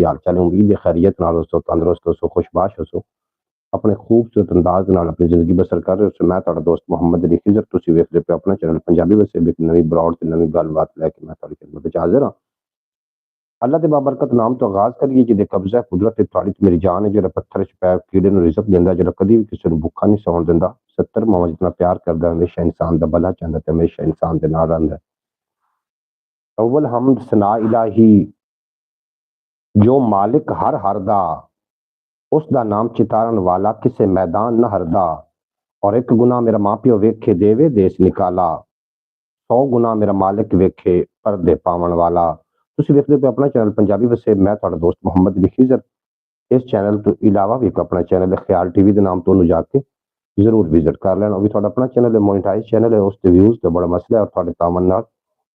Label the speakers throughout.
Speaker 1: کی حال چال ہے؟ امید ہے خیریت نال ہو، تندرست ہو، خوشباش ہو، اپنے خوبصورت انداز نال اپنی زندگی بسر کر رہے ہو۔ میں تہاڈا دوست محمد علی خضر، تسی ویکھ رہے ہو اپنا چینل پنجابی ویسے ایک نویں براڈ تے نویں گل بات لے کے میں تہاڈی خدمت وچ حاضر ہاں۔ اللہ دے بابرکت نام تو آغاز کریے جے قبضہ قدرت تے تہاڈی تے میری جان ہے، جڑا پتھر وچ پے کیڑے نوں رزق دیندا، جڑا کدی بھی کسے نوں بھکھا نہیں سون دیندا، 70 ماواں جتنا پیار کردا، ہمیشہ انسان دا بھلا چاہندا تے ہمیشہ انسان دے نال رہندا ہے۔ اول حمد ثنا الہی جو مالک ہر دا، اس دا نام چتارن والا کسے میدان نہ ہردا، اور ایک گناہ میرا ماں پیو ویکھے دیوے دیس نکالا، 100 گناہ میرا مالک ویکھے پردے پاون والا۔ تسی ویکھدے پے اپنا چینل پنجابی ویسے، میں تہاڈا دوست محمد علی خضر۔ اس چینل تو علاوہ بھی ایک اپنا چینل ہے خیال ٹی وی دے نام تو انہوں جا کے ضرور وزٹ کر لینا۔ وہ بھی تہاڈا اپنا چینل ہے، مونیٹائز چینل ہے، اس تے ویوز تے بڑا مسئلہ ہے، اور تہاڈے تعاون نال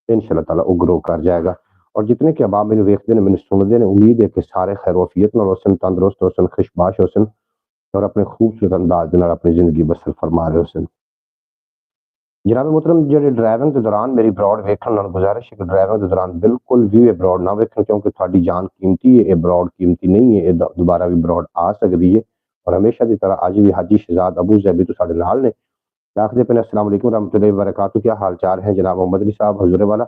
Speaker 1: انشاءاللہ تعالی وہ گرو کر جائے گا۔ اور جتنے کہ احباب مینوں ویکھدے نے، مینوں سندے نے، امید ہے کہ سارے خیر وفیت نال ہوسن، تندرست ہوسن، خوشباش ہوسن، اور اپنے خوبصورت انداز نال اپنی زندگی بسر فرما رہے ہوسن۔ جناب محترم، جڑے ڈرائیونگ کے دوران میری براڈ ویکھن نال گزارش ہے کہ ڈرائیونگ کے دوران بالکل بھی یہ براڈ نہ ویکھن، کیونکہ تہاڈی جان قیمتی ہے، یہ براڈ قیمتی نہیں ہے، یہ دوبارہ بھی براڈ آ سکتی ہے۔ اور ہمیشہ کی طرح اج بھی حاجی شہزاد ابو ظبی تو ساڈے نال نے، آخر پہ السلام علیکم ورحمۃ اللہ وبرکاتہ، کیا حال چال ہیں جناب محمد علی صاحب حضور والا؟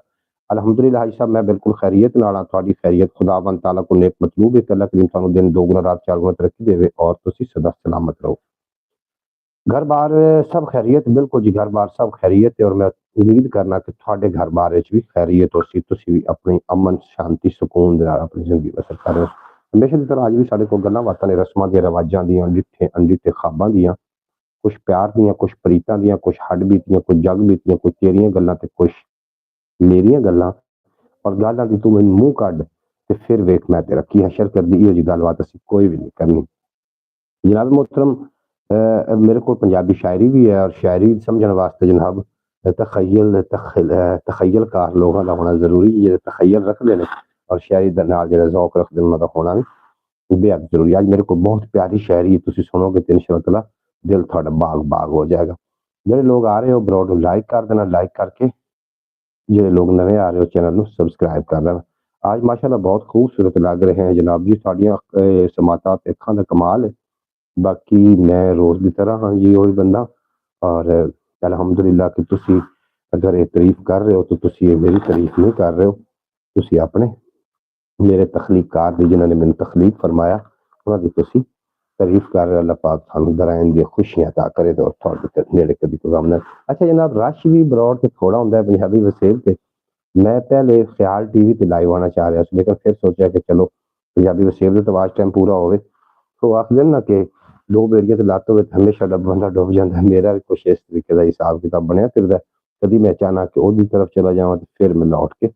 Speaker 1: الحمدللہ حاجی صاحب میں بالکل خیریت نال ہاں، تہاڈی خیریت خدا بند تعالیٰ کو نیک مطلوب ہے کہ اللہ کریم تانوں دن دوگنا رات چار گنا ترقی دے اور تسی سدا سلامت رہو۔ گھر بار سب خیریت؟ بالکل جی، گھر بار سب خیریت ہے، اور میں امید کرنا کہ تھوڑے گھر بار وچ بھی خیریت ہو سی، تسی بھی اپنی امن شانتی سکون دے نال اپنی زندگی بسر کر رہے ہو۔ ہمیشہ کی طرح اج بھی ساڈے کول گلاں باتاں نے، رسماں دی، رواجاں دیاں، ڈٹھے خواباں دیاں، کچھ پیار دیاں، کچھ پریتاں دیاں، کچھ ہڈ بیتیاں، کچھ جگ بیتیاں، کچھ تیریاں گلاں تے کچھ میریاں گلاں، اور گلاں دی تو مینوں منہ کڈ تے پھر ویکھ میں تیرا کی حشر کر دی، یہ جی گل بات اسی کوئی بھی نہیں کرنی۔ جناب محترم، میرے کو پنجابی شاعری بھی ہے، اور شاعری سمجھن واسطے جناب تخیل کار لوگوں کا ہونا ضروری ہے، جڑے تخیل رکھتے ہیں اور شاعری دے نال جڑا ذوق رکھتے ہیں انہاں دا ہونا بھی بے حد ضروری ہے۔ آج میرے کو بہت پیاری شاعری ہے، تسی سنو گے تو انشاءاللہ تعالی دل تھوڑا باغ باغ ہو جائے گا۔ جڑے لوگ آ رہے ہو براڈ لائک کر دینا، لائک کر کے جڑے لوگ نویں آ رہے ہو چینل نو سبسکرائب کر لینا۔ آج ماشاءاللہ بہت خوبصورت لگ رہے ہیں جناب جی، ساڈیاں سماعتات اکھاں دا کمال ہے۔ باقی میں روز کی طرح ہاں جی وہی بندہ، اور الحمدللہ کہ تسی اگر یہ تعریف کر رہے ہو تو تسی یہ میری تعریف نہیں کر رہے ہو، تسی اپنے میرے تخلیق کار دی جنہوں نے میں تخلیق فرمایا انہاں دی تسی تعریف کر رہے ہو۔ اللہ پاک سانوں درائیں دی خوشیاں عطا کرے تو تھوڑے نیڑے کبھی کوئی غم نہ۔ اچھا جناب، رش بھی براڈ تے تھوڑا ہوندا ہے پنجابی وسیل تے، میں پہلے خیال ٹی وی تے لائیو آنا چاہ رہا سی، لیکن پھر سوچا کہ چلو پنجابی وسیل تے واچ ٹائم پورا ہوئے، تو آخر نا کہ دو بیڑیاں تے لات ہوئے ہمیشہ بندہ ڈوب جاتا ہے۔ میرا بھی کچھ اس طریقے کا حساب کتاب بنیا پھر کدی میں چاہنا کہ وہ طرف چلا جاواں تو پھر میں لوٹ کے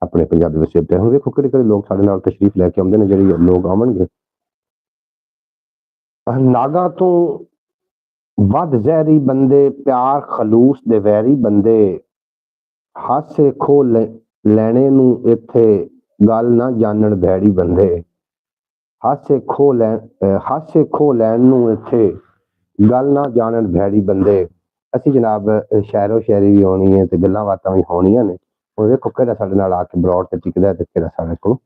Speaker 1: اپنے پنجابی وسیل تے ہوں۔ دیکھو کڑے کڑے لوگ سارے نال تشریف لے کے آمدے نے، جڑے لوگ آون گے ناگاں تو ود زہری بندے، پیار خلوص دے ویری بندے، ہاسے کھو لینے نو ایتھے گل نہ جانن بھیڑی بندے، ہاسے کھو لین نو ایتھے گل نہ جانن بھیڑی بندے۔ اسی جناب شاعر و شاعری بھی ہونی ہے تے گلاں باتاں بھی ہونیاں نے، اور دیکھو کہڑا ساڈے نال آ کے براڈ تے ٹکدا ہے تے کہڑا ساڈے کو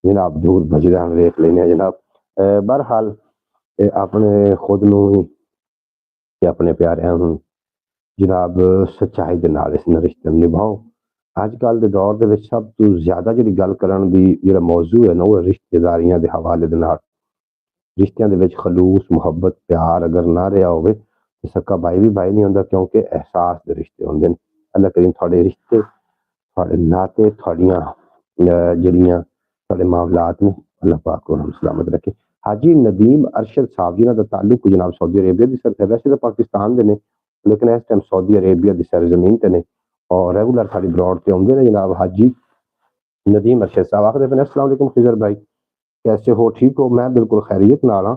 Speaker 1: جناب دور بھجدا ہم ویکھ لینے جناب۔ بہرحال اپنے خود نو تے اپنے پیاریاں نو جناب سچائی دے نال اس رشتے نبھاؤ۔ اج کل دے دور دے وچ سب تو زیادہ جڑی گل کرن دی جڑا موضوع ہے نا، وہ رشتے داریاں دے حوالے دے نال۔ رشتیاں دے وچ خلوص محبت پیار اگر نہ رہیا ہوئے تو سکا بھائی بھی بھائی نہیں ہوندا، کیونکہ احساس دے رشتے ہوندے نے۔ اللہ کریم تھوڑے رشتے، تھوڑے ناطے، تھوڑیاں جڑیاں تھوڑے معاملات نے اللہ پاک کو سلامت رکھے۔ حاجی ندیم ارشد صاحب جنہاں دا تعلق جناب سعودی عربیہ دی سرزمین، ویسے تو پاکستان دے نے لیکن اس ٹائم سعودی عربیہ دی سرزمین تے نے، اور ریگولر ساڈی براڈ تے اوندے نے جناب حاجی ندیم ارشد صاحب۔ آخر دے السلام علیکم خضر بھائی، کیسے ہو؟ ٹھیک ہو؟ میں بالکل خیریت نال ہاں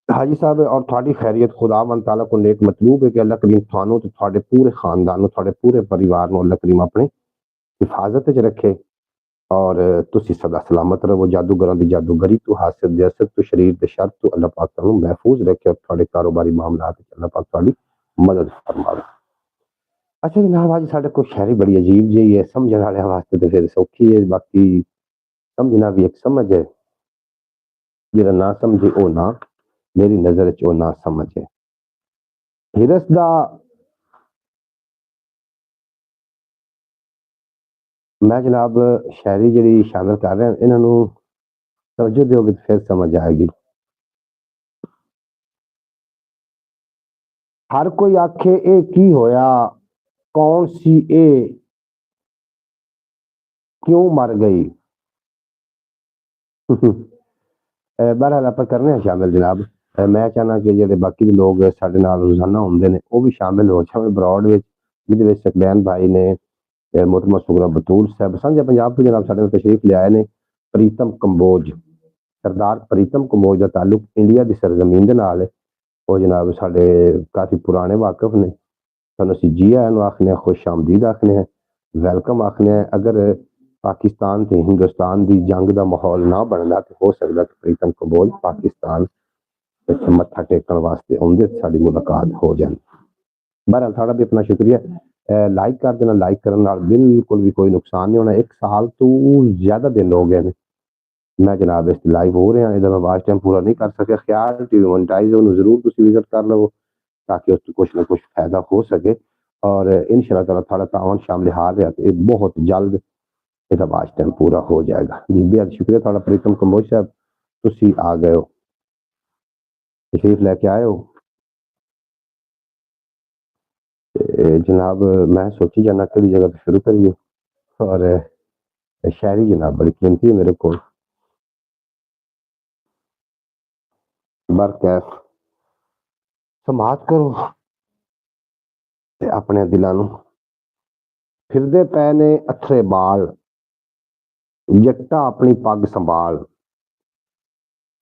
Speaker 1: حاجی صاحب، اور تھوڑی خیریت خدا من تعالیٰ کو نیک مطلوب ہے کہ اللہ کریم تھانوں تے تھوڑے پورے خاندان، تھوڑے پورے پریوار نو اللہ کریم اپنے حفاظت وچ رکھے، اور تسی سدا سلامت رہو، جادوگراں دی جادوگری تو، حاسد دے حسد تو، شریر دے شر تو اللہ پاک تانوں محفوظ رکھے، اور تھوڑے کاروباری معاملات وچ اللہ پاک تہاڈی مدد فرماوے۔ اچھا جناب، آج ساڈے کو شاعری بڑی عجیب جہی ہے، سمجھن والے واسطے تو پھر سوکھی ہے، باقی سمجھنا بھی ایک سمجھ ہے، ਜਿਹੜਾ ਨਾ ਸਮਝੇ ਉਹ ਨਾ, ਮੇਰੀ ਨਜ਼ਰ 'ਚ ਉਹ ਨਾ ਸਮਝ ਹੈ। ਹਿਰਸ ਦਾ ਮੈਂ ਜਨਾਬ ਸ਼ਾਇਰੀ ਜਿਹੜੀ ਸ਼ਾਮਿਲ ਕਰ ਰਿਹਾ, ਇਹਨਾਂ ਨੂੰ ਤਵੱਜੋ ਦਿਓਗੇ ਤਾਂ ਫਿਰ ਸਮਝ ਆਏਗੀ। ਹਰ ਕੋਈ ਆਖੇ ਇਹ ਕੀ ਹੋਇਆ, ਕੌਣ ਸੀ ਇਹ, ਕਿਉਂ ਮਰ ਗਈ। ਬਹਰਹਾਲ ਆਪਾਂ ਕਰਨੇ ਹਾਂ ਸ਼ਾਮਿਲ ਜਨਾਬ। ਮੈਂ ਚਾਹੁੰਦਾ ਕਿ ਜਿਹੜੇ ਬਾਕੀ ਦੇ ਲੋਕ ਸਾਡੇ ਨਾਲ ਰੋਜ਼ਾਨਾ ਹੁੰਦੇ ਨੇ ਉਹ ਵੀ ਸ਼ਾਮਿਲ ਹੋ ਜਾਣ ਬਰੌਡ ਵਿੱਚ, ਜਿਹਦੇ ਵਿੱਚ ਸਕਲੈਨ ਭਾਈ ਨੇ, ਮੁਹਤਮਦ ਸੁਗਰਾ ਬਤੂਲ ਸਾਹਿਬ ਸਾਂਝਾ ਪੰਜਾਬ ਤੋਂ ਜਨਾਬ ਸਾਡੇ ਨਾਲ ਤਸ਼ਰੀਫ ਲਿਆਏ ਨੇ। ਪ੍ਰੀਤਮ ਕੰਬੋਜ, ਸਰਦਾਰ ਪ੍ਰੀਤਮ ਕੰਬੋਜ ਦਾ ਤਾਲੁਕ ਇੰਡੀਆ ਦੀ ਸਰਜ਼ਮੀਨ ਦੇ ਨਾਲ ਹੈ। ਉਹ ਜਨਾਬ ਸਾਡੇ ਕਾਫੀ ਪੁਰਾਣੇ ਵਾਕਫ ਨੇ। ਸਾਨੂੰ ਅਸੀਂ ਜੀ ਆਇਆਂ ਨੂੰ ਆਖਨੇ, खुश आमदीद आखने हैं, वेलकम आखने हैं। अगर पाकिस्तान ते हिंदुस्तान की जंग का माहौल ना बनता तो हो सकता कि प्रीतम कंबोज पाकिस्तान मत्था टेकन वास्ते आउंदे, साडी मुलाकात हो जाए। बहरहाल साड़ा भी अपना शुक्रिया। लाइक कर देना, लाइक करने नाल बिल्कुल भी कोई नुकसान नहीं होना। 1 साल तो ज्यादा दिन हो गए हैं मैं जनाब इस लाइव हो रहा, इहदा मैं वाच टाइम पूरा नहीं कर सकिया। ख्याल टीवी मोनेटाइज उन्होंने जरूर तुसीं विजिट कर लो ताकि उसको कुछ ना कुछ फायदा हो सके। और इंशाअल्लाह ताला थोड़ा तावन शामिल हाल रहा तो बहुत जल्द इसका वाच टाइम पूरा हो जाएगा। जी बेहद शुक्रिया थोड़ा प्रीतम कंबोज साहब, तुसीं आ गए हो, तशरीफ लैके आए हो। जनाब मैं सोची जाना कि जगह तो शुरू करिए। और शायरी जनाब बड़ी कीमती है मेरे को, बरकैफ समात करो ते अपने दिलों नूं। फिरदे पै ने अथरे बाल, जट्टा अपनी पग संभाल।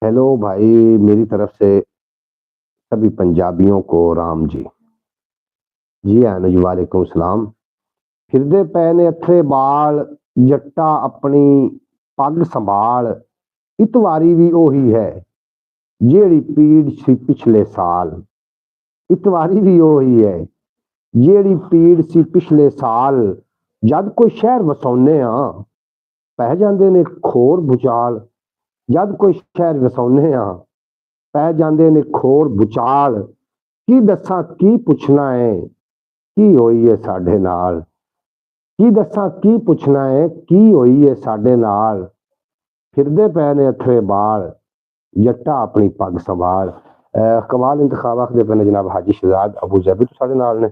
Speaker 1: हेलो भाई, मेरी तरफ से सभी पंजाबियों को राम जी। जी आन जी, वालेकुम सलाम। फिरदे पै ने अथरे बाल, जट्टा अपनी पग संभाल। इतवारी भी ओही है जेड़ी पीड़ सी पिछले साल। इतवारी भी ओही है जेड़ी पीड़ सी पिछले साल। जद कोई शहर वसाउने आ पै जांदे ने खोर भुचाल। जद कोई शहर वसाउने आ पै जांदे ने खोर भुचाल। की दसां की पुछना है की होई है साडे नाल। की दसां की पुछना है की होई है साडे नाल। फिरदे पै ने अथरे बाल, जट्टा अपनी पग संभाल। कमाल इंतखाब आखदे पे ने जनाब हाजी शहजाद अबू जैबी तो साडे नाल ने।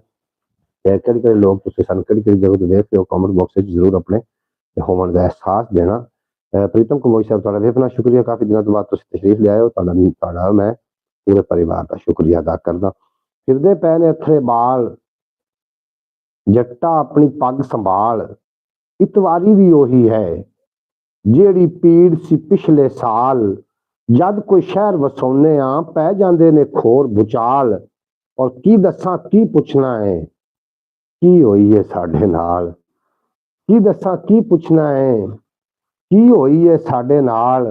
Speaker 1: ਕਿਹੜੇ ਕਿਹੜੇ ਲੋਕ ਤੁਸੀਂ ਸਾਨੂੰ ਕਿਹੜੀ ਕਿਹੜੀ ਜਗ੍ਹਾ ਤੋਂ ਦੇਖ ਰਹੇ ਹੋ, ਕਮੈਂਟ ਬਾਕਸ ਵਿੱਚ ਜ਼ਰੂਰ ਆਪਣੇ ਹੋਣ ਦਾ ਅਹਿਸਾਸ ਦੇਣਾ। ਪ੍ਰੀਤਮ ਕੰਬੋਜ ਸਾਹਿਬ ਤੁਹਾਡਾ ਵੀ ਆਪਣਾ ਸ਼ੁਕਰੀਆ, ਕਾਫੀ ਦਿਨਾਂ ਤੋਂ ਬਾਅਦ ਤੁਸੀਂ ਤਸ਼ਰੀਫ ਲਿਆਏ ਹੋ, ਤੁਹਾਡਾ ਮੈਂ ਪੂਰੇ ਪਰਿਵਾਰ ਦਾ ਸ਼ੁਕਰੀਆ ਅਦਾ ਕਰਦਾ। ਫਿਰਦੇ ਪਏ ਨੇ ਅਥਰੇ ਬਾਲ, ਜੱਟਾ ਆਪਣੀ ਪੱਗ ਸੰਭਾਲ। ਇਤਵਾਰੀ ਵੀ ਉਹੀ ਹੈ ਜਿਹੜੀ ਪੀੜ ਸੀ ਪਿਛਲੇ ਸਾਲ। ਜਦ ਕੋਈ ਸ਼ਹਿਰ ਵਸਾਉਨੇ ਆ ਪੈ ਜਾਂਦੇ ਨੇ ਖੋਰ ਭੁਚਾਲ। ਔਰ ਕੀ ਦੱਸਾਂ ਕੀ ਪੁੱਛਣਾ ਹੈ ਕੀ ਹੋਈ ਹੈ ਸਾਡੇ ਨਾਲ। ਕੀ ਦੱਸਾਂ ਕੀ ਪੁੱਛਣਾ ਹੈ ਕੀ ਹੋਈ ਹੈ ਸਾਡੇ ਨਾਲ।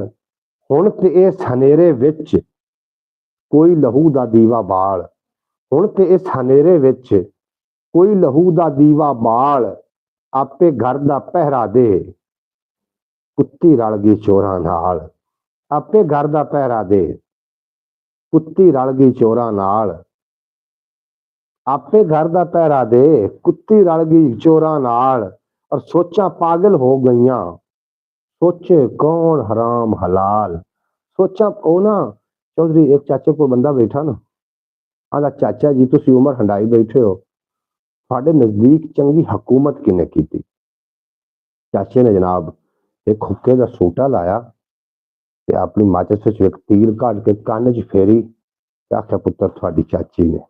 Speaker 1: ਹੁਣ ਤੇ ਇਸ ਹਨੇਰੇ ਵਿੱਚ ਕੋਈ ਲਹੂ ਦਾ ਦੀਵਾ ਬਾਲ। ਹੁਣ ਤੇ ਇਸ ਹਨੇਰੇ ਵਿੱਚ ਕੋਈ ਲਹੂ ਦਾ ਦੀਵਾ ਬਾਲ। ਆਪੇ ਘਰ ਦਾ ਪਹਿਰਾ ਦੇ ਕੁੱਤੀ ਰਲ ਗਈ ਚੋਰਾਂ ਨਾਲ। ਆਪੇ ਘਰ ਦਾ ਪਹਿਰਾ ਦੇ ਕੁੱਤੀ ਰਲ ਗਈ ਚੋਰਾਂ ਨਾਲ। आपे घर का पहरा दे कुत्ती रल गई चोरा नाल। और सोचा पागल हो गईयां सोचे कौन हराम हलाल। सोचा ओ ना चौधरी एक चाचे को बंदा बैठा ना, आला चाचा जी तुसी उम्र हंडाई बैठे हो, साडे नजदीक चंगी हुकूमत किने कीती। चाचे ने जनाब एक हुक्के का सूटा लाया ते अपनी माचिस विच एक तीर काट के कान च फेरी ते आख्या पुत्र तुहाडी चाची ने।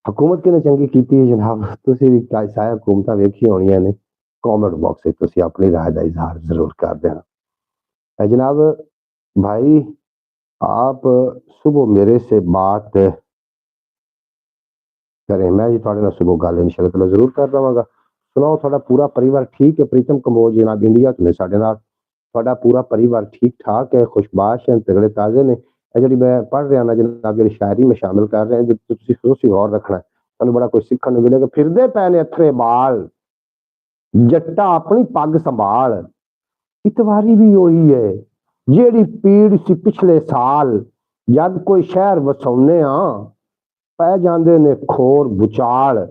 Speaker 1: हुकूमत किने चंगी कीती है जनाब, तुसी भी सारी हुकूमतां वेखी होणियां ने। कमेंट बॉक्स में तुसी अपनी राय का इजहार जरूर कर देना। जनाब भाई आप सुबह मेरे से बात करें, मैं जी थोड़े नाल सुबह गल इंशाअल्लाह जरूर कर देवांगा। सुनाओ थोड़ा पूरा परिवार ठीक है? प्रीतम कंबोज जनाब इंडिया तो ने साडे नाल, थोड़ा पूरा परिवार ठीक ठाक है, खुशबाश है, तगड़े ताजे ने। जी मैं पढ़ रहा ना जनाब जी शायरी में शामिल कर रहे हैं, तुसी गौर रखना है, तुहानूं बड़ा कुछ सीखने मिलेगा। फिरदे पै ने अथरे बाल, जट्टा अपनी पग संभाल। इतवारी भी वही है ਜਿਹੜੀ ਪੀੜ ਸੀ ਪਿਛਲੇ ਸਾਲ ਜਦ ਕੋਈ ਸ਼ਹਿਰ ਵਸਾਉਨੇ ਆ ਪੈ ਜਾਂਦੇ ਨੇ ਖੋਰ ਬੁਚਾਲ।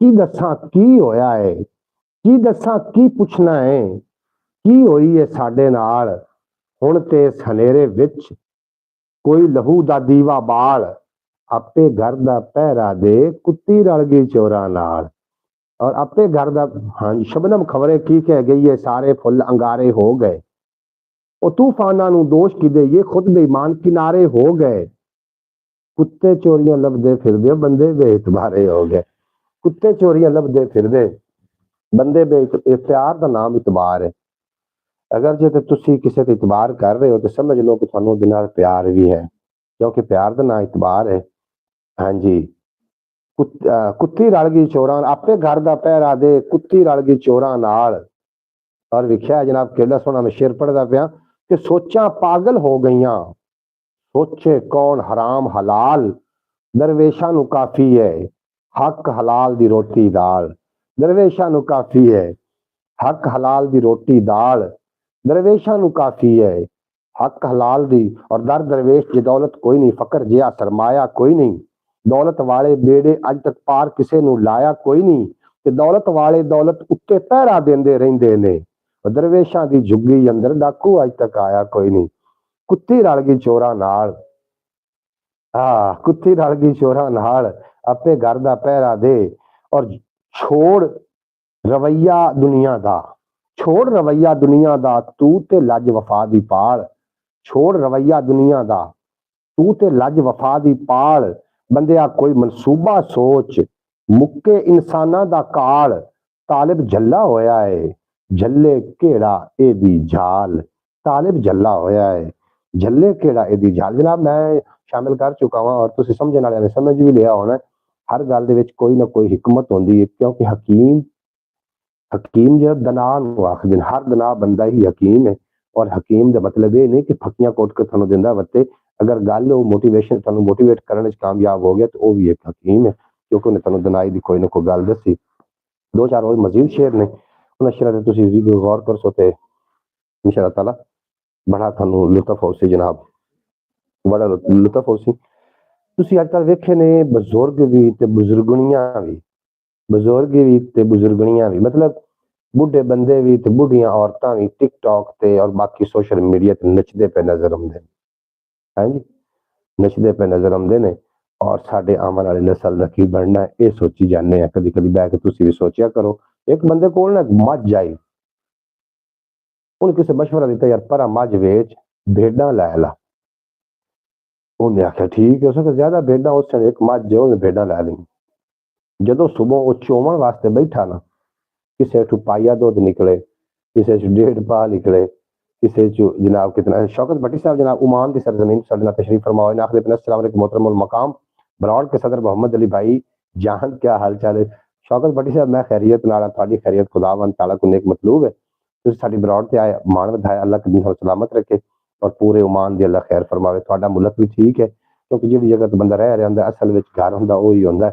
Speaker 1: ਕੀ ਦੱਸਾਂ ਕੀ ਹੋਇਆ ਏ, ਕੀ ਦੱਸਾਂ ਕੀ ਪੁੱਛਣਾ ਏ, ਕੀ ਹੋਈ ਏ ਸਾਡੇ ਨਾਲ। ਹੁਣ ਤੇ ਇਸ ਹਨੇਰੇ ਵਿੱਚ ਕੋਈ ਲਹੂ ਦਾ ਦੀਵਾ ਬਾਲ, ਆਪੇ ਘਰ ਦਾ ਪਹਿਰਾ ਦੇ ਕੁੱਤੀ ਰਲ ਗਈ ਚੋਰਾਂ ਨਾਲ। ਔਰ ਆਪੇ घर ਦਾ ਹਾਂਜੀ ਸ਼ਬਨਮ ਖਬਰੇ ਕੀ ਕਹਿ ਗਈ ਹੈ, ਸਾਰੇ ਫੁੱਲ ਅੰਗਾਰੇ ਹੋ ਗਏ। ਉਹ ਤੂਫਾਨਾਂ ਨੂੰ ਦੋਸ਼ ਕੀ ਦੇਈਏ, ਖੁਦ ਬੇਈਮਾਨ ਕਿਨਾਰੇ ਹੋ ਗਏ। ਕੁੱਤੇ ਚੋਰੀਆਂ ਲੱਭਦੇ ਫਿਰਦੇ, ਬੰਦੇ ਬੇਇਤਬਾਰੇ ਹੋ ਗਏ। ਕੁੱਤੇ ਚੋਰੀਆਂ ਲੱਭਦੇ ਫਿਰਦੇ, ਬੰਦੇ ਪਿਆਰ ਦਾ ਨਾਮ ਇਤਬਾਰ ਹੈ। ਅਗਰ ਜੇ ਤੁਸੀਂ ਕਿਸੇ ਤੇ ਇਤਬਾਰ ਕਰ ਰਹੇ ਹੋ ਤਾਂ ਸਮਝ ਲਓ ਕਿ ਤੁਹਾਨੂੰ ਉਹਦੇ ਨਾਲ ਪਿਆਰ ਵੀ ਹੈ, ਕਿਉਂਕਿ ਪਿਆਰ ਦਾ ਨਾਮ ਇਤਬਾਰ ਹੈ। ਹਾਂਜੀ ਕੁੱਤੀ ਰਲ ਗਈ ਚੋਰਾਂ, ਆਪੇ घर ਦਾ ਪਹਿਰਾ ਦੇ ਕੁੱਤੀ ਰਲ ਗਈ ਚੋਰਾਂ ਨਾਲ। ਔਰ ਵਿਖਿਆ ਜਨਾਬ ਕਿਹੜਾ ਸੋਹਣਾ ਮੈਂ ਸ਼ੇਰ ਪੜਦਾ ਪਿਆ ਕਿ ਸੋਚਾਂ ਪਾਗਲ ਹੋ ਗਈਆਂ, ਸੋਚੇ ਕੌਣ ਹਰਾਮ ਹਲਾਲ। ਦਰਵੇਸ਼ਾਂ ਨੂੰ ਕਾਫੀ ਹੈ ਹੱਕ ਹਲਾਲ ਦੀ ਰੋਟੀ ਦਾਲ। ਦਰਵੇਸ਼ਾਂ ਨੂੰ ਕਾਫੀ ਹੈ ਹੱਕ ਹਲਾਲ ਦੀ ਰੋਟੀ ਦਾਲ। ਦਰਵੇਸ਼ਾਂ ਨੂੰ ਕਾਫੀ ਹੈ ਹੱਕ ਹਲਾਲ ਦੀ। ਔਰ ਦਰ ਦਰਵੇਸ਼ ਜੇ ਦੌਲਤ ਕੋਈ ਨਹੀਂ, ਫਕਰ ਜਿਹਾ ਸਰਮਾਇਆ ਕੋਈ ਨਹੀਂ। ਦੌਲਤ ਵਾਲੇ ਬੇੜੇ ਅੱਜ ਤੱਕ ਪਾਰ ਕਿਸੇ ਨੂੰ ਲਾਇਆ ਕੋਈ ਨਹੀਂ, ਤੇ ਦੌਲਤ ਵਾਲੇ ਦੌਲਤ ਉੱਤੇ ਪਹਿਰਾ ਦਿੰਦੇ ਰਹਿੰਦੇ ਨੇ। ਦਰਵੇਸ਼ਾਂ ਦੀ ਝੁੱਗੀ ਅੰਦਰ ਡਾਕੂ ਅੱਜ ਤੱਕ ਆਇਆ ਕੋਈ ਨਹੀਂ। ਕੁੱਤੀ ਰਲ ਗਈ ਚੋਰਾਂ ਨਾਲ, ਕੁੱਤੀ ਰਲ ਗਈ ਚੋਰਾਂ ਨਾਲ। ਆਪੇ घर ਦਾ ਪਹਿਰਾ ਦੇ। ਔਰ ਛੋੜ ਰਵਈਆ ਦੁਨੀਆ ਦਾ, ਛੋੜ ਰਵਈਆ ਦੁਨੀਆ ਦਾ, ਤੂੰ ਤੇ ਲੱਜ ਵਫਾ ਦੀ ਪਾਲ। ਛੋੜ ਰਵਈਆ ਦੁਨੀਆ ਦਾ, ਤੂੰ ਤੇ ਲੱਜ ਵਫਾ ਦੀ ਪਾਲ। ਬੰਦਿਆ ਕੋਈ ਮਨਸੂਬਾ ਸੋਚ, ਮੁੱਕੇ ਇਨਸਾਨਾਂ ਦਾ ਕਾਲ। ਤਾਲਿਬ ਜੱਲਾ ਹੋਇਆ ਏ, ਜੱਲੇ ਕਿਹੜਾ ਇਹਦੀ ਜਾਲ। ਤਾਲਿਬ ਜੱਲਾ ਹੋਇਆ ਏ, ਜੱਲੇ ਕਿਹੜਾ ਇਹਦੀ ਜਾਲ। ਜਨਾਬ ਮੈਂ ਸ਼ਾਮਿਲ ਕਰ ਚੁੱਕਾ ਹਾਂ ਔਰ ਤੁਸੀਂ ਸਮਝਣ ਵਾਲਿਆਂ ਨੇ ਸਮਝ ਵੀ ਲਿਆ ਹੋਣਾ। ਹਰ ਗੱਲ ਦੇ ਵਿੱਚ ਕੋਈ ਨਾ ਕੋਈ ਹਿਕਮਤ ਹੁੰਦੀ ਹੈ, ਕਿਉਂਕਿ ਹਕੀਮ ਜਿਹੜਾ ਦਨਾ ਨੂੰ ਆਖਦੇ ਨੇ, ਹਰ ਦਨਾ ਬੰਦਾ ਹੀ ਹਕੀਮ ਹੈ। ਔਰ ਹਕੀਮ ਦਾ ਮਤਲਬ ਇਹ ਨਹੀਂ ਕਿ ਫੱਕੀਆਂ ਕੋਟ ਕੇ ਤੁਹਾਨੂੰ ਦਿੰਦਾ ਵੱਤੇ। ਅਗਰ ਗੱਲ ਉਹ ਮੋਟੀਵੇਸ਼ਨ ਤੁਹਾਨੂੰ ਮੋਟੀਵੇਟ ਕਰਨ ਵਿੱਚ ਕਾਮਯਾਬ ਹੋ ਗਿਆ ਤਾਂ ਉਹ ਵੀ ਇੱਕ ਹਕੀਮ ਹੈ, ਕਿਉਂਕਿ ਉਹਨੇ ਤੁਹਾਨੂੰ ਦਨਾਈ ਦੀ ਕੋਈ ਨਾ ਕੋਈ ਗੱਲ ਦੱਸੀ। ਦੋ ਚਾਰ ਹੋਰ ਮਜ਼ੀਦ ਸ਼ੇਰ ਨੇ, ਉਹਨਾਂ ਸ਼ੇਰਾਂ ਤੇ ਤੁਸੀਂ ਵੀ ਗੌਰ ਕਰੋ ਤੇ ਇਨਸ਼ਾ ਅੱਲਾਹ ਤਾਲਾ ਬੜਾ ਤੁਹਾਨੂੰ ਲੁਤਫ ਹੋ ਸੀ ਜਨਾਬ, ਬੜਾ ਲੁਤਫ ਹੋ ਸੀ। ਤੁਸੀਂ ਅੱਜ ਕੱਲ੍ਹ ਵੇਖੇ ਨੇ ਬਜ਼ੁਰਗ ਵੀ ਤੇ ਬਜ਼ੁਰਗਣੀਆਂ ਵੀ, ਬਜ਼ੁਰਗ ਵੀ ਤੇ ਬਜ਼ੁਰਗਣੀਆਂ ਵੀ, ਮਤਲਬ ਬੁੱਢੇ ਬੰਦੇ ਵੀ ਤੇ ਬੁੱਢੀਆਂ ਔਰਤਾਂ ਵੀ ਟਿਕਟੌਕ ਤੇ ਔਰ ਬਾਕੀ ਸੋਸ਼ਲ ਮੀਡੀਆ ਤੇ ਨੱਚਦੇ ਪਏ ਨਜ਼ਰ ਆਉਂਦੇ ਨੇ। ਹਾਂਜੀ ਨੱਚਦੇ ਪਏ ਨਜ਼ਰ ਆਉਂਦੇ ਨੇ। ਔਰ ਸਾਡੇ ਆਉਣ ਵਾਲੀ ਨਸਲ ਦਾ ਕੀ ਬਣਨਾ ਇਹ ਸੋਚੀ ਜਾਂਦੇ ਆ। ਕਦੀ ਕਦੀ ਬਹਿ ਕੇ ਤੁਸੀਂ ਵੀ ਸੋਚਿਆ ਕਰੋ। ਇੱਕ ਬੰਦੇ ਕੋਲ ਨਾ ਮੱਝ ਆਈ, ਉਹਨੇ ਕਿਸੇ ਮਸ਼ਵਰਾ ਦਿੱਤਾ ਯਾਰ ਪਰਾ ਮੱਝ ਵੇਚ ਭੇਡਾਂ ਲੈ ਲਾ। ਉਹਨੇ ਆਖਿਆ ਠੀਕ ਹੈ, ਉਸ ਤੋਂ ਜ਼ਿਆਦਾ ਭੇਡਾਂ, ਉਸ ਨੇ ਇੱਕ ਮੱਝ ਉਹਨੇ ਭੇਡਾਂ ਲੈ ਲਈ। ਜਦੋਂ ਸੁਬਹ ਉਹ ਚੋਵਣ ਵਾਸਤੇ ਬੈਠਾ ਨਾ, ਕਿਸੇ ਚ ਪਾਈਆ ਦੁੱਧ ਨਿਕਲੇ, ਕਿਸੇ ਚ 1.5 ਪਾ ਨਿਕਲੇ, ਕਿਸੇ ਚ जनाब कितना। शौकत भट्टी साहब जनाब ओमान की सरजमीन साडे तशरीफ फरमाओ। आखिर अस्सलाम वालेकुम मोहतरम मकाम बरौड़ के सदर मोहम्मद अली भाई जान क्या हाल चाल है। शौकत भट्टी साहब मैं खैरियत नाल थोड़ी खैरियत खुदावंद ताला को नेक मतलूब है। तुसीं साडी बरौड़ ते आए मान वधाया, अल्लाह कदी सलामत रखे और पूरे ओमान दी अल्लाह खैर फरमावे। तुहाडा मुल्क भी ठीक है, क्योंकि जिहड़ी जगह ते बंदा रह रहा हुंदा असल विच घर हुंदा ओही हुंदा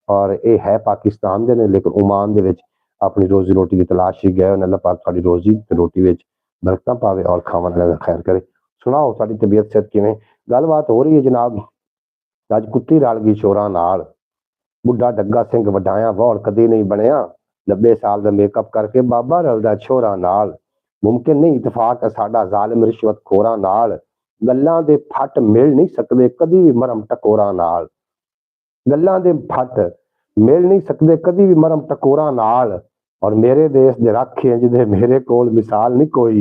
Speaker 1: और ये है पाकिस्तान दे ने, लेकिन ओमान दे विच अपनी रोजी रोटी की तलाश ही गए। अल्लाह पाक तुहाडी रोजी ते रोटी विच बरकत पावे और खावन वाले खैर करे। सुनाओ साडी तबीयत सेहत किवें? गलबात हो रही है जनाब। अज कुत्ती रल गई चोरां नाल, बुढ़ा डग्गा सिंह वडाया वौड़ कदी नहीं बनया। 90 साल का मेकअप करके बाबा रलदा छोरां नाल। मुमकिन नहीं इतफाक साडा जालिम रिश्वत खोरां नाल। गल्लां दे फट मिल नहीं सकदे कदी भी मरम टकोरां नाल। गल्लां दे फट मिल नहीं सकदे कदी भी मरम टकोरां नाल। और मेरे देश दे राखे जिदे मेरे कोल मिसाल नहीं कोई।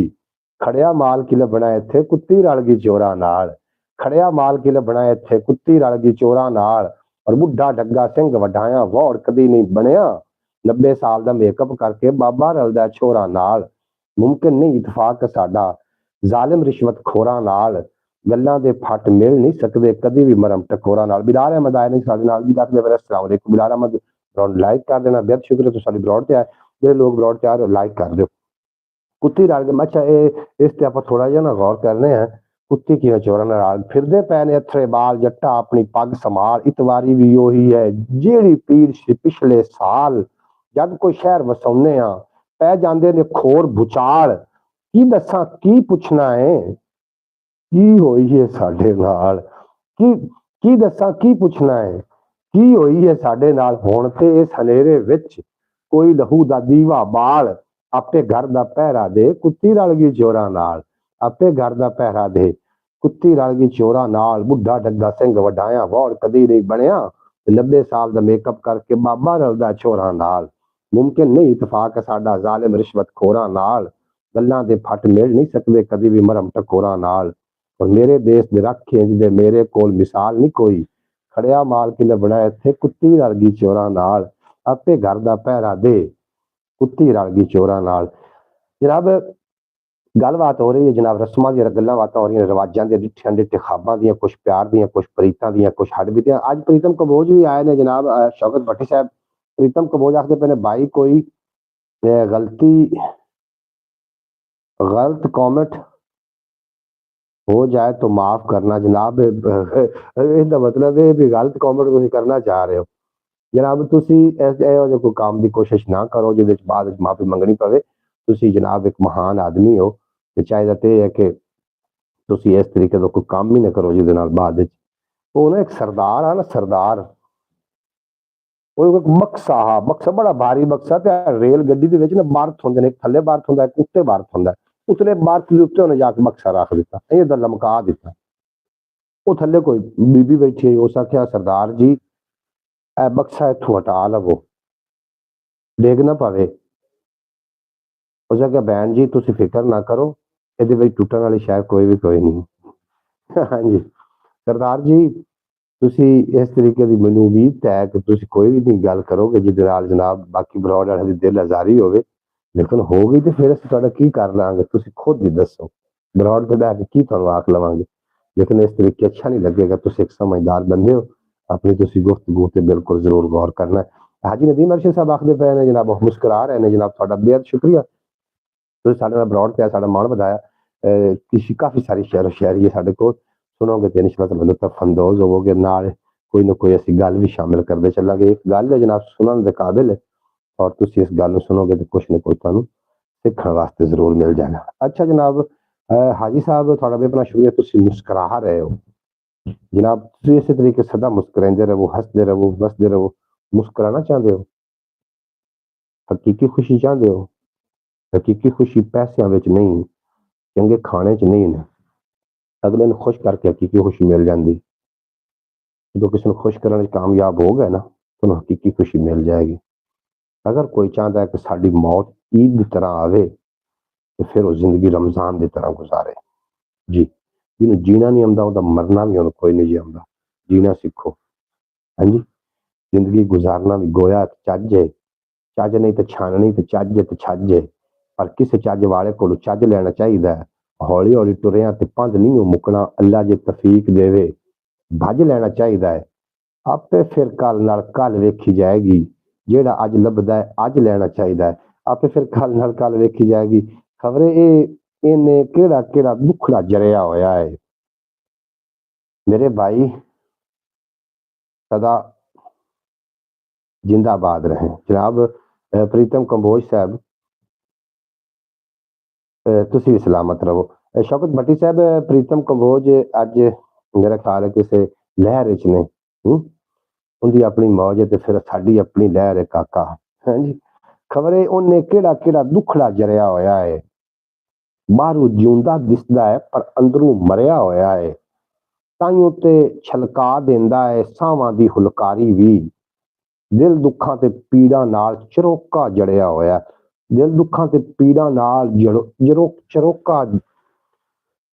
Speaker 1: खड़िया माल की लभना इत्थे कुत्ती रल गई चोरां नाल। खड़िया माल की लभना इत्थे कुत्ती रल गई चोरां नाल। और बुढ़ा डग्गा सिंह वडाया वौड़ कदी नहीं बनया। 90 साल का मेकअप करके बाबा रलदा छोरां नाल। मुमकिन नहीं इतफाक साडा जालिम रिश्वत खोरां नाल। गल्लां दे फट मिल नहीं सकदे कदी भी मरम टकोरां नाल। बिलाल अहमद आए ने साडे नाल जी, दसदे फिर अस्सलाम वालेकुम। बिलाल अहमद लाइक कर देना, बेहद शुक्र है। तुसीं ब्रॉड ते आए, ਜਿਹੜੇ ਲੋਕ ब्रॉड ਤੇ ਆ ਰਹੇ ਲਾइक कर ਦਿਓ। ਕੁੱਤੀ ਰਲ ਗਈ। ਅੱਛਾ ਇਹ ਇਸ ਤੇ ਆਪਾਂ ਥੋੜਾ ਜਿਹਾ ਨਾ ਗੌਰ ਕਰਨੇ ਆ। ਕੁੱਤੀ ਕਿਵੇਂ ਚੋਰਾਂ ਨਾਲ ਫਿਰਦੇ ਪਏ ਨੇ ਅਥਰੇ ਬਾਲ, ਜੱਟਾ ਆਪਣੀ ਪੱਗ ਸੰਭਾਲ। ਇਤਵਾਰੀ ਵੀ ਉਹੀ ਹੈ ਜਿਹੜੀ ਪੀੜ ਸੀ ਪਿਛਲੇ ਸਾਲ ਜਦ ਕੋਈ ਸ਼ਹਿਰ ਵਸਾਉਨੇ ਆ ਪੈ ਜਾਂਦੇ ਨੇ ਖੋਰ ਭੁਚਾਲ। ਕੀ ਦੱਸਾਂ ਕੀ ਪੁੱਛਣਾ ਹੈ, ਕੀ ਹੋਈ ਹੈ ਸਾਡੇ ਨਾਲ? ਕੀ ਕੀ ਦੱਸਾਂ, ਕੀ ਪੁੱਛਣਾ ਹੈ? ਕੀ ਹੋਈ ਹੈ ਸਾਡੇ ਨਾਲ? ਹੁਣ ਤੇ ਇਸ ਹਨੇਰੇ ਵਿੱਚ ਕੋਈ ਲਹੂ ਦਾ ਦੀਵਾ ਬਾਲ, ਆਪੇ ਘਰ ਦਾ ਪਹਿਰਾ ਦੇ, ਕੁੱਤੀ ਰਲ ਗਈ ਚੋਰਾਂ ਨਾਲ। ਆਪੇ ਘਰ ਦਾ ਪਹਿਰਾ ਦੇ, ਕੁੱਤੀ ਰਲ ਗਈ ਚੋਰਾਂ ਨਾਲ। ਬੁੱਢਾ ਡੱਗਾ ਸਿੰਘ ਵਡਾਇਆ ਵੌੜ ਕਦੀ ਨਹੀਂ ਬਣਿਆ, 90 ਸਾਲ ਦਾ ਮੇਕਅਪ ਕਰਕੇ ਬਾਬਾ ਰਲਦਾ ਚੋਰਾਂ ਨਾਲ। ਮੁਮਕਿਨ ਨਹੀਂ ਇਤਫਾਕ ਸਾਡਾ ਜ਼ਾਲਿਮ ਰਿਸ਼ਵਤ ਖੋਰਾਂ ਨਾਲ, ਗੱਲਾਂ ਦੇ ਫੱਟ ਮਿਲ ਨਹੀਂ ਸਕਦੇ ਕਦੀ ਵੀ ਮਰਮ ਟਕੋਰਾਂ ਨਾਲ। ਔਰ ਮੇਰੇ ਦੇਸ਼ ਦੇ ਰਾਖੇ ਜਿਹਦੇ ਮੇਰੇ ਕੋਲ ਮਿਸਾਲ ਨਹੀਂ ਕੋਈ, ਖੜਿਆ ਮਾਲ ਕਿ ਲੱਭਣਾ ਇੱਥੇ ਕੁੱਤੀ ਰਲ ਗਈ ਚੋਰਾਂ ਨਾਲ। ਆਪੇ ਘਰ ਦਾ ਪਹਿਰਾ ਦੇ, ਕੁੱਤੀ ਰਲ ਗਈ ਚੋਰਾਂ ਨਾਲ। ਜਨਾਬ, ਗੱਲਬਾਤ ਹੋ ਰਹੀ ਹੈ ਜਨਾਬ, ਰਸਮਾਂ ਦੀਆਂ ਗੱਲਾਂ ਬਾਤਾਂ ਹੋ ਰਹੀਆਂ, ਰਿਵਾਜਾਂ ਦੇ ਡਿੱਠਿਆਂ ਡਿੱਠੇ ਖਾਬਾਂ ਦੀਆਂ, ਕੁਛ ਪਿਆਰ ਦੀਆਂ, ਕੁਛ ਪ੍ਰੀਤਾਂ ਦੀਆਂ, ਕੁਛ ਹੱਡ ਬੀਤੀਆਂ। ਅੱਜ ਪ੍ਰੀਤਮ ਕੰਬੋਜ ਵੀ ਆਏ ਨੇ ਜਨਾਬ, ਸ਼ੌਕਤ ਭੱਟੀ ਸਾਹਿਬ। ਪ੍ਰੀਤਮ ਕੰਬੋਜ ਆਖਦੇ ਪਏ ਨੇ ਭਾਈ ਕੋਈ ਗਲਤੀ गलत कमेंट हो जाए तो माफ करना जनाब। ਇਹਦਾ ਮਤਲਬ ਇਹ ਵੀ ਗਲਤ ਕਮੈਂਟ ਤੁਸੀਂ ਕਰਨਾ ਚਾਹ ਰਹੇ ਹੋ ਜਨਾਬ। ਤੁਸੀਂ ਇਹੋ ਜਿਹੇ ਕੋਈ ਕੰਮ ਦੀ ਕੋਸ਼ਿਸ਼ ਨਾ ਕਰੋ ਜਿਹਦੇ ਵਿੱਚ ਬਾਅਦ ਵਿੱਚ ਮਾਫੀ ਮੰਗਣੀ ਪਵੇ। ਤੁਸੀਂ ਜਨਾਬ ਇੱਕ ਮਹਾਨ ਆਦਮੀ ਹੋ ਤੇ ਚਾਹੀਦਾ ਤੇ ਇਹ ਹੈ ਕਿ ਤੁਸੀਂ ਇਸ ਤਰੀਕੇ ਦਾ ਕੋਈ ਕੰਮ ਹੀ ਨਾ ਕਰੋ ਜਿਹਦੇ ਨਾਲ ਬਾਅਦ ਵਿੱਚ ਉਹ ਨਾ ਇੱਕ ਸਰਦਾਰ ਆ ਨਾ, ਸਰਦਾਰ ਉਹ ਇੱਕ ਬਕਸਾ ਬੜਾ ਭਾਰੀ ਬਕਸਾ ਤੇ ਰੇਲ ਗੱਡੀ ਦੇ ਵਿੱਚ ਨਾ ਬਾਰਤ ਹੁੰਦੇ ਨੇ, ਇੱਕ ਥੱਲੇ ਬਾਰਤ ਹੁੰਦਾ, ਇੱਕ ਉੱਤੇ ਬਾਰਤ ਹੁੰਦਾ। ਉਤਲੇ ਬਾਰਤ ਦੇ ਉੱਤੇ ਉਹਨੇ ਜਾ ਕੇ ਬਕਸਾ ਰੱਖ ਦਿੱਤਾ, ਇਹ ਦਾ ਲਮਕਾ ਦਿੱਤਾ। ਉਹ ਥੱਲੇ ਕੋਈ ਬੀਬੀ ਬੈਠੀ, ਉਸ ਆਖਿਆ ਸਰਦਾਰ ਜੀ ਇਹ ਬਕਸਾ ਇੱਥੋਂ ਹਟਾ ਲਵੋ, ਡੇਗ ਨਾ ਪਵੇ। ਉਸ ਆਖਿਆ ਭੈਣ ਜੀ ਤੁਸੀਂ ਫਿਕਰ ਨਾ ਕਰੋ, ਇਹਦੇ ਵਿੱਚ ਟੁੱਟਣ ਵਾਲੀ ਸ਼ਾਇਦ ਕੋਈ ਨਹੀਂ। ਹਾਂਜੀ ਸਰਦਾਰ ਜੀ, ਤੁਸੀਂ ਇਸ ਤਰੀਕੇ ਦੀ ਮੈਨੂੰ ਉਮੀਦ ਹੈ ਕਿ ਤੁਸੀਂ ਕੋਈ ਵੀ ਨਹੀਂ ਗੱਲ ਕਰੋਗੇ ਜਿਹਦੇ ਨਾਲ ਜਨਾਬ ਬਾਕੀ ਬਰੋਡ ਵਾਲੇ ਦੀ ਦਿਲ ਆਜ਼ਾਰੀ ਹੋਵੇ, ਲੇਕਿਨ ਹੋ ਗਈ ਤੇ ਫਿਰ ਅਸੀਂ ਤੁਹਾਡਾ ਕੀ ਕਰ ਲਾਂਗੇ? ਤੁਸੀਂ ਖੁਦ ਹੀ ਦੱਸੋ। ਬਰੋਡ ਤੇ ਬਹਿ ਕੇ ਕੀ ਤੁਹਾਨੂੰ ਆਖ ਲਵਾਂਗੇ, ਲੇਕਿਨ ਇਸ ਤਰੀਕੇ ਅੱਛਾ ਨਹੀਂ ਲੱਗੇਗਾ। ਤੁਸੀਂ ਇੱਕ ਸਮਝਦਾਰ ਬੰਦੇ ਹੋ, ਆਪਣੀ ਤੁਸੀਂ ਗੁਫ਼ਤਗੂ ਤੇ ਬਿਲਕੁਲ ਜ਼ਰੂਰ ਗੌਰ ਕਰਨਾ ਹੈ। ਹਾਜੀ ਨਦੀਮ ਅਰਸ਼ਦ ਸਾਹਿਬ ਆਖਦੇ ਪਏ ਨੇ ਜਨਾਬ, ਮੁਸਕਰਾ ਰਹੇ ਨੇ ਜਨਾਬ, ਤੁਹਾਡਾ ਬੇहद ਸ਼ੁਕਰੀਆ। ਤੁਸੀਂ ਸਾਡੇ ਨਾਲ ਬਰੋਡ ਤੇ ਸਾਡਾ ਮਾਣ ਵਧਾਇਆ। ਕਿਸੇ ਕਾਫੀ ਸਾਰੀ ਸ਼ੇਅਰ ਸ਼ਾਇਰੀ ਹੈ ਸਾਡੇ ਕੋਲ, ਸੁਣੋਗੇ ਤੇ ਇਨਸ਼ਾਅੱਲਾਹ ਲੁਤਫ ਅੰਦੋਜ਼ ਹੋਵੋਗੇ। ਨਾਲ ਕੋਈ ਨਾ ਕੋਈ ਅਸੀਂ ਗੱਲ ਵੀ ਸ਼ਾਮਿਲ ਕਰਦੇ ਚੱਲਾਂਗੇ। ਇੱਕ ਗੱਲ ਹੈ ਜਨਾਬ ਸੁਣਨ ਦੇ ਕਾਬਿਲ ਹੈ, ਔਰ ਤੁਸੀਂ ਇਸ ਗੱਲ ਨੂੰ ਸੁਣੋਗੇ ਤੇ ਕੁਛ ਨਾ ਕੁਛ ਤੁਹਾਨੂੰ ਸਿੱਖਣ ਵਾਸਤੇ ਜ਼ਰੂਰ ਮਿਲ ਜਾਏਗਾ। ਅੱਛਾ ਜਨਾਬ, ਹਾਜੀ ਸਾਹਿਬ ਤੁਹਾਡਾ ਵੀ ਆਪਣਾ ਸ਼ੁਕਰੀਆ, ਤੁਸੀਂ ਮੁਸਕਰਾ ਰਹੇ ਹੋ जनाब। ਤੁਸੀਂ ਇਸੇ ਤਰੀਕੇ ਸਦਾ ਮੁਸਕਰਾਉਂਦੇ ਰਹੋ, ਹੱਸਦੇ ਰਹੋ, ਵਸਦੇ ਰਹੋ। ਮੁਸਕਰਾਣਾ ਚਾਹੁੰਦੇ ਹੋ, ਹਕੀਕੀ ਖੁਸ਼ੀ ਚਾਹੁੰਦੇ ਹੋ? ਹਕੀਕੀ ਖੁਸ਼ੀ ਪੈਸਿਆਂ ਵਿੱਚ ਨਹੀਂ, ਚੰਗੇ ਖਾਣੇ 'ਚ ਨਹੀਂ ਨੇ। ਅਗਲੇ ਨੂੰ ਖੁਸ਼ ਕਰਕੇ ਹਕੀਕੀ ਖੁਸ਼ੀ ਮਿਲ ਜਾਂਦੀ। ਜਦੋਂ ਕਿਸੇ ਨੂੰ ਖੁਸ਼ ਕਰਨ 'ਚ ਕਾਮਯਾਬ ਹੋ ਗਏ ਨਾ, ਤੁਹਾਨੂੰ ਹਕੀਕੀ ਖੁਸ਼ੀ ਮਿਲ ਜਾਏਗੀ। ਅਗਰ ਕੋਈ ਚਾਹੁੰਦਾ ਹੈ ਕਿ ਸਾਡੀ ਮੌਤ ਈਦ ਦੀ ਤਰ੍ਹਾਂ ਆਵੇ ਤੇ ਫਿਰ ਉਹ ਜ਼ਿੰਦਗੀ ਰਮਜ਼ਾਨ ਦੀ ਤਰ੍ਹਾਂ ਗੁਜ਼ਾਰੇ। ਜੀ, ਜਿਹਨੂੰ ਜੀਣਾ ਨਹੀਂ ਆਉਂਦਾ ਉਹਦਾ ਮਰਨਾ ਵੀ ਉਹਨੂੰ ਕੋਈ ਨਹੀਂ ਜੀ ਆਉਂਦਾ। ਜੀਣਾ ਸਿੱਖੋ। ਹਾਂਜੀ, ਜ਼ਿੰਦਗੀ ਗੁਜ਼ਾਰਨਾ ਵੀ ਗੋਇਆ ਤੇ ਚੱਜ ਹੈ। ਚੱਜ ਨਹੀਂ ਤੇ ਛਾਨਣੀ ਤੇ ਚੱਜ ਤੇ ਛੱਜ ਹੈ। ਪਰ ਕਿਸੇ ਚੱਜ ਵਾਲੇ ਕੋਲੋਂ ਚੱਜ ਲੈਣਾ ਚਾਹੀਦਾ ਹੈ। ਹੌਲੀ ਹੌਲੀ ਤੁਰਿਆ ਤੇ ਪੰਧ ਨਹੀਂ ਉਹ ਮੁੱਕਣਾ, ਅੱਲਾ ਜੇ ਤੌਫੀਕ ਦੇਵੇ ਭੱਜ ਲੈਣਾ ਚਾਹੀਦਾ ਹੈ। ਆਪੇ ਫਿਰ ਕੱਲ ਨਾਲ ਕੱਲ ਵੇਖੀ ਜਾਏਗੀ, ਜਿਹੜਾ ਅੱਜ ਲੱਭਦਾ ਹੈ ਅੱਜ ਲੈਣਾ ਚਾਹੀਦਾ ਹੈ। ਆਪੇ ਫਿਰ ਕੱਲ ਨਾਲ ਕੱਲ ਵੇਖੀ ਜਾਏਗੀ। ਖਬਰੇ ਇਹਨੇ ਕਿਹੜਾ ਕਿਹੜਾ ਦੁੱਖੜਾ ਜਰਿਆ ਹੋਇਆ ਹੈ। ਮੇਰੇ ਭਾਈ ਸਦਾ ਜਿੰਦਾਬਾਦ ਰਹੇ ਜਨਾਬ। ਪ੍ਰੀਤਮ ਕੰਬੋਜ ਸਾਹਿਬ ਤੁਸੀਂ ਵੀ ਸਲਾਮਤ ਰਹੋ। ਸ਼ੌਕਤ ਭੱਟੀ ਸਾਹਿਬ, ਪ੍ਰੀਤਮ ਕੰਬੋਜ ਅੱਜ ਮੇਰਾ ਖਿਆਲ ਹੈ ਕਿਸੇ ਲਹਿਰ ਵਿੱਚ ਨੇ। ਉਹਦੀ ਆਪਣੀ ਮੌਜ ਹੈ ਤੇ ਫਿਰ ਸਾਡੀ ਆਪਣੀ ਲਹਿਰ ਹੈ ਕਾਕਾ। ਹਾਂਜੀ, ਖਬਰੇ ਉਹਨੇ ਕਿਹੜਾ ਕਿਹੜਾ ਦੁੱਖੜਾ ਜਰਿਆ ਹੋਇਆ ਹੈ। ਬਾਹਰੋਂ ਜਿਉਂਦਾ ਦਿਸਦਾ ਹੈ ਪਰ ਅੰਦਰੋਂ ਮਰਿਆ ਹੋਇਆ ਹੈ। ਤਾਈਓ ਤੇ ਛਲਕਾ ਦਿੰਦਾ ਹੈ ਸਾਵਾਂ ਦੀ ਹੁਲਕਾਰੀ ਵੀ। ਦਿਲ ਦੁੱਖਾਂ ਤੇ ਪੀੜਾਂ ਨਾਲ ਚਰੋਕਾ ਜੜਿਆ ਹੋਇਆ। ਦਿਲ ਦੁੱਖਾਂ ਤੇ ਪੀੜਾਂ ਨਾਲ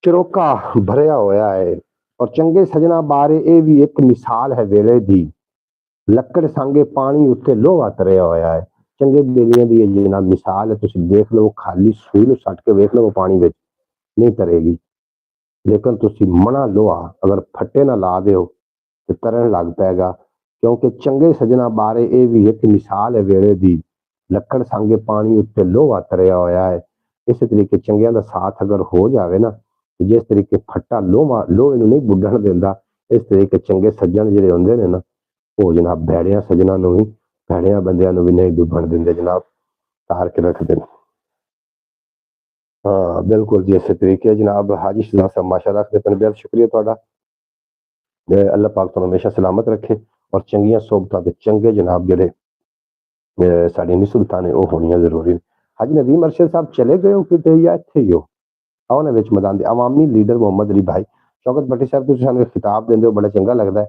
Speaker 1: ਚਰੋਕਾ ਭਰਿਆ ਹੋਇਆ ਹੈ। ਔਰ ਚੰਗੇ ਸਜਣਾ ਬਾਰੇ ਇਹ ਵੀ ਇੱਕ ਮਿਸਾਲ ਹੈ ਵੇਲੇ ਦੀ। ਲੱਕੜ ਸੰਗੇ ਪਾਣੀ ਉੱਤੇ ਲੋਹਾ ਤਰਿਆ ਹੋਇਆ ਹੈ। ਚੰਗੇ ਬੇਲੀਆਂ ਦੀ ਇਹ ਜਿਹਨਾਂ ਮਿਸਾਲ ਹੈ, ਤੁਸੀਂ ਦੇਖ ਲਓ, ਖਾਲੀ ਸੂਈ ਨੂੰ ਸੱਟ ਕੇ ਵੇਖ ਲਓ ਪਾਣੀ ਵਿੱਚ ਨਹੀਂ ਤਰੇਗੀ। ਲੇਕਿਨ ਤੁਸੀਂ ਮਣਾ ਲੋਹਾ ਅਗਰ ਫੱਟੇ ਨਾ ਲਾ ਦਿਓ ਤੇ ਤਰਨ ਲੱਗ ਪਏਗਾ। ਕਿਉਂਕਿ ਚੰਗੇ ਸਜਣਾ ਬਾਰੇ ਇਹ ਵੀ ਇੱਕ ਮਿਸਾਲ ਹੈ ਵੇਲੇ ਦੀ। ਲੱਕੜ ਸੰਗੇ ਪਾਣੀ ਉੱਤੇ ਲੋਹਾ ਤਰਿਆ ਹੋਇਆ ਹੈ। ਇਸੇ ਤਰੀਕੇ ਚੰਗਿਆਂ ਦਾ ਸਾਥ ਅਗਰ ਹੋ ਜਾਵੇ ਨਾ, ਜਿਸ ਤਰੀਕੇ ਫੱਟਾ ਲੋਹੇ ਨੂੰ ਨਹੀਂ ਬੁੱਢਣ ਦਿੰਦਾ, ਇਸ ਤਰੀਕੇ ਚੰਗੇ ਸੱਜਣ ਜਿਹੜੇ ਹੁੰਦੇ ਨੇ ਨਾ, ਉਹ ਜਨਾਬ ਭੈੜਿਆਂ ਸੱਜਣਾਂ ਨੂੰ ਵੀ, ਭੈੜਿਆਂ ਬੰਦਿਆਂ ਨੂੰ ਵੀ ਨਹੀਂ ਡੁੱਬਣ ਦਿੰਦੇ ਜਨਾਬ, ਤਾਰ ਕੇ ਰੱਖਦੇ ਨੇ। हाँ बिल्कुल जी, इस तरीके जनाब हाजी शहजाद साहब माशाअल्लाह रखते हैं, बेहद शुक्रिया ਤੁਹਾਡਾ। अल्लाह पाक ਤੁਹਾਨੂੰ हमेशा सलामत रखे और ਚੰਗੀਆਂ ਸੋਬਤਾਂ ਤੇ ਚੰਗੇ ਜਨਾਬ ਜਿਹੜੇ ਸਾਡੀ ਨਿਸਬਤਾਂ ਨੇ ਉਹ ਹੋਣੀਆਂ ਜ਼ਰੂਰੀ ਨੇ। ਹਾਜੀ ਨਦੀਮ ਅਰਸ਼ਦ ਸਾਹਿਬ ਚਲੇ ਗਏ ਹੋ ਕਿਤੇ ਜਾਂ ਇੱਥੇ ਹੀ ਹੋ? ਆਓ ਨਾ ਵਿੱਚ ਮੈਦਾਨ ਦੇ ਆਵਾਮੀ ਲੀਡਰ ਮੁਹੰਮਦ ਅਲੀ ਭਾਈ ਸ਼ੌਕਤ ਭੱਟੀ ਸਾਹਿਬ, ਤੁਸੀਂ ਸਾਨੂੰ ਖਿਤਾਬ ਦਿੰਦੇ ਹੋ, ਬੜਾ ਚੰਗਾ ਲੱਗਦਾ है।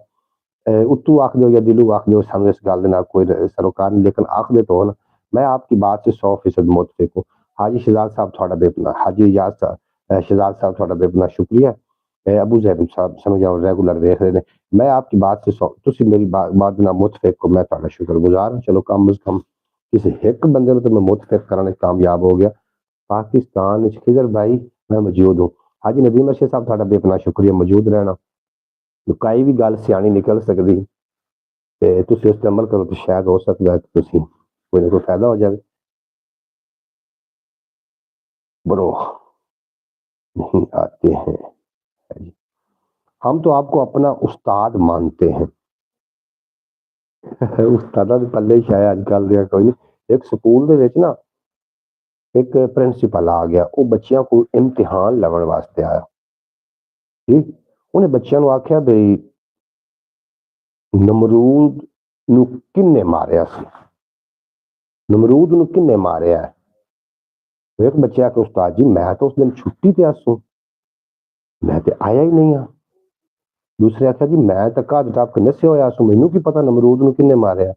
Speaker 1: उत्तू आख दो या दिलू आख दो, सामने इस गाल ना कोई सरोकार नहीं, लेकिन आख दे तो ना मैं आपकी बात से 100% मुतफिक हूँ। हाजी शहजाद साहब थोड़ा बेपना, हाजी इजाज साहब शहजाद साहब थोड़ा बेपना शुक्रिया। अबू जैब साहब समझ जाओ रेगुलर देख रहे हैं, मैं आपकी बात से तुसी मेरी बात ना मुतफिक को मैं थोड़ा शुक्रगुजार हूं। चलो कम अज कम किसी एक बंदे ने तो मैं मुतफिक करने कामयाब हो गया। पाकिस्तान खिजर भाई मैं मौजूद हूँ। हाजी नदीम अरशद साहब थोड़ा बेपना शुक्रिया मौजूद रहना। कोई भी गल सियानी निकल सकती ते तुसी उस पर अमल करो तो शायद हो सकता है कि तुसी कोई ना कोई फायदा हो जाए। ब्रो नहीं आते हैं, हम तो आपको अपना उस्ताद मानते हैं। उस्तादा दे पल्ले ही शायद अजकल दिया कोई नहीं। एक स्कूल दे विच ना एक प्रिंसीपल आ गया, वो बच्चियां को इम्तिहान लवन वास्ते आया। ठीक, उन्हें बच्चियां नूं आख्या बई नमरूद नूं किन्ने मारिया सी, नमरूद नूं किन्ने मारिया है? एक बच्चे आके उस्ताद जी मैं तो उस दिन छुट्टी ते आसूं, मैं ते आया ही नहीं हाँ। दूसरे आख्या जी मैं तो घर टप के नस्या होया सू, मैनू की पता नमरूद नूं किन्ने मारिया।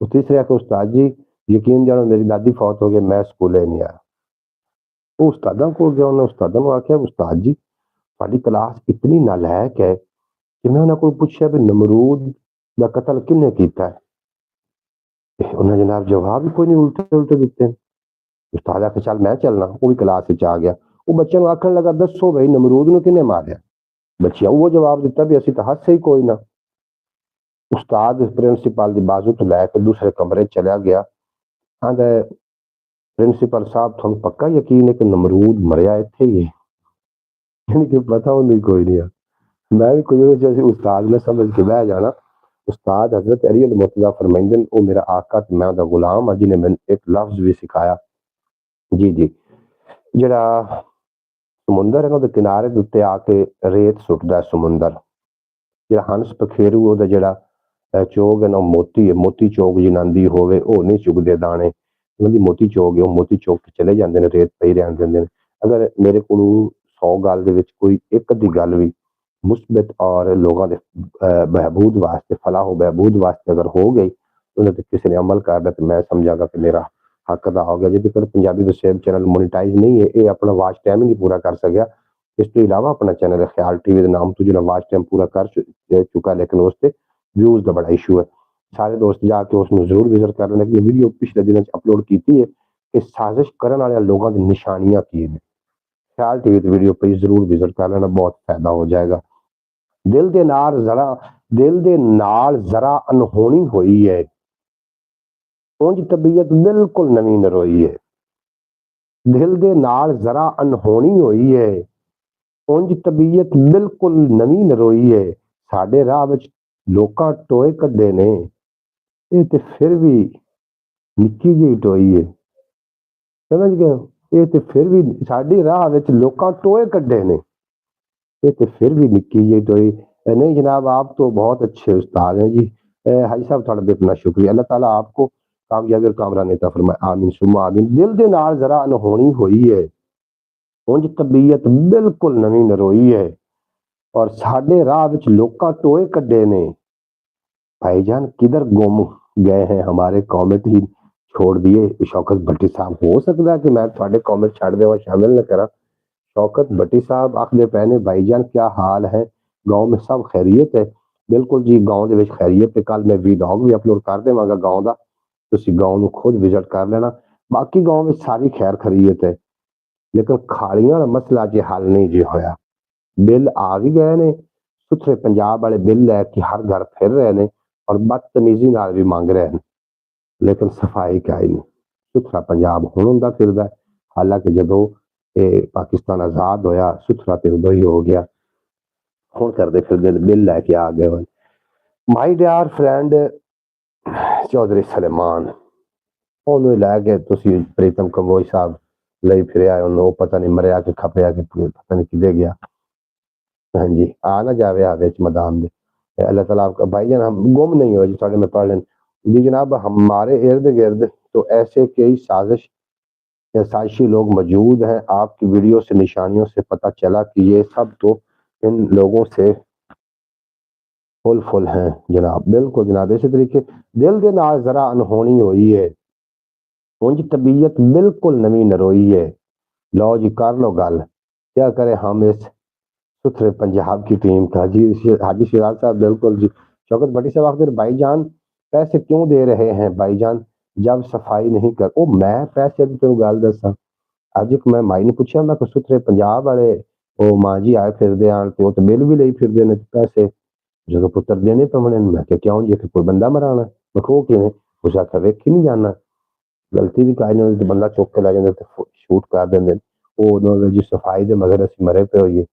Speaker 1: तीसरे आके उस्ताद जी यकीन जानो मेरी दादी फौत हो गई, मैं स्कूले नहीं आया। वो उस्तादा को गया, उन्हें उस्तादा नूं आख्या उस्ताद जी साडी क्लास इतनी नालायक है कि मैं उन्हें कोई पूछया भी नमरूद दा कतल किन्ने कीता है, उन्हें जनाब जवाब ही कोई नहीं, उल्टे उल्टे दिते। उस्ताद आखे चल मैं चलना, वो भी क्लास विच आ गया। वो बच्चे नूं आखण लगा दसो बई नमरूद नूं किन्ने मारिया? बच्चिया वो जवाब दिता भी असीं तां हੱਸੇ ही कोई ना। उस्ताद प्रिंसीपल दी बाजू तो लैके दूसरे कमरे चला गया। आंदा प्रिंसीपल साहब तुहानूं पक्का यकीन है कि नमरूद मरिया इत्थे ही है? यानी कि पता होंदी कोई नहीं है। मैं भी कोई जैसे उस्ताद ने समझ के बह जाना। उस्ताद हजरत अली अल मुर्तजा फरमाइंदे ने, ओ मेरा आका ते मैं उहदा गुलाम हां जिन्हें मैनूं एक लफ्ज भी सिखाया। जी जी, ਜਿਹੜਾ ਸਮੁੰਦਰ ਹੈ ਉਹਦੇ ਕਿਨਾਰੇ ਦੇ ਉੱਤੇ ਆ ਕੇ ਰੇਤ ਸੁੱਟਦਾ ਸਮੁੰਦਰ, ਜਿਹੜਾ ਹੰਸ ਪਖੇਰੂ ਉਹਦਾ ਜਿਹੜਾ ਚੋਗ ਹੈ ਨਾ ਮੋਤੀ ਹੈ, ਮੋਤੀ ਚੋਗ ਜਿਨ੍ਹਾਂ ਹੋਵੇ ਉਹ ਨਹੀਂ ਚੁਗਦੇ ਦਾਣੇ, ਉਹਨਾਂ ਦੀ ਮੋਤੀ ਚੋਗ ਹੈ, ਉਹ ਮੋਤੀ ਚੋਗ ਕੇ ਚਲੇ ਜਾਂਦੇ ਨੇ, ਰੇਤ ਪਈ ਰਹਿਣ ਦਿੰਦੇ ਨੇ। ਅਗਰ ਮੇਰੇ ਕੋਲ 100 ਗੱਲ ਦੇ ਵਿੱਚ ਕੋਈ ਇੱਕ ਅੱਧੀ ਗੱਲ ਵੀ ਮੁਸਬਤ ਔਰ ਲੋਕਾਂ ਦੇ ਬਹਿਬੂਦ ਵਾਸਤੇ ਫਲਾਹ ਬਹਿਬੂਦ ਵਾਸਤੇ ਅਗਰ ਹੋ ਗਈ ਉਹਨਾਂ ਤੇ ਕਿਸੇ ਨੇ ਅਮਲ ਕਰਦਾ ਤੇ ਮੈਂ ਸਮਝਾਂਗਾ ਕਿ ਮੇਰਾ हक अदा हो गया। जेकर पंजाबी वसेब चैनल मोनीटाइज नहीं है, ये अपना वाच टाइम ही नहीं पूरा कर सकिया। इस तो इलावा अपना चैनल है ख्याल टीवी के नाम तो जो वाच टाइम पूरा कर चुका, लेकिन उस पर व्यूज का बड़ा इशू है। सारे दोस्त जाके उसमें जरूर विजिट कर लेना कि वीडियो पिछले दिन अपलोड की है कि साजिश करने वाले लोगों की निशानियां की ने। ख्याल टीवी की वीडियो पर जरूर विजिट कर लेना, बहुत फायदा हो जाएगा। दिल दे नाल जरा अनहोनी हुई है, उंज तबीयत बिल्कुल नवीं नरोई है। दिल दे नाल जरा अनहोनी हुई है, उंज तबीयत बिल्कुल नवीं नरोई है। साडे राह विच लोकां टोए कड्डे ने, ये ते फिर भी निक्की जी टोई है। समझ गए? ये ते फिर भी साडी राह विच लोकां टोए कड्डे ने, ये ते फिर भी निक्की जी टोई। नहीं जनाब, आप तो बहुत अच्छे उस्ताद हैं जी। हाजी साहब थोड़ा बेपना शुक्रिया। अल्लाह ताला आपको कामयाबी और कामरान नेता फरमाए, आमीन सुम्मा आमीन। दिल दे नाल जरा अनहोनी हुई है, उंज तबीयत बिल्कुल नवीं नरोई है, और साडे राह विच लोकां टोए कड्डे ने। भाईजान किधर गुम गए हैं, हमारे कमेंट ही छोड़ दिए। शौकत भट्टी साहब, हो सकता है कि मैं थोड़े कमेंट छड़ देवां, शामिल न करा। शौकत भट्टी साहब आखदे पैने भाईजान क्या हाल है, गांव में सब खैरियत है? बिल्कुल जी, गांव दे विच खैरियत है। कल मैं वीलॉग भी अपलोड कर देवांगा गांव दा, ਤੁਸੀਂ गांव ਨੂੰ खुद विजिट कर लेना। बाकी गांव में सारी खैर खरीयत है, लेकिन खालियां का मसला जे हल नहीं जी होया। बिल आ भी गए ने, सुथरे पंजाब वाले बिल लैके हर घर फिर रहे ने और बदतमीजी नाल भी मांग रहे हैं, लेकिन सफाई क्या ही नहीं। सुथरा पंजाब हुण हुंदा फिरदा, हालांकि जदों पाकिस्तान आजाद होया सुथरा तो उदों ही हो गया। हुण करदे फिरदे बिल लैके आ गए। My dear friend Chaudhry Suleman, ਉਹਨੂੰ ਲੈ ਕੇ ਤੁਸੀਂ ਪ੍ਰੀਤਮ ਕੰਬੋਜ ਸਾਹਿਬ ਲਈ ਫਿਰਿਆ ਉਹਨੂੰ, ਉਹ ਪਤਾ ਨਹੀਂ ਮਰਿਆ ਕਿ ਖਪਿਆ ਕਿ ਪਤਾ नहीं किधे गया। हाँ जी, आ ना जावे आ ਵਿੱਚ मैदान में। अल्लाह ताला आपका भाईजान हम गुम नहीं हो जी, थोड़े में पढ़ लें जी जनाब। हमारे इर्द गिर्द तो ऐसे कई साजिशी लोग मौजूद हैं। आपकी वीडियो से निशानियों से पता चला कि ये सब तो इन लोगों से फुल हैं जनाब। बिल्कुल जनाब, इसी तरीके दिल के नाल जरा अनहोनी हुई है, उनकी तबीयत बिल्कुल नवी नरोई है। लो जी कर लो गल, क्या करें हम इस सुथरे पंजाब की टीम का। जी हाजी सिराज साहब बिल्कुल जी। शौकत भट्टी साहब आखिर भाईजान पैसे क्यों दे रहे हैं भाईजान जब सफाई नहीं कर। ओ मैं पैसे दी तेन गल दसा, ਅੱਜ ਇੱਕ ਮੈਂ ਮਾਈ ਨੂੰ ਪੁੱਛਿਆ, ਮੈਂ ਕਿ ਸੁਥਰੇ ਪੰਜਾਬ ਵਾਲੇ ਉਹ ਮਾਂ ਜੀ ਆਏ ਫਿਰਦੇ ਆਣ ਤੇ ਉਹ ਤੇ ਬਿੱਲ ਵੀ ਲਈ ਫਿਰਦੇ ਨੇ ਪੈਸੇ ਜਦੋਂ ਪੁੱਤਰ ਦੇਣੇ ਪਵਣੇ। ਮੈਂ ਕਿਹਾ ਕਿਉਂ ਜੀ, ਕਿ ਕੋਈ ਬੰਦਾ ਮਰਾਣਾ। ਮੈਂ ਕਿਹਾ ਉਹ ਕਿਵੇਂ। ਉਸ ਆਖਿਆ ਵੇਖੀ ਨਹੀਂ ਜਾਣਾ, ਗਲਤੀ ਵੀ ਕਾਇ ਨਾਲ ਬੰਦਾ ਚੁੱਕ ਕੇ ਲੈ ਜਾਂਦੇ ਤੇ ਸ਼ੂਟ ਕਰ ਦਿੰਦੇ। ਉਹ ਉਹਨਾਂ ਦੀ ਸਫਾਈ ਦੇ ਮਗਰ ਅਸੀਂ ਮਰੇ ਪਏ ਹੋਈਏ,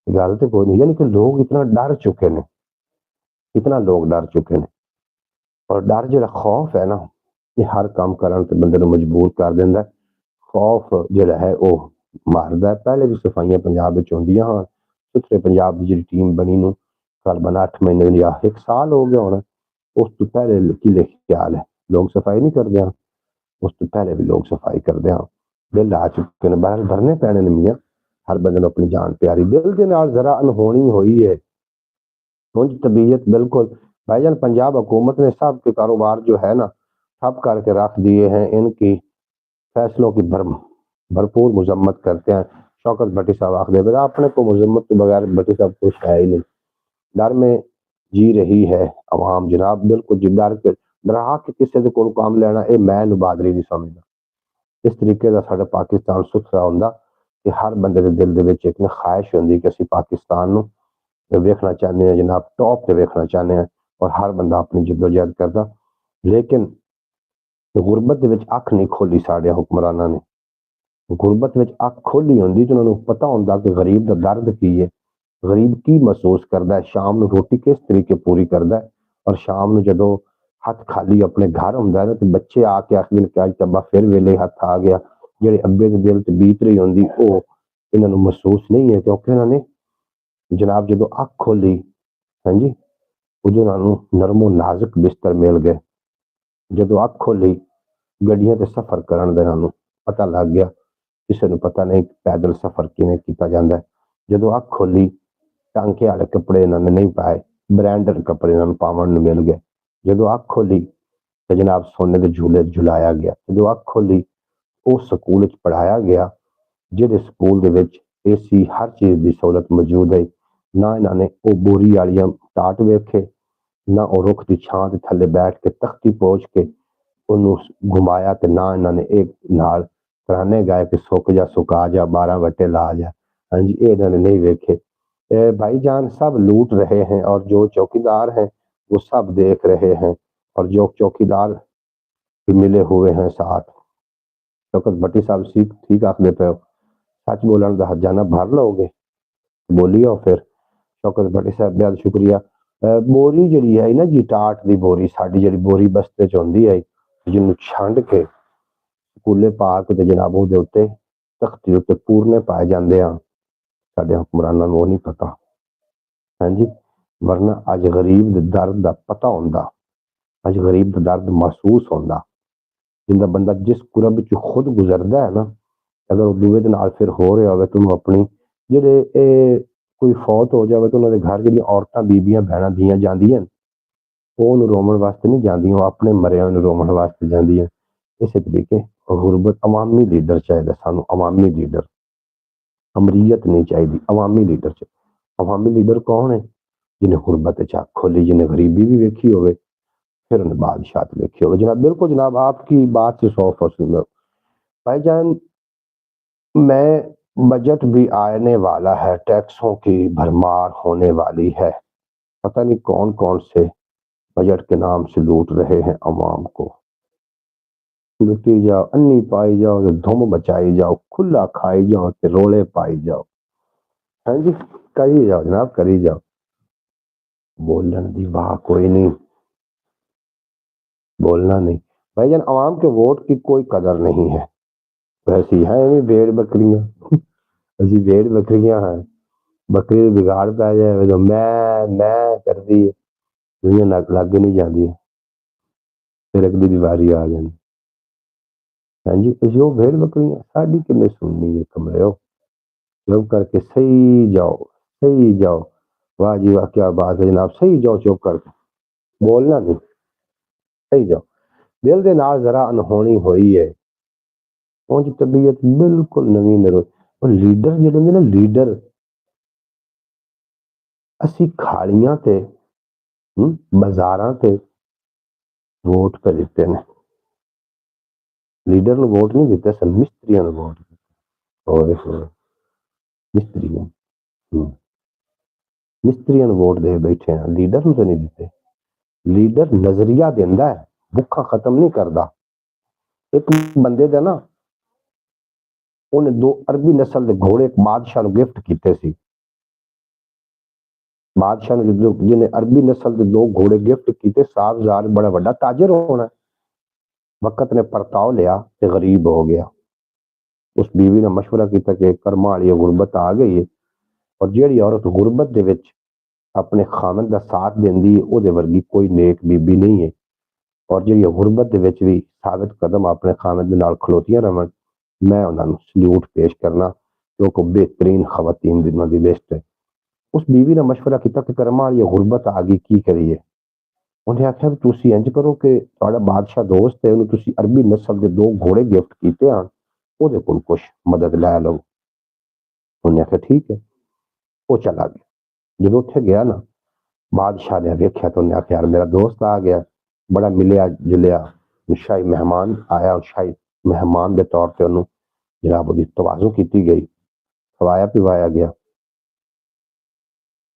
Speaker 1: ਗੱਲ ਤੇ ਕੋਈ नहीं। यानी कि लोग इतना डर चुके ने, इतना लोग डर चुके ने। और डर जो खौफ है ना, ये हर काम करन ते बंदे नूं मजबूर कर दिंदा है। खौफ जिहड़ा है वो मारदा है। पहले भी सफाइयां पंजाब विच होंदियां हां, सुथरे पंजाब दी जिहड़ी टीम बनी नूं तकरीबन 8 महीने या 1 साल हो गया होना। उस तो पहले की ख्याल है लोग सफाई नहीं करते हैं, उस तो पहले भी लोग सफाई करते हैं। बिल आ चुके हैं, बहरहाल भरने पैने ने मियां, हर बंदे नूं अपनी जान प्यारी। दिल के नाल जरा अनहोनी हुई है, उनकी तबीयत बिल्कुल। भाईजान पंजाब हुकूमत ने सब के कारोबार जो है ना ठप करके रख दिए हैं। इनकी फैसलों की भरपूर मजम्मत करते हैं। शौकत भट्टी साहब आखिर अपने को मजम्मत के बगैर भट्टी साहब कुछ है ही नहीं। डर में जी रही है आवाम जनाब, बिल्कुल जी। डरा के किसी को काम लेना ये मैं बहादरी नहीं समझदा। इस तरीके का साडा पाकिस्तान सुथरा हुंदा कि हर बंदे के दिल दे विच एक ख्वाहिश होंदी कि असीं पाकिस्तान नूं वेखना चाहते हैं जनाब, टॉप ते वेखना चाहते हैं। और हर बंदा अपनी जिद्दोजहद करदा, लेकिन गुरबत दे विच अख नहीं खोली साडे हुक्मरानां ने। गुरबत विच अख खोली होंदी ते उन्हां नूं पता होंदा कि गरीब दा दर्द की है, गरीब की महसूस करदा है, शाम नूं रोटी किस तरीके पूरी करदा है। और शाम नूं जदों हथ खाली अपने घर हुंदा है ते बच्चे आके आखदे ने कि अज तब्बा फिर वेले हथ आ गया। जिहड़े अब्बे दे दिल ते बीत रही होंदी ओह इन्हां नूं महसूस नहीं है, क्योंकि इन्हां ने जनाब जदों अख खोली, हाँ जी, उदों इन्हां नूं नरमो नाजुक बिस्तर मिल गए। जदों अख खोली गड्डियां ते सफर करन दा इन्हां नूं पता लग गया। किसी नूं पता नहीं पैदल सफर किवें कीता जांदा है। जदों अख खोली टांके वाले कपड़े इन्हां ने नहीं पाए, ब्रांडेड कपड़े इन्हां नूं पावन नूं मिल गए। जदों अख खोली ते जनाब सोने दे झूले झुलाया गया। जदों अख खोली उस स्कूल विच पढ़ाया गया जिहड़े स्कूल दे विच एसी हर चीज़ की सहूलत मौजूद है। ना इन्हां ने वो बोरी वालियां टाट वेखे, ना वो रुख की छां के थले बैठ के तख्ती पहुंच के उन्होंने घुमाया, ते ना इन्होंने एक नाल तराने गाए कि सुक जा सुका जा 12 वटे ला जा। हाँ जी, ये इन्होंने नहीं वेखे। भाईजान सब लूट रहे हैं और जो चौकीदार हैं वो सब देख रहे हैं, और जो चौकीदार भी मिले हुए हैं साथ। शौकत भट्टी साहब ठीक ठीक आखदे पे हो, सच बोलन दा हर्जाना भर लोगे, बोलियो फिर। शौकत भट्टी साहब बहुत शुक्रिया। बोरी जिहड़ी है ना जी, टाट दी बोरी साडी जिहड़ी बोरी बस्ते च हुंदी है, जिन्नू छंड के स्कूले पा के ते जनाब उहदे उत्ते तख्ती उत्ते पूरने पाए जांदे आ। साडे हुक्मरानां नूं नहीं पता, हाँ जी, वरना अज गरीब दे दर्द दा पता हुंदा, अज गरीब दा दर्द महसूस होंदा। जिंदा बंदा जिस कुरब च खुद गुजरदा है ना, अगर वो दूए दे नाल फिर हो रहा होवे तो उन्होंने अपनी जिहड़े कोई फौत हो जाए तो उन्होंने घर जिहड़ियां औरतां बीबियां भैणां धीआं जांदियां वो उन्होंने रोमन वास्ते नहीं जांदियां, वो अपने मरिया नूं रोमन वास्ते जांदियां। इस तरीके गुरबत अवामी लीडर चाहिए सानू, अवामी लीडर। अमरीयत नहीं चाहिए, अवामी लीडर चाहिए। अवामी लीडर कौन है? जिन्हें गुरबत च अख खोली, जिन्हें गरीबी भी वेखी होवे, फिर उन्हें बादशाह वेखी होवे। जनाब बिल्कुल जनाब आपकी बात से 100% भाईजान। मैं बजट भी आने वाला है, टैक्सों की भरमार होने वाली है। पता नहीं कौन कौन से बजट के नाम से लूट रहे हैं अवाम को। लुटी जाओ, अन्नी पाई जाओ, तो धुम बचाई जाओ, खुला खाई जाओ, ते रोले पाई जाओ। हाँ जी, करी जाओ जनाब, करी जाओ। बोलन दी वाह कोई नहीं, बोलना नहीं। भाईजान अवाम के वोट की कोई कदर नहीं है। वैसी है भी भेड़ बकरियां ਅਸੀਂ भेड़ बकरियां हैं ਬੱਕਰੀ ਨੂੰ ਵਿਗਾੜ ਪੈ ਜਾਏ ਤਾਂ ਮੈਂ ਕਰਦੀ ਹੈ ਦੁਨੀਆ ਨੱਕ ਲੱਗ ਨਹੀਂ ਜਾਂਦੀ ਫਿਰ ਅਗਲੀ ਦੀ ਵਾਰੀ ਆ ਜਾਂਦੀ ਹਾਂਜੀ ਅਸੀਂ ਉਹ भेड़ बकरियां ਸਾਡੀ ਕਿੰਨੇ ਸੁਣਨੀ ਹੈ ਕਮਰਿਓ चुप करके सही जाओ वाह जी वाह क्या बात है जनाब सही जाओ चुप करके बोलना नहीं सही जाओ दिल ਦੇ ਨਾਲ ਜ਼ਰਾ ਅਨਹੋਣੀ ਹੋਈ ਹੈ ਉਹਦੀ ਤਬੀਅਤ ਬਿਲਕੁਲ ਨਵੀਂ ਨਰੋ ਉਹ ਲੀਡਰ ਜਿਹੜੇ ਹੁੰਦੇ ਨਾ ਲੀਡਰ ਅਸੀਂ ਖਾਲੀਆਂ ਤੇ ਬਾਜ਼ਾਰਾਂ ਤੇ ਵੋਟ ਕਰ ਦਿੱਤੇ ਨੇ ਲੀਡਰ ਨੂੰ ਵੋਟ ਨਹੀਂ ਦਿੱਤੇ ਸਨ ਮਿਸਤਰੀਆਂ ਨੂੰ ਵੋਟ ਦਿੱਤੇ ਮਿਸਤਰੀਆਂ ਮਿਸਤਰੀਆਂ ਨੂੰ ਵੋਟ ਦੇ ਬੈਠੇ ਆ ਲੀਡਰ ਨੂੰ ਤਾਂ ਨਹੀਂ ਦਿੱਤੇ ਲੀਡਰ ਨਜ਼ਰੀਆ ਦਿੰਦਾ ਹੈ ਭੁੱਖਾ ਖਤਮ ਨਹੀਂ ਕਰਦਾ ਇੱਕ ਬੰਦੇ ਦਾ ਨਾ ਉਹਨੇ 2 ਅਰਬੀ ਨਸਲ ਦੇ ਘੋੜੇ ਬਾਦਸ਼ਾਹ ਨੂੰ ਗਿਫਟ ਕੀਤੇ ਸੀ ਬਾਦਸ਼ਾਹ ਨੇ ਜਿਹਨੇ ਅਰਬੀ ਨਸਲ ਦੇ 2 ਘੋੜੇ ਗਿਫਟ ਕੀਤੇ ਸਾਹਬਜ਼ਾਦ ਬੜਾ ਵੱਡਾ ਤਾਜਰ ਹੋਣਾ ਵਕਤ ਨੇ ਪਰਤਾਉ ਲਿਆ ਤੇ ਗਰੀਬ ਹੋ ਗਿਆ ਉਸ ਬੀਵੀ ਨੇ ਮਸ਼ਵਰਾ ਕੀਤਾ ਕਿ ਕਰਮਾਂ ਵਾਲੀ ਗੁਰਬਤ ਆ ਗਈ ਹੈ ਔਰ ਜਿਹੜੀ ਔਰਤ ਗੁਰਬਤ ਦੇ ਵਿੱਚ ਆਪਣੇ ਖਾਮਦ ਦਾ ਸਾਥ ਦਿੰਦੀ ਹੈ ਉਹਦੇ ਵਰਗੀ ਕੋਈ ਨੇਕ ਬੀਬੀ ਨਹੀਂ ਹੈ ਔਰ ਜਿਹੜੀ ਗੁਰਬਤ ਦੇ ਵਿੱਚ ਵੀ ਸਾਬਤ ਕਦਮ ਆਪਣੇ ਖਾਮਦ ਦੇ ਨਾਲ ਖਲੋਤੀਆਂ ਰਹਿਣ ਮੈਂ ਉਹਨਾਂ ਨੂੰ ਸਲੂਟ ਪੇਸ਼ ਕਰਨਾ ਕਿਉਂਕਿ ਬਿਹਤਰੀਨ ਖਵਾਤੀਨ ਦੀ ਉਹਨਾਂ ਦੀ ਲਿਸਟ ਹੈ ਉਸ ਬੀਵੀ ਨੇ ਮਸ਼ਵਰਾ ਕੀਤਾ ਕਿ ਕਰਮਾਂ ਵਾਲੀ ਗੁਰਬਤ ਆ ਗਈ ਕੀ ਕਰੀਏ ਉਹਨੇ ਆਖਿਆ ਵੀ ਤੁਸੀਂ ਇੰਜ ਕਰੋ ਕਿ ਤੁਹਾਡਾ ਬਾਦਸ਼ਾਹ ਦੋਸਤ ਹੈ ਉਹਨੂੰ ਤੁਸੀਂ ਅਰਬੀ ਨਸਲ ਦੇ 2 ਘੋੜੇ ਗਿਫਟ ਕੀਤੇ ਹਨ ਉਹਦੇ ਕੋਲ ਕੁਛ ਮਦਦ ਲੈ ਲਓ ਉਹਨੇ ਆਖਿਆ ਠੀਕ ਹੈ ਉਹ ਚਲਾ ਗਿਆ ਜਦੋਂ ਉੱਥੇ ਗਿਆ ਨਾ ਬਾਦਸ਼ਾਹ ਨੇ ਵੇਖਿਆ ਤਾਂ ਉਹਨੇ ਆਖਿਆ ਯਾਰ ਮੇਰਾ ਦੋਸਤ ਆ ਗਿਆ ਬੜਾ ਮਿਲਿਆ ਜੁਲਿਆ ਸ਼ਾਹੀ ਮਹਿਮਾਨ ਆਇਆ ਸ਼ਾਹੀ ਮਹਿਮਾਨ ਦੇ ਤੌਰ ਤੇ ਉਹਨੂੰ ਜਨਾਬ ਉਹਦੀ ਤਵਾਜ਼ੁ ਕੀਤੀ ਗਈ ਖਵਾਇਆ ਪਿਵਾਇਆ ਗਿਆ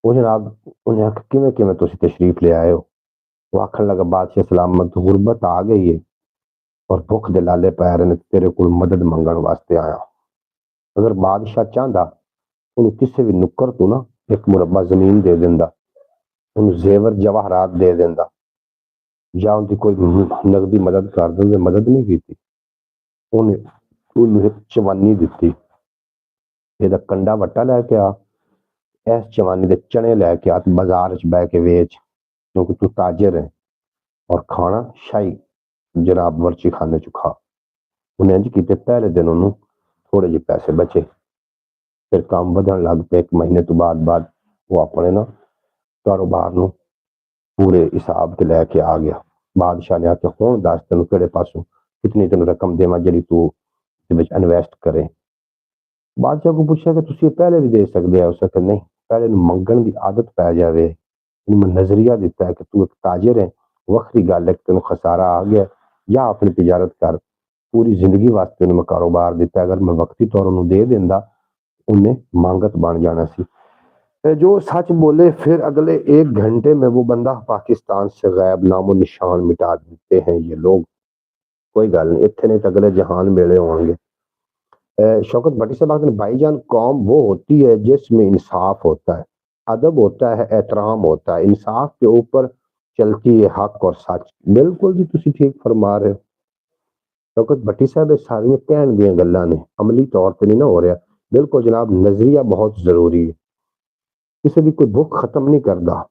Speaker 1: ਉਹ ਜਨਾਬ ਉਹਨੇ ਆਖਿਆ ਕਿਵੇਂ ਕਿਵੇਂ ਤੁਸੀਂ ਤਸ਼ਰੀਫ ਲੈ ਆਏ ਹੋ ਉਹ ਆਖਣ ਲੱਗਾ ਬਾਦਸ਼ਾਹ ਸਲਾਮਤ ਗੁਰਬਤ ਆ ਗਈ ਹੈ ਔਰ ਭੁੱਖ ਦੇ ਲਾਲੇ ਪੈ ਰਹੇ ਨੇ ਤੇਰੇ ਕੋਲ ਮਦਦ ਮੰਗਣ ਵਾਸਤੇ ਆਇਆ ਅਗਰ ਬਾਦਸ਼ਾਹ ਚਾਹੁੰਦਾ ਉਹਨੂੰ ਕਿਸੇ ਵੀ ਨੁੱਕਰ ਤੋਂ ਨਾ ਇੱਕ ਮੁਰੱਬਾ ਜ਼ਮੀਨ ਦੇ ਦਿੰਦਾ ਉਹਨੂੰ ਜ਼ੇਵਰ ਜਵਾਹਰਾਤ ਦੇ ਦਿੰਦਾ ਜਾਂ ਉਹਦੀ ਕੋਈ ਨਗਦੀ ਮਦਦ ਕਰ ਦਿੰਦੇ ਮਦਦ ਨਹੀਂ ਕੀਤੀ ਉਹਨੂੰ ਇੱਕ ਚਵਾਨੀ ਦਿੱਤੀ ਇਹਦਾ ਕੰਡਾ ਵੱਟਾ ਲੈ ਕੇ ਆ ਇਸ ਚਵਾਨੀ ਦੇ ਚਣੇ ਲੈ ਕੇ ਆ ਤੇ ਬਾਜ਼ਾਰ 'ਚ ਬਹਿ ਕੇ ਵੇਚ ਕਿਉਂਕਿ ਤੂੰ ਤਾਜਰ ਹੈ ਔਰ ਖਾਣਾ ਸ਼ਾਹੀ ਜਨਾਬ ਵਰਚੀ ਖਾਨੇ ਚ ਖਾ ਉਹਨੇ ਇੰਜ ਕੀਤੇ ਪਹਿਲੇ ਦਿਨ ਉਹਨੂੰ ਥੋੜੇ ਜਿਹੇ ਪੈਸੇ ਬਚੇ ਫਿਰ ਕੰਮ ਵਧਣ ਲੱਗ ਪਿਆ 1 ਮਹੀਨੇ ਤੋਂ ਬਾਅਦ ਉਹ ਆਪਣੇ ਨਾ ਕਾਰੋਬਾਰ ਨੂੰ ਪੂਰੇ ਹਿਸਾਬ ਤੇ ਲੈ ਕੇ ਆ ਗਿਆ ਬਾਦਸ਼ਾਹ ਨੇ ਆਖਿਆ ਹੁਣ ਦੱਸ ਤੈਨੂੰ ਕਿਹੜੇ ਪਾਸੋਂ ਕਿਤਨੀ ਤੈਨੂੰ ਰਕਮ ਦੇਵਾਂ ਜਿਹੜੀ ਤੂੰ ਇਹਦੇ ਵਿੱਚ ਇਨਵੈਸਟ ਕਰੇ ਬਾਦਸ਼ਾਹ ਨੂੰ ਪੁੱਛਿਆ ਕਿ ਤੁਸੀਂ ਪਹਿਲੇ ਵੀ ਦੇ ਸਕਦੇ ਹੋ ਉਸ ਕਹਿੰਦੇ ਨਹੀਂ ਪਹਿਲੇ ਨੂੰ ਮੰਗਣ ਦੀ ਆਦਤ ਪੈ ਜਾਵੇ ਇਹਨੂੰ ਮੈਂ ਨਜ਼ਰੀਆ ਦਿੱਤਾ ਹੈ ਕਿ ਤੂੰ ਇੱਕ ਤਾਜਰ ਹੈ ਵੱਖਰੀ ਗੱਲ ਹੈ ਕਿ ਤੈਨੂੰ ਖਸਾਰਾ ਆ ਗਿਆ ਜਾਂ ਆਪਣੀ ਤਿਜਾਰਤ ਕਰ ਪੂਰੀ ਜ਼ਿੰਦਗੀ ਵਾਸਤੇ ਉਹਨੂੰ ਮੈਂ ਕਾਰੋਬਾਰ ਦਿੱਤਾ ਅਗਰ ਮੈਂ ਵਕਤੀ ਤੌਰ ਉਹਨੂੰ ਦੇ ਦਿੰਦਾ ਉਹਨੇ ਮੰਗਤ ਬਣ जाना सी जो सच बोले फिर अगले 1 घंटे में वो बंदा पाकिस्तान से गायब नामो निशान मिटा देते हैं ये लोग कोई गल नहीं इतने नहीं अगले जहान मेले होंगे शौकत भट्टी साहब आखते भाईजान कौम वो होती है जिसमें इंसाफ होता है अदब होता है एहतराम होता है इंसाफ के ऊपर चलती है हक और सच बिल्कुल जी तुसी ठीक फरमा रहे हो शौकत भट्टी साहब सारियां कहण दियां गल्लां ने अमली तौर पर नहीं ना हो रहा बिल्कुल जनाब नजरिया बहुत जरूरी है किसी की कोई भुख खत्म नहीं करता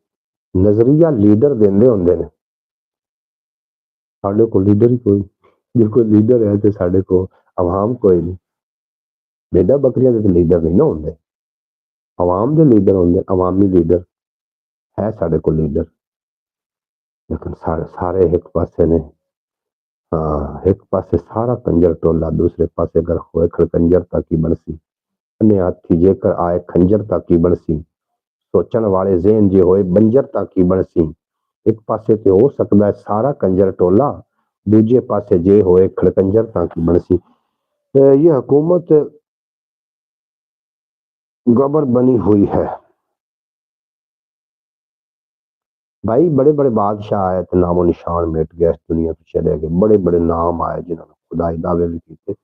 Speaker 1: नजरिया लीडर देंदे होंदे ने साडे को लीडर ही कोई जे कोई लीडर है तो साडे को आवाम कोई नहीं भेड़ा बकरियां दे लीडर नहीं ना होंदे आवाम दे लीडर होंदे अवामी लीडर है साडे को लीडर लेकिन सारे एक पासे ने हाँ एक पासे सारा कंजर टोला दूसरे पासे अगर होए खड़कंजर तक ही बनसी ने हाथी जेकर आए खंजर तक ही बनसी सोचण वाले ज़हन जे होए बंजर तक ही बनसी एक पासे ते हो सकता है सारा कंजर टोला दूजे पासे जे होए खड़कंजर तक ही बनसी ये हुकूमत गबर बनी हुई है भाई बड़े बड़े बादशाह आए तो नामो निशान मिट गया इस दुनिया तो चले गए बड़े बड़े नाम आए जिन्होंने खुदाई दावे भी किए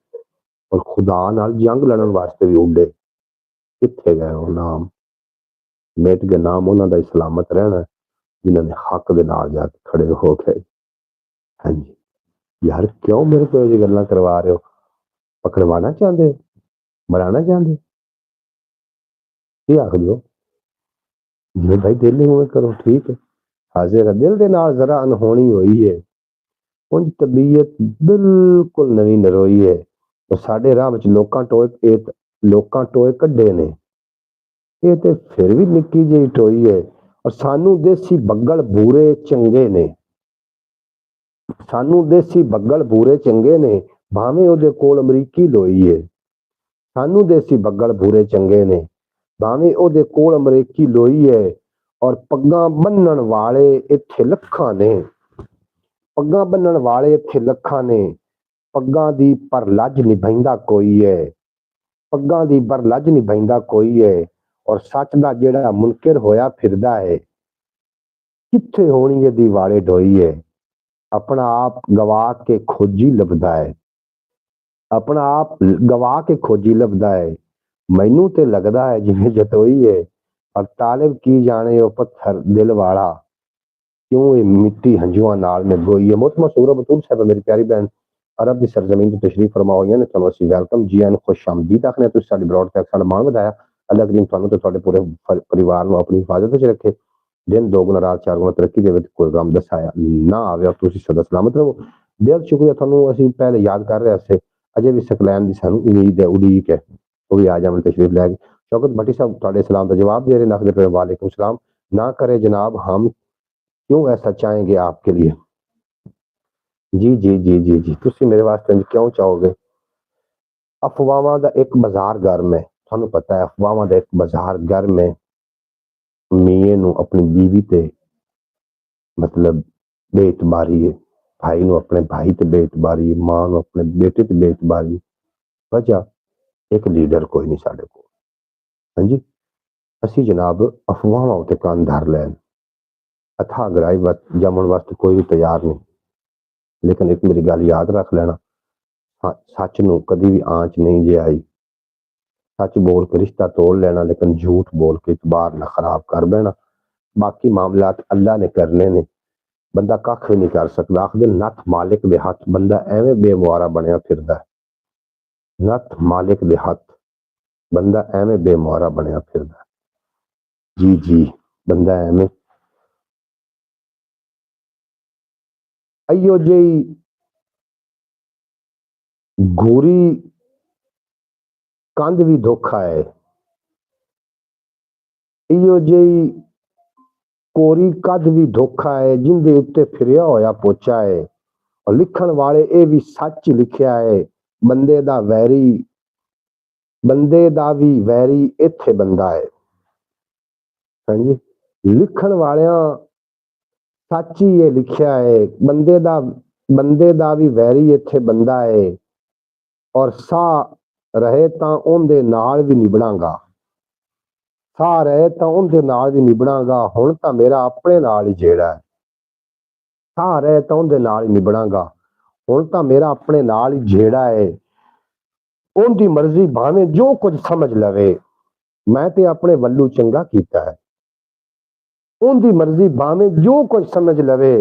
Speaker 1: और खुदा नाल जंग लड़न वास्ते भी उड़े किथे गए वो नाम मिट गए नाम उन्होंने सलामत रहना जिन्होंने हक दे नाल जाके खड़े हो गए हाँ जी यार क्यों मेरे को ये गल्लां करवा रहे हो पकड़वाना चाहते हो, मराना चाहते हो? ਕੀ ਆਖਦੇ ਹੋ? ਜੇ ਭਾਈ ਦਿਲ ਨਹੀਂ ਉਵੇਂ ਕਰੋ ਠੀਕ ਹੈ, ਹਾਜ਼ਰ ਹੈ। ਦਿਲ ਦੇ ਨਾਲ ਜ਼ਰਾ ਅਨਹੋਣੀ ਹੋਈ ਹੈ, ਉਂਝ ਤਬੀਅਤ ਬਿਲਕੁਲ ਨਵੀਂ ਨਰੋਈ ਹੈ। ਉਹ ਸਾਡੇ ਰਾਹ ਵਿੱਚ ਲੋਕਾਂ ਟੋਏ ਕੱਢੇ ਨੇ, ਇਹ ਤੇ ਫਿਰ ਵੀ ਨਿੱਕੀ ਜਿਹੀ ਟੋਈ ਹੈ। ਔਰ ਸਾਨੂੰ ਦੇਸੀ ਬੱਗਲ ਬੂਰੇ ਚੰਗੇ ਨੇ, ਸਾਨੂੰ ਦੇਸੀ ਬੱਗਲ ਬੂਰੇ ਚੰਗੇ ਨੇ, ਭਾਵੇਂ ਉਹਦੇ ਕੋਲ ਅਮਰੀਕੀ ਲੋਈ ਹੈ। ਸਾਨੂੰ ਦੇਸੀ ਬੱਗਲ ਬੂਰੇ ਚੰਗੇ ਨੇ, ਭਾਵੇਂ ਉਹਦੇ ਕੋਲ ਅਮਰੀਕੀ ਲੋਈ ਹੈ। ਔਰ ਪੱਗਾਂ ਬੰਨਣ ਵਾਲੇ ਇੱਥੇ ਲੱਖਾਂ ਨੇ, ਪੱਗਾਂ ਬੰਨਣ ਵਾਲੇ ਇੱਥੇ ਲੱਖਾਂ ਨੇ। ਪੱਗਾਂ ਦੀ ਪਰ ਲੱਜ ਨਿਭਾਉਂਦਾ ਕੋਈ ਹੈ, ਪੱਗਾਂ ਦੀ ਪਰ ਲੱਜ ਨਿਭਾਉਂਦਾ ਕੋਈ ਹੈ। ਔਰ ਸੱਚ ਦਾ ਜਿਹੜਾ ਮੁਨਕਿਰ ਹੋਇਆ ਫਿਰਦਾ ਹੈ, ਕਿੱਥੇ ਹੋਣੀ ਇਹਦੀ ਵਾਲੇ ਢੋਈ ਹੈ। ਆਪਣਾ ਆਪ ਗਵਾ ਕੇ ਖੋਜੀ ਲੱਭਦਾ ਹੈ, ਆਪਣਾ ਆਪ ਗਵਾ ਕੇ ਖੋਜੀ ਲੱਭਦਾ ਹੈ। ਮੈਨੂੰ ਤੇ ਲੱਗਦਾ ਹੈ ਜਿਵੇਂ ਜਤੋਈ ਹੈ। ਔਰ ਤਾਲਿਬ ਕੀ ਜਾਣੇ ਉਹ ਪੱਥਰ ਦਿਲ ਵਾਲਾ, ਕਿਉਂ ਇਹ ਮਿੱਟੀ ਹੰਝੂਆਂ ਨਾਲ ਮਹਿਗੋਈ ਹੈ। ਮੁਹਤਰਮ ਸੂਰਾ ਬਤੂਲ ਸਾਹਿਬ ਮੇਰੀ ਪਿਆਰੀ ਭੈਣ ਅਰਬ ਦੀ ਸਰਜ਼ਮੀਨ ਤੋਂ ਤਸ਼ਰੀਫ ਫਰਮਾ ਹੋਈਆਂ ਨੇ, ਤੁਹਾਨੂੰ ਅਸੀਂ ਵੈਲਕਮ ਜੀ ਆਨ ਖੁਸ਼ ਆਮਦੀਦ ਆਖਦੇ ਹਾਂ। ਤੁਸੀਂ ਸਾਡੀ ਬ੍ਰੌਡਕਾਸਟ ਸਾਡਾ ਮਾਣ ਵਧਾਇਆ। ਅੱਲਾਹ ਕਰੀਮ ਤੁਹਾਨੂੰ ਤੇ ਤੁਹਾਡੇ ਪੂਰੇ ਪਰਿਵਾਰ ਨੂੰ ਆਪਣੀ ਹਿਫਾਜ਼ਤ ਵਿੱਚ ਰੱਖੇ। ਦਿਨ ਦੋਗੁਣਾ ਰਾਤ ਚਾਰ ਗੁਣਾ ਤਰੱਕੀ ਦੇ ਵਿੱਚ ਕੋਈ ਗਮ ਦਸਾਇਆ ਨਾ ਆਵੇ, ਤੁਸੀਂ ਸਦਾ ਸਲਾਮਤ ਰਹੋ। ਬੇਹੱਦ ਸ਼ੁਕਰੀਆ ਤੁਹਾਨੂੰ। ਅਸੀਂ ਪਹਿਲੇ ਯਾਦ ਕਰ ਰਹੇ ਸੀ, ਅਜੇ ਵੀ ਸਕਲੈਨ ਦੀ ਸਾਨੂੰ ਉਮੀਦ ਹੈ, ਉਡੀਕ ਹੈ, ਉਹ ਵੀ ਆ ਜਾਵਣ ਤਸ਼ਰੀਫ ਲੈ ਕੇ। शौकत भट्टी साहब ਤੁਹਾਡੇ सलाम का जवाब दे रहे नखदे पे, वालेकुम सलाम। ना करे जनाब, हम क्यों ऐसा चाहेंगे आपके लिए? जी जी जी जी जी तुसी मेरे वास्ते क्यों चाहोगे? अफवाहों का एक बाजार गर्म है, थानू पता है अफवाहों का एक बाजार गर्म है। मियां नू अपनी बीवी ते मतलब बेइतबारी है, भाई नू अपने भाई ते बेइतबारी, मां नू अपने बेटे ते बेइतबारी। वजह एक लीडर कोई नहीं साडे कोल। हाँ जी, असी जनाब अफवाहों उत्ते कान धर लैन, अथाह गहराई जमन वास्ते कोई भी तैयार नहीं। लेकिन एक मेरी गल याद रख लेना, सच नू कदी भी आंच नहीं जे आई। सच बोल के रिश्ता तोड़ लेना, लेकिन झूठ बोल के इतबार ना खराब कर बैना। बाकी मामलात अल्लाह ने करने ने, बंदा कख भी नहीं कर सकता। आखदे नथ मालिक दे हथ, बंदा एवें बेमुआरा बनया फिरदा है। नथ मालिक दे हथ, बंदा एवें बेमुआरा बनया फिरदा। जी जी बंदा एवें अयो जी गोरी कंध भी धोखा है, इो जी कोरी कद भी धोखा है, जिंदे उत्ते फिरिया होया पोचा है। और लिखण वाले ये भी सच लिखिया है, बंदे दा वैरी, बंदे दा भी वैरी इत्थे बंदा है। हाँ जी, लिखण वालियां सच ही ये लिखिया है, बंदे दा भी वैरी इत्थे बंदा है। और सा रहे तां उहदे नाल भी निभणांगा, सा रहे तां उहदे नाल भी निभणांगा। हुण तां मेरा अपने नाल ही जेड़ा है, सा रहे तां उहदे नाल ही निभणांगा। हुण तां मेरा अपने नाल ही जेड़ा है। उहदी मर्जी भावें जो कुछ समझ लवे, मैं ते अपने वल्लू चंगा कीता है। उनकी मर्जी भावें जो कुछ समझ लवे,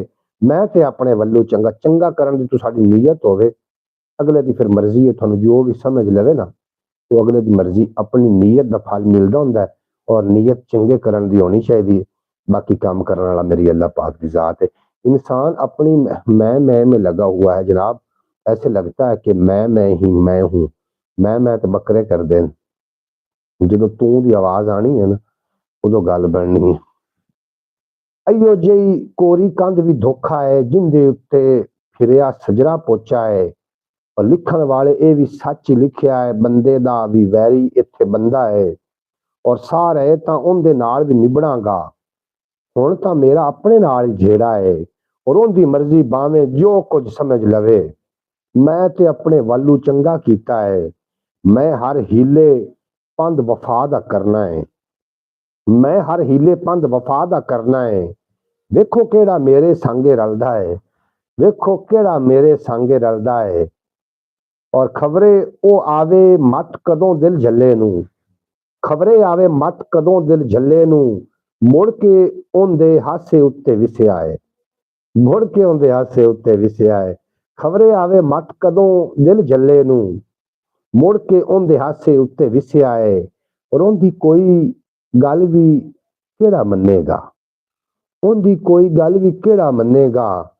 Speaker 1: मैं ते अपने वल्लों चंगा चंगा करन दी तो साडी नीयत होवे। अगले दी फिर मर्जी है, थानू जो भी समझ लवे ना, तो अगले दी मर्जी, अपनी नीयत दा फल मिलदा हुंदा है। और नीयत चंगे करन दी होनी चाहिए। बाकी काम करने वाला मेरी अल्लाह पाक की जात है। इंसान अपनी मैं में लगा हुआ है जनाब। ऐसे लगता है कि मैं ही मैं हूं। मैं तो बकरे कर देन, जो तू दी आवाज आनी है ना, उदों गल बननी है। अयो जी कोरी कंध भी धोखा है, जिंदे उत्ते फिरिया सजरा पोचा है। और लिखण वाले ये भी सच लिखिया है, बंदे दा भी वैरी इत्थे बंदा है। और सा रहे तां उहदे नाल भी निभणांगा, हुण तां मेरा अपने नाल ही जेड़ा है। और उहदी मर्जी भावें जो कुछ समझ लवे, मैं ते अपने वल्लू चंगा कीता है। मैं हर हीले पंध वफा दा करना है, मैं हर हीले पंध वफा दा करना है। वेखो केड़ा मेरे संगे रलदा है, वेखो केड़ा मेरे संगे रलदा है। और खबरे ओ आवे मत कदों दिल झल्ले नू, खबरे आवे मत कदों दिल झल्ले नू। मुड़ के उहदे हासे उत्ते विसिया है, मुड़ के उहदे हासे उत्ते विसिया है। खबरे आवे मत कदों दिल झल्ले नू, ਮੁੜ ਕੇ ਉਹਦੇ ਹਾਸੇ ਉੱਤੇ ਵਿਸਿਆ ਏ, ਔਰ ਉਹਦੀ ਕੋਈ ਗੱਲ ਵੀ ਕਿਹੜਾ ਮੰਨੇਗਾ, ਉਹਦੀ ਕੋਈ ਗੱਲ ਵੀ ਕਿਹੜਾ ਮੰਨੇਗਾ,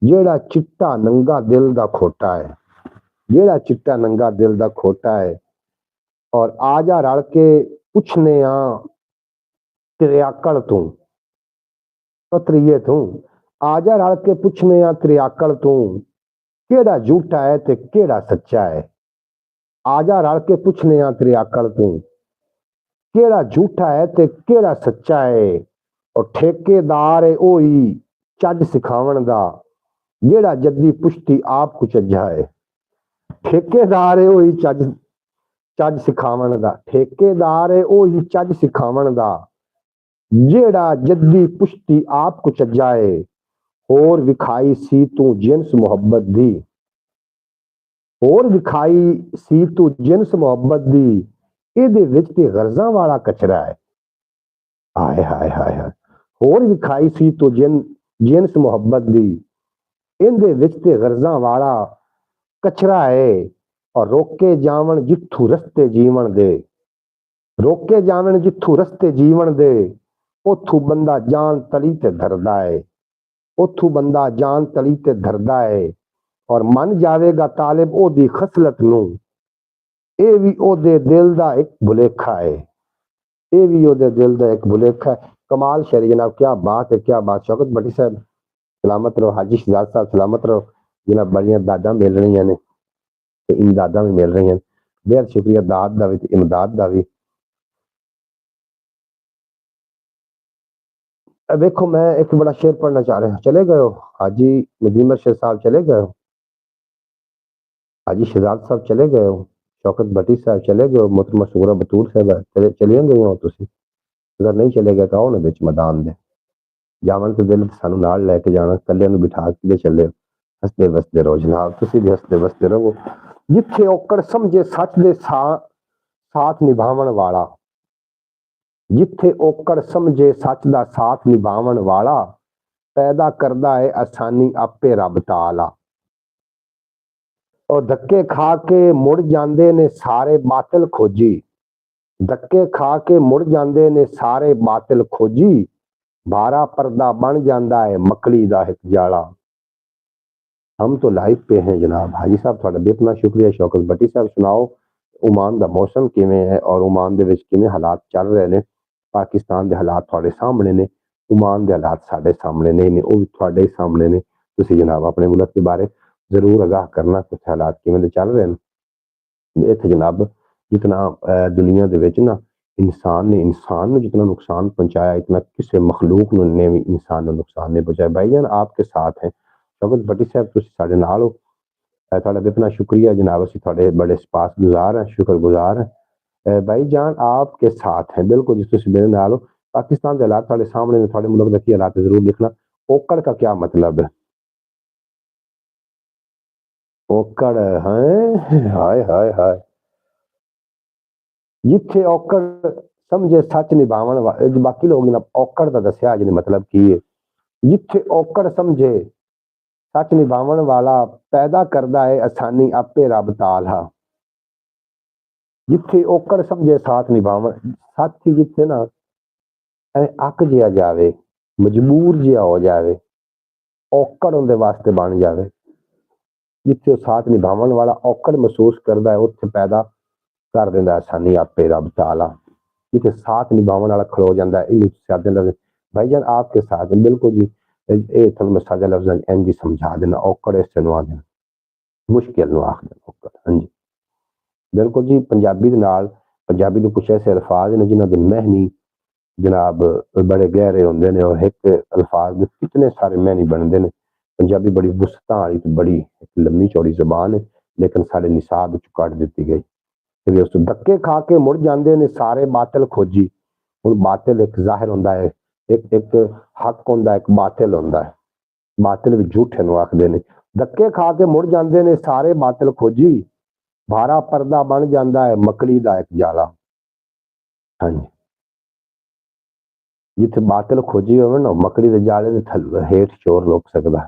Speaker 1: ਜਿਹੜਾ ਚਿੱਟਾ ਨੰਗਾ ਦਿਲ ਦਾ ਖੋਟਾ ਹੈ, ਜਿਹੜਾ ਚਿੱਟਾ ਨੰਗਾ ਦਿਲ ਦਾ ਖੋਟਾ ਹੈ। ਔਰ ਆ ਜਾ ਰਲ ਕੇ ਪੁੱਛਨੇ ਆ ਤੇਰੇ ਆਕਲ ਤੂੰ ਪਤਰੀਏ ਤੂੰ, ਆ ਜਾ ਰਲ ਕੇ ਪੁੱਛਨੇ ਆ ਤੇਰੇ ਆਕਲ ਤੂੰ, ਕਿਹੜਾ ਝੂਠਾ ਹੈ ਤੇ ਕਿਹੜਾ ਸੱਚਾ ਹੈ। ਆ ਜਾ ਰਲ ਕੇ ਪੁੱਛਨੇ ਆ ਤੇਰੇ ਆਕਲ ਤੂੰ, ਕਿਹੜਾ ਝੂਠਾ ਹੈ ਤੇ ਕਿਹੜਾ ਸੱਚਾ ਹੈ। ਔਰ ਠੇਕੇਦਾਰ ਹੈ ਉਹੀ ਚੱਜ ਸਿਖਾਵਣ ਦਾ, ਜਿਹੜਾ ਜੱਦੀ ਪੁਸ਼ਤੀ ਆਪ ਕੁਚੱਜਾ ਹੈ। ਠੇਕੇਦਾਰ ਹੈ ਉਹੀ ਚੱਜ ਸਿਖਾਵਣ ਦਾ, ਠੇਕੇਦਾਰ ਹੈ ਉਹੀ ਚੱਜ ਸਿਖਾਵਣ ਦਾ, ਜਿਹੜਾ ਜੱਦੀ ਪੁਸ਼ਤੀ ਆਪ ਕੁਚੱਜਾ ਹੈ। ਹੋਰ ਵਿਖਾਈ ਸੀ ਤੂੰ ਜਿਨਸ ਮੁਹੱਬਤ ਦੀ, ਹੋਰ ਵਿਖਾਈ ਸੀ ਤੂੰ ਜਿਨਸ ਮੁਹੱਬਤ ਦੀ, ਇਹਦੇ ਵਿੱਚ ਤੇ ਗਰਜ਼ਾਂ ਵਾਲਾ ਕਚਰਾ ਹੈ। ਹਾਏ ਹਾਏ ਹਾਏ ਹਾਏ, ਹੋਰ ਵਿਖਾਈ ਸੀ ਤੂੰ ਜਿਨਸ ਮੁਹੱਬਤ ਦੀ, ਇਹਦੇ ਵਿੱਚ ਤੇ ਗਰਜ਼ਾਂ ਵਾਲਾ ਕਚਰਾ ਹੈ। ਔਰ ਰੋਕੇ ਜਾਵਣ ਜਿੱਥੋਂ ਰਸਤੇ ਜੀਵਨ ਦੇ, ਰੋਕੇ ਜਾਵਣ ਜਿੱਥੋਂ ਰਸਤੇ ਜੀਵਨ ਦੇ, ਉੱਥੋਂ ਬੰਦਾ ਜਾਨ ਤਲੀ ਤੇ ਧਰਦਾ ਹੈ, ਉੱਥੋਂ ਬੰਦਾ ਜਾਨ ਤਲੀ ਤੇ ਧਰਦਾ ਹੈ। ਔਰ ਮੰਨ ਜਾਵੇਗਾ ਤਾਲਿਬ ਉਹਦੀ ਖਸਲਤ ਨੂੰ, ਇਹ ਵੀ ਉਹਦੇ ਦਿਲ ਦਾ ਇੱਕ ਭੁਲੇਖਾ ਹੈ, ਇਹ ਵੀ ਉਹਦੇ ਦਿਲ ਦਾ ਇੱਕ ਭੁਲੇਖਾ ਹੈ। ਕਮਾਲ ਸ਼ਾਇਰੀ ਜਨਾਬ, क्या बात है, क्या बात। शौकत भट्टी साहब सलामत रहो, हाजी शहजाद साहब सलामत रहो जनाब। बड़ियां दादा मिल रही ने ते इमदादा भी मिल रही हैं, बेहद शुक्रिया दाद का भी ते इमदाद का भी। देखो मैं एक बड़ा शेर पढ़ना चाह रहा हूँ। चले गए हो हाजी नदीम अरशद साहब, चले गए हो हाजी शहजाद साहब, चले गए हो शौकत भट्टी साहब, चले गए हो मोहतरमा सुगरा बतूर साहब, चले गए हो तुसी। अगर नहीं चले गए तो आओ ना बिच मैदान दे, जावन तो दिल सानू नाल लेके जाना, कल्ले नूं बिठा के चले, हसदे वसदे रहो जनाब, तुसी भी हसदे वसदे रहो। जिथे औकड़ समझे सच दे साथ निभावन वाला, जिथे औकड़ समझे सच दा साथ निभावन वाला, पैदा करदा है आसानी आपे रब ताला। और धक्के खा के मुड़ जांदे ने सारे बातिल खोजी, धक्के खा के मुड़ जांदे ने सारे बातिल खोजी, भारा पर्दा बन जाता है मकड़ी दा एक जाला। हम तो लाइव पे हैं जनाब। हाजी साहब थोड़ा बेहतना शुक्रिया। शौकत भट्टी साहब सुनाओ ओमान दा मौसम किवें है और ओमान दे विच किवें हालात चल रहे ने। पाकिस्तान दे हालात थोड़े सामने ने, ओमान दे हालात साडे सामने नहीं ने, वो भी थोड़े सामने ने। तुसीं जनाब अपने मुल्क के बारे जरूर आगाह करना कि हालात किवें दे चल रहे हैं। इत्थे जनाब जितना दुनिया दे विच ना इंसान ने जितना नुकसान पहुंचाया, इतना किसी मखलूक ने भी इंसान को नुकसान नहीं पहुंचाया। भाईजान आपके साथ हैं। शौकत भट्टी साहब तुसीं साडे नाल हो, थोड़ा बेहतना शुक्रिया जनाब। असीं थोड़े बड़े सपास गुजार हैं, शुक्रगुजार हैं। भाईजान आपके साथ हैं बिल्कुल जिस तुसीं मेरे नाल हो। पाकिस्तान के हालात थोड़े सामने ने, थोड़े मुल्क के हालात जरूर लिखना। ओकड़ का क्या मतलब है? ओकड़ है, हाय हाय हाय, जिथे औकड़ समझे सच निभावन वाले, बाकी लोग ना औकड़ का दसिया जी मतलब की है। जिथे औकड़ समझे सच निभावन वाला, पैदा करदा है आसानी आपे रब ताला। जिथे औकड़ समझे साथ निभावन, साथी जिथे ना अक जिया जावे, मजबूर जिया हो जावे, औकड़ उनके वास्ते बन जावे। जिथे साथ निभावन वाला औकड़ महसूस करता है, उत्थे पैदा कर देंदा आसानी आपे रब ताला। जिथे साथ निभावन वाला खलो जाता है, इन सादे लफ्ज़ भाईजान आपके साथ है बिल्कुल जी। ये मैं सादे लफ्ज़ इंज समझा देना, औकड़ इस नूं आख देना, मुश्किल नूं आख देना औकड़। हाँ जी बिल्कुल जी। पंजाबी दे नाल पंजाबी दे कुछ ऐसे अल्फाज ने जिन्हां दे महनी जनाब बड़े गहरे होंदे ने, और एक अल्फाज दे कितने सारे महनी बनते हैं। पंजाबी बड़ी वुसतां वाली बड़ी लम्मी चौड़ी जबान है, लेकिन साढ़े निसाब कट दी गई। धक्के खा के मुड़ जाते ने सारे बातिल खोजी। हुण बातिल एक जाहिर होंदा है, एक हक होंदा, एक बातिल होंदा है। बातिल भी झूठे नूं आखदे ने। धक्के खा के मुड़ जाते ने सारे बातिल खोजी, भारा पर्दा बन जाता है मकड़ी दा एक जाला। हाँ जी, जिथे बातिल खोजी होवे ना, मकड़ी दे जाले दे थल्ले हेठ चोर लुक सकदा।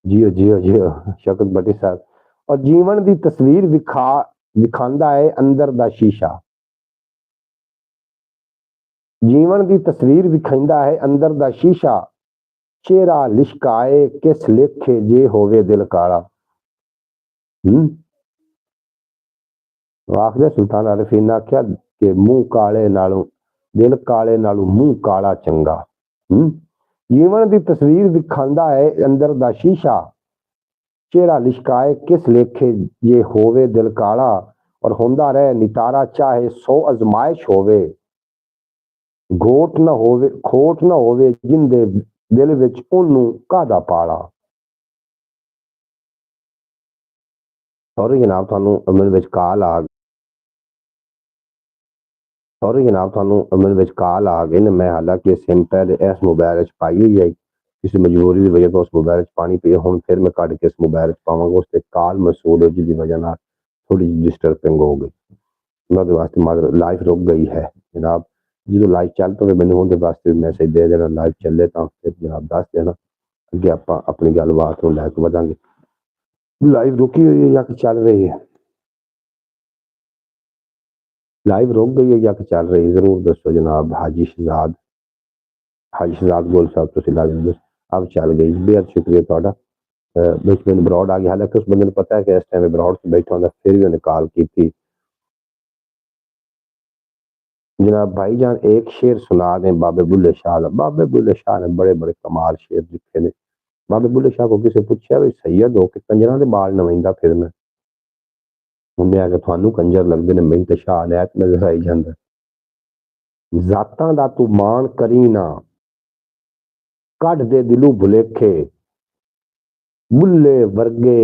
Speaker 1: जियो जियो जियो शौकत भट्टी साहब। और जीवन की तस्वीर विखा ਵਿਖਾਉਂਦਾ ਹੈ ਅੰਦਰ ਦਾ ਸ਼ੀਸ਼ਾ। ਜੀਵਨ ਦੀ ਤਸਵੀਰ ਵਿਖਾਉਂਦਾ ਹੈ ਅੰਦਰ ਦਾ ਸ਼ੀਸ਼ਾ। ਚਿਹਰਾ ਲਿਸ਼ਕਾਏ ਕਿਸ ਲੇਖੇ ਜੇ ਹੋਵੇ ਦਿਲ ਕਾਲਾ। ਆਖਦੇ ਸੁਲਤਾਨ ਆਰਿਫੀਨ ਨੇ ਆਖਿਆ ਕਿ ਮੂੰਹ ਕਾਲੇ ਨਾਲੋਂ ਦਿਲ ਕਾਲੇ ਨਾਲੋਂ ਮੂੰਹ ਕਾਲਾ ਚੰਗਾ। ਜੀਵਨ ਦੀ ਤਸਵੀਰ ਵਿਖਾਉਂਦਾ ਹੈ ਅੰਦਰ ਦਾ ਸ਼ੀਸ਼ਾ। ਚਿਹਰਾ ਲਿਸ਼ਕਾਏ ਕਿਸ ਲੇਖੇ ਜੇ ਹੋਵੇ ਦਿਲ ਕਾਲਾ। ਔਰ ਹੁੰਦਾ ਰਹੇ ਨਿਤਾਰਾ ਚਾਹੇ 100 ਅਜ਼ਮਾਇਸ਼ ਹੋਵੇ। ਘੋਟ ਨਾ ਹੋਵੇ ਖੋਟ ਨਾ ਹੋਵੇ ਜਿੰਦੇ ਦਿਲ ਵਿੱਚ ਉਹਨੂੰ ਕਾਹਦਾ ਪਾਲਾ। ਸੌਰੀ ਜਨਾਬ ਤੁਹਾਨੂੰ ਅਮਨ ਵਿੱਚ ਕਾਲ ਆ ਗਈ ਨੇ। ਮੈਂ ਹਾਲਾਂਕਿ ਸਿਮ ਪਹਿਲੇ ਇਸ ਮੋਬਾਈਲ 'ਚ ਪਾਈ ਹੋਈ ਹੈ, ਕਿਸੇ ਮਜਬੂਰੀ ਦੀ ਵਜ੍ਹਾ ਤੋਂ ਉਸ ਮੋਬਾਈਲ 'ਚ ਪਾਣੀ ਪਈ। ਹੁਣ ਫਿਰ ਮੈਂ ਕੱਢ ਕੇ ਇਸ ਮੋਬਾਈਲ 'ਚ ਪਾਵਾਂਗਾ। ਉਸ ਤੇ ਕਾਲ ਮਸੂਲ ਹੋ ਜਿਹਦੀ ਵਜ੍ਹਾ ਨਾਲ ਥੋੜੀ ਜਿਹੀ ਡਿਸਟਰਬਿੰਗ ਹੋ ਗਈ। ਉਹਨਾਂ ਦੇ ਵਾਸਤੇ ਮਾਦਰ ਲਾਈਫ ਰੁਕ ਗਈ ਹੈ ਜਨਾਬ। ਜਦੋਂ ਲਾਈਵ ਚੱਲ ਪਵੇ ਮੈਨੂੰ ਉਹਦੇ ਵਾਸਤੇ ਮੈਸੇਜ ਦੇ ਦੇਣਾ। ਲਾਈਵ ਚੱਲੇ ਤਾਂ ਫਿਰ ਜਨਾਬ ਦੱਸ ਦੇਣਾ, ਅੱਗੇ ਆਪਾਂ ਆਪਣੀ ਗੱਲਬਾਤ ਨੂੰ ਲੈ ਕੇ ਵਧਾਂਗੇ। ਲਾਈਵ ਰੁਕੀ ਹੋਈ ਹੈ ਜਾਂ ਕਿ ਚੱਲ ਰਹੀ ਹੈ? ਲਾਈਵ ਰੁਕ ਗਈ ਹੈ ਜਾਂ ਕਿ ਚੱਲ ਰਹੀ? ਜ਼ਰੂਰ ਦੱਸੋ ਜਨਾਬ। ਹਾਜੀ ਸ਼ਹਜ਼ਾਦ ਗੋਲ ਸਾਹਿਬ ਤੁਸੀਂ ਲਾਈਵ ਦੱਸੋ। अब चल गई, बेहद शुक्रिया ਤੁਹਾਡਾ। ਵਿੱਚ ਮੈਨੂੰ ਬਰੌਡ ਆ ਗਿਆ। ਹਾਲਾਂਕਿ ਉਸ ਬੰਦੇ ਨੂੰ ਪਤਾ ਹੈ ਕਿ ਇਸ ਟਾਈਮ ਬਰੌਡ 'ਚ ਬੈਠਾ ਹੁੰਦਾ, ਫਿਰ ਵੀ ਉਹਨੇ ਕਾਲ ਕੀਤੀ। जनाब भाईजान एक शेर सुना दें बाबे बुल्ले शाह का। बाबे बुल्ले शाह ने बड़े बड़े कमाल शेर लिखे ने। बाबे बुल्ले शाह को किसी पूछा भी सैयद हो के कंजर के बाल नवेंदा फिर मैं उन्हें आके थानू कंजर लगते ने, मैं तो शाह नैत नजर आई जाता। जातां दा तू मान करी ना कढ़ दे दिलू भुलेखे। बुल्ले वर्गे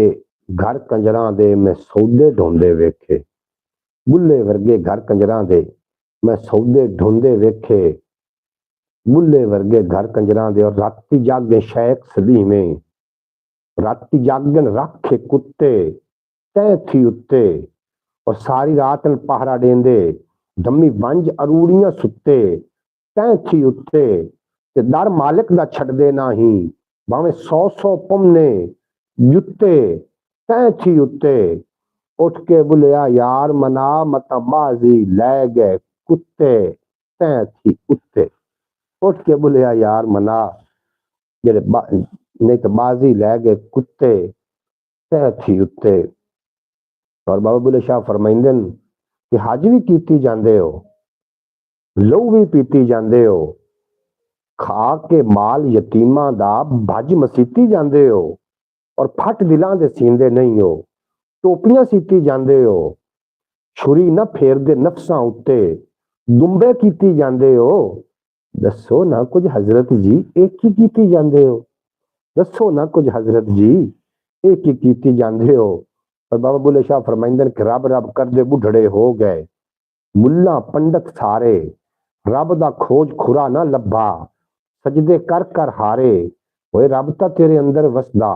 Speaker 1: घर कंजरां दे मैं सौदे ढूंढे वेखे। बुल्ले वर्गे घर कंजरां दे मैं सौदे ढूंढे वेखे। बुल्ले वर्गे घर कंजरां दे और राती जागे शेख सदी में। राती जागन रखे कुत्ते तय थी उत्ते और सारी रात पहरा देंदे। दमी वंज अरूड़ियां सुत्ते तय थी उत्ते ते दर मालिक दा छड़दे नाही। भावें 100 पमने जुत्ते तय थी उत्ते। उठ के बुलिया यार मना मता बाजी लै गए कुत्ते तय थी उत्ते। उठ के बुलिया यार मना जेड़े नहीं तो बाजी लै गए कुत्ते तय थी उत्ते। और बाबा बुल्ले शाह फरमाइंदे कि हज भी कीती जांदे हो, लहू भी पीती जांदे हो, खा के माल यतीमां दा भज मसीती जांदे हो और फट दिलां दे सींदे नहीं हो। टोपियां सीती जांदे हो, छुरी ना फेरदे नफसां उत्ते, दुंबे कीती जांदे हो। दसो ना कुछ हजरत जी एक ही कीती जांदे हो। दसो ना कुछ हजरत जी एक ही कीती जांदे हो। और बाबा बुल्ले शाह फरमाइंदे कि रब रब करदे बुढ़ड़े हो गए मुल्ला पंडित सारे। रब दा खोज खुरा ना लभा सजदे कर कर हारे। ओए रब ता तेरे अंदर वसदा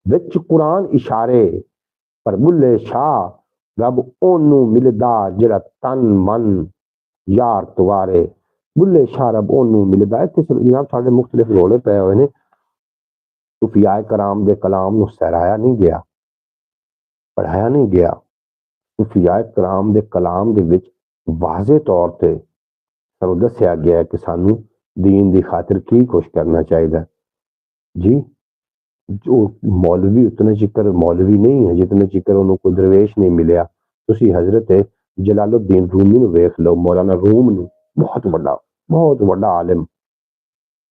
Speaker 1: विच कुरान इशारे। पर बुल्ले शाह रब ओनू मिलदा जेड़ा तन मन यार तुवारे। बुल्ले शाह रब ओनू मिलदा। इत्थे जनाब साडे मुख्तलिफ रोले पए होए ने। सूफियाए कराम दे कलाम नू सहराया नहीं गया, पढ़ाया नहीं गया। सूफियाए कराम दे कलाम दे विच वाज़े तौर ते सानू दस्सिया गया कि सानू दीन दी खातिर की कुछ करना चाहिए जी। जो मौलवी उतने चिकर मौलवी नहीं है जितने चिकर उन्होंने कोई दरवेश नहीं मिलया। तुसी हजरत जलालुद्दीन रूमी नू वेख लो, मौलाना रूम नू, बहुत बड़ा आलिम।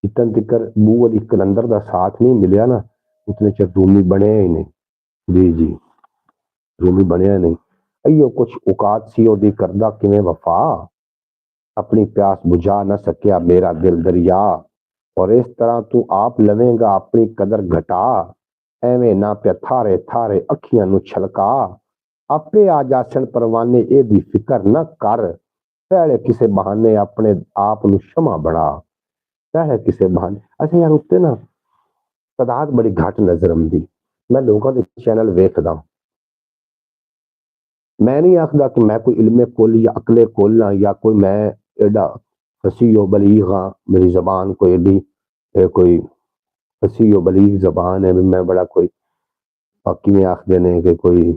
Speaker 1: जितन तिकर बू अली कलंदर दा साथ नहीं मिलया ना उतने चिर रूमी बने ही नहीं। जी जी रूमी बनिया नहीं। अयो कुछ औकात सी ओदी करदा किवें वफा। अपनी प्यास बुझा न सकिया मेरा दिल दरिया। और इस तरह तू आप लवेंगा अपनी कदर घटा। एवें ना पे थारे थारे अखियां नू छलका। आपे आ जासन परवाने एदी फिकर न कर। पहले किसे बहाने अपने आप नू क्षमा बना। पहले किसे बहाने अच्छा यार उत्ते ना तादाद बड़ी घट नजर आंदी। मैं लोगों के चैनल वेखदा, मैं नहीं आखदा कि मैं कोई इल्मे कुल या अकले कुल हाँ या कोई मैं एडा फसीह बलीग हाँ। मेरी जबान कोई एडी कोई फसीह बलीग जबान है। मैं बड़ा कोई किवें आखदे ने कि कोई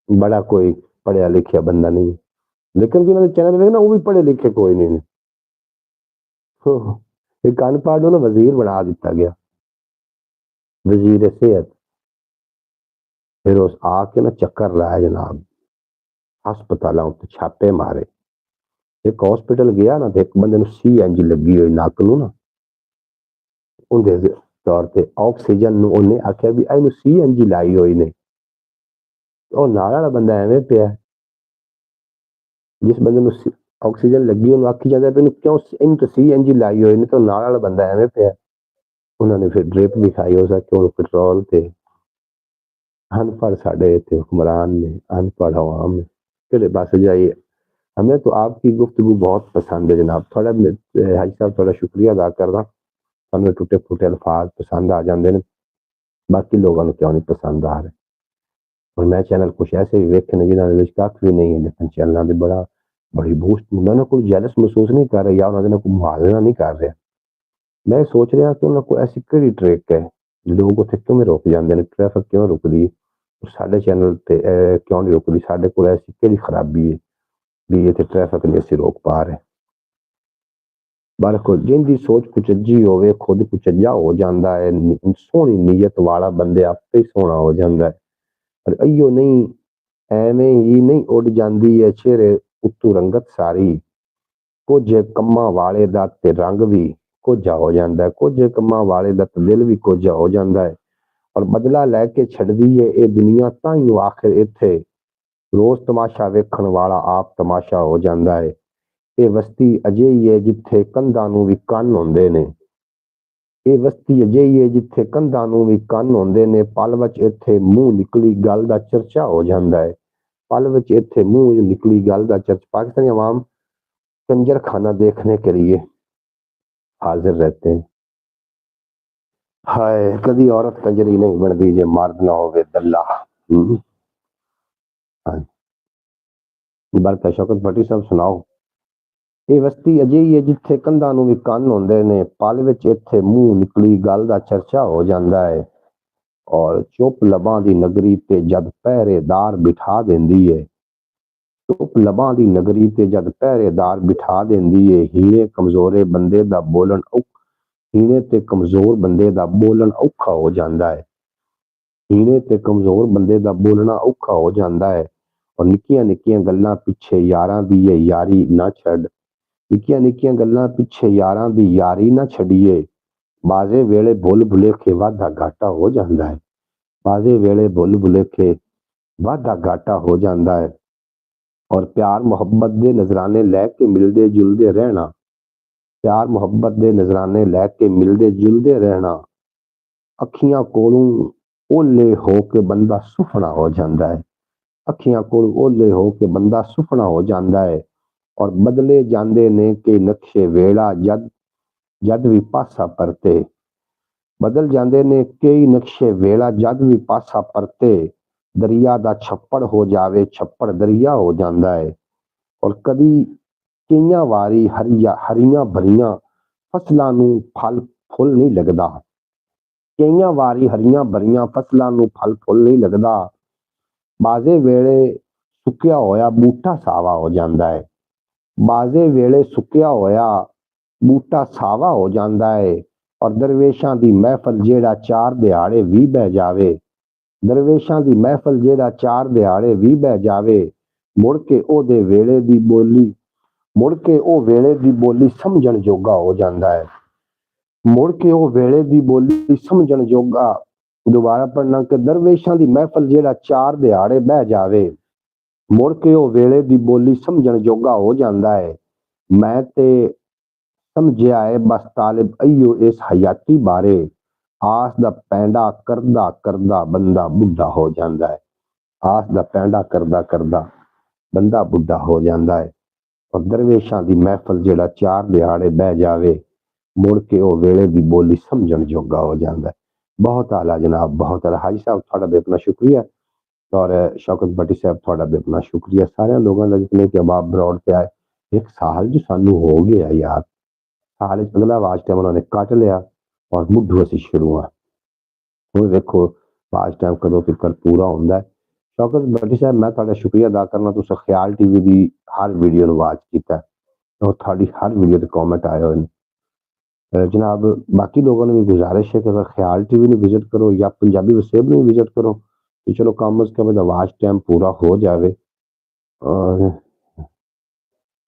Speaker 1: बड़ा कोई पढ़िया लिखिया बंदा नहीं, लेकिन जिन्होंने चैनल देखे ना वो भी पढ़े लिखे कोई नहीं ने। एक अनपढ़ ਨੂੰ वजीर बना दिता गया, वजीर सेहत। फिर उस आके ना चक्कर लाया जनाब, हस्पतालों उत्ते छापे मारे। एक हॉस्पिटल गया ना तो एक बंदे CNG लगी हुई नक नूं ना, उनके तौर पर ऑक्सीजन नूं उन्हें आख्या भी इहनूं CNG लाई हुई ने। ਉਹ ਨਾਲ ਵਾਲਾ ਬੰਦਾ ਐਵੇਂ ਪਿਆ, ਜਿਸ ਬੰਦੇ ਨੂੰ ਆਕਸੀਜਨ ਲੱਗੀ ਉਹਨੂੰ ਆਖੀ ਜਾਂਦਾ ਵੀ ਕਿਉਂ ਇਹਨੂੰ ਤਾਂ CNG ਲਾਈ ਹੋਈ ਨੇ, ਤਾਂ ਨਾਲ ਵਾਲਾ ਬੰਦਾ ਐਵੇਂ ਪਿਆ। ਉਹਨਾਂ ਨੇ ਫਿਰ ਡ੍ਰਿਪ ਦਿਖਾਈ, ਹੋ ਸਕੇ ਉਹ ਪੈਟਰੋਲ ਤੇ। अनपढ़ साढ़े थे हुक्मरान ने, अनपढ़ अवाम ने, चले बस जाइए। हमें तो आपकी गुफ्तगू बहुत पसंद है जनाब, थोड़ा हाजी साहब थोड़ा शुक्रिया अदा करना। हमें टुटे फुटे अल्फाज पसंद आ जाते हैं, बाकी लोगों को क्यों नहीं पसंद आ रहे। और मैं चैनल कुछ ऐसे भी वेखे ने जिन्होंने कख भी नहीं है, लेकिन चैनलों की बड़ी बूस्ट उन्होंने कोई जैलस महसूस नहीं कर रहे या उन्होंने कोई मुहावरा नहीं कर रहे। मैं सोच रहा कि उन्होंने कोई ऐसी किहड़ी ट्रिक है, लोग उत्थे क्यों रुक जाते हैं, ट्रैफिक क्यों रुकती, साडे चैनल ते क्यों नहीं रुकती, साडे कोल ऐसी किहड़ी खराबी है भी इत्थे ट्रैफिक नहीं असीं रोक पा रहे। बल्कि जिंदी सोच कुचज्जी होवे खुद कुचज्जा हो जाता है, सोहनी नीयत वाला बंदे आपे ही सोहना हो जाता है। पर अइयो नहीं, एवें ही नहीं उड़ जाती है चेहरे उत्तों रंगत सारी। कुछ कम्मा वाले दा ते रंग भी कोझा हो जाता है, कुछ कम्मा वाले दा ते दिल भी कोझा हो जाता है। और बदला लैके छड्दी है ये दुनिया, तां आखिर इत्थे रोज तमाशा वेखण वाला आप तमाशा हो जाता है। ये बस्ती अजिही है जिथे कंधां नूं भी कंन हुंदे ने, ये बस्ती अजिही है जिथे कंधां नूं भी कंन हुंदे ने। पल विच इत्थे मूंह निकली गल दा चर्चा हो जाता है, पल विच इत्थे मूंह निकली गल दा चर्चा। पाकिस्तानी अवाम कंजर खाना देखने के लिए हाजिर रहते हैं। हाय कदी औरत कंजरी नहीं बनती जे मर्द ना होवे दल्ला। हाँ बरका शौकत भट्टी साहब सुनाओ। ये बस्ती अजिही है जिथे कंधां नूं भी कंन हुंदे ने, पल विच इत्थे मूंह निकली गल दा चर्चा हो जाता है। और चुप लबां दी नगरी ते जद पहरेदार बिठा देंदी है, चुप लबां दी नगरी ते जद पहरेदार बिठा देंदी है। हीणे कमजोरे बंदे दा बोलन हीणे ते कमजोर बंदे दा बोलन औखा हो जाता है, हीणे ते कमजोर बंदे दा बोलना औखा हो जाता है। और निक्कियां निक्कियां गल्लां पिछे यारां दी यारी ना छड्ड, निक्कियां निक्कियां गल्लां पिछे यारां दी यारी ना छड्डिए। बाजे वेले भुल भुलेखे वाधा घाटा हो जाता है, बाजे वेले भुल भुलेखे वाधा घाटा हो जाता है। और प्यार मुहब्बत दे नजराने लैके मिलदे जुलदे रहना, प्यार मुहब्बत दे नजराने लैके मिलदे जुलदे रहना। अखियां कोलों ओले होके बंदा सुफना हो जाता है, अखियां कोलों ओले होके बंदा सुफना हो जाता है। और बदले जांदे ने के नक्शे वेला जद जद भी पासा परते, बदल जांदे ने कई नक्शे वेला जद भी पासा परते। दरिया दा छप्पड़ हो जावे छप्पड़ दरिया हो जाता है। और कदी कईयां वारी हरियां भरियां फसलां नूं फल फुल नहीं लगदा, कईयां वारी हरियां भरियां फसलां नूं फल फुल नहीं लगदा। बाजे वेले सुक्या होया बूटा सावा हो जाता है, बाजे वेले सुक्या होया बूटा सावा हो जाता है। और दरवेशां दी महफल जेड़ा चार दिहाड़े भी बह जावे, दरवेशां दी महफल जेड़ा चार दिहाड़े भी बह जावे। मुड़ के ओदे वेले दी बोली, मुड़ के ओ वेले दी बोली समझण जोगा हो जाता है, मुड़ के ओ वेले दी बोली समझण जोगा। दोबारा पढ़ना कि दरवेशां दी महफल जेड़ा चार दिहाड़े बह जावे, मुड़ के ओ वेले दी बोली समझण जोगा हो जाता है। मैं ते समझिया है बस तालिब अइयो इस हयाती बारे, आस दा पैंडा करदा करदा बंदा बुढ़ा हो जाता है, आस दा पैंडा करदा करदा बंदा बुढ़ा हो जाता है। और दरवेशां दी महफल जेड़ा चार दिहाड़े बह जावे, मुड़ के ओ वेले दी बोली समझण जोगा हो जाता है। बहुत आला जनाब, बहुत आला। हाजी साहब थोड़ा भी अपना शुक्रिया, और शौकत भट्टी साहब थोड़ा भी अपना शुक्रिया। सारे लोगों का जितने कि अबाब ब्रॉड पे आए, एक साल जो सानू हो गया यार, साल अगला वाच टाइम उन्होंने कट लिया और मुठू असी शुरू हाँ। हुण देखो वाच टाइम कदों फिकर पूरा होंदा है। शौकत भट्टी साहब मैं तुहाडा शुक्रिया अदा करना, तुसीं ख्याल टीवी की हर वीडियो नूं वॉच कीता और तुहाडी हर वीडियो ते कॉमेंट आए हुए ने। जनाब बाकी लोगों ने भी गुजारिश है कि अगर ख्याल टीवी ने विजिट करो या पंजाबी वसेब ने विजिट करो तो चलो कम अज कम वॉच टाइम पूरा हो जाए। और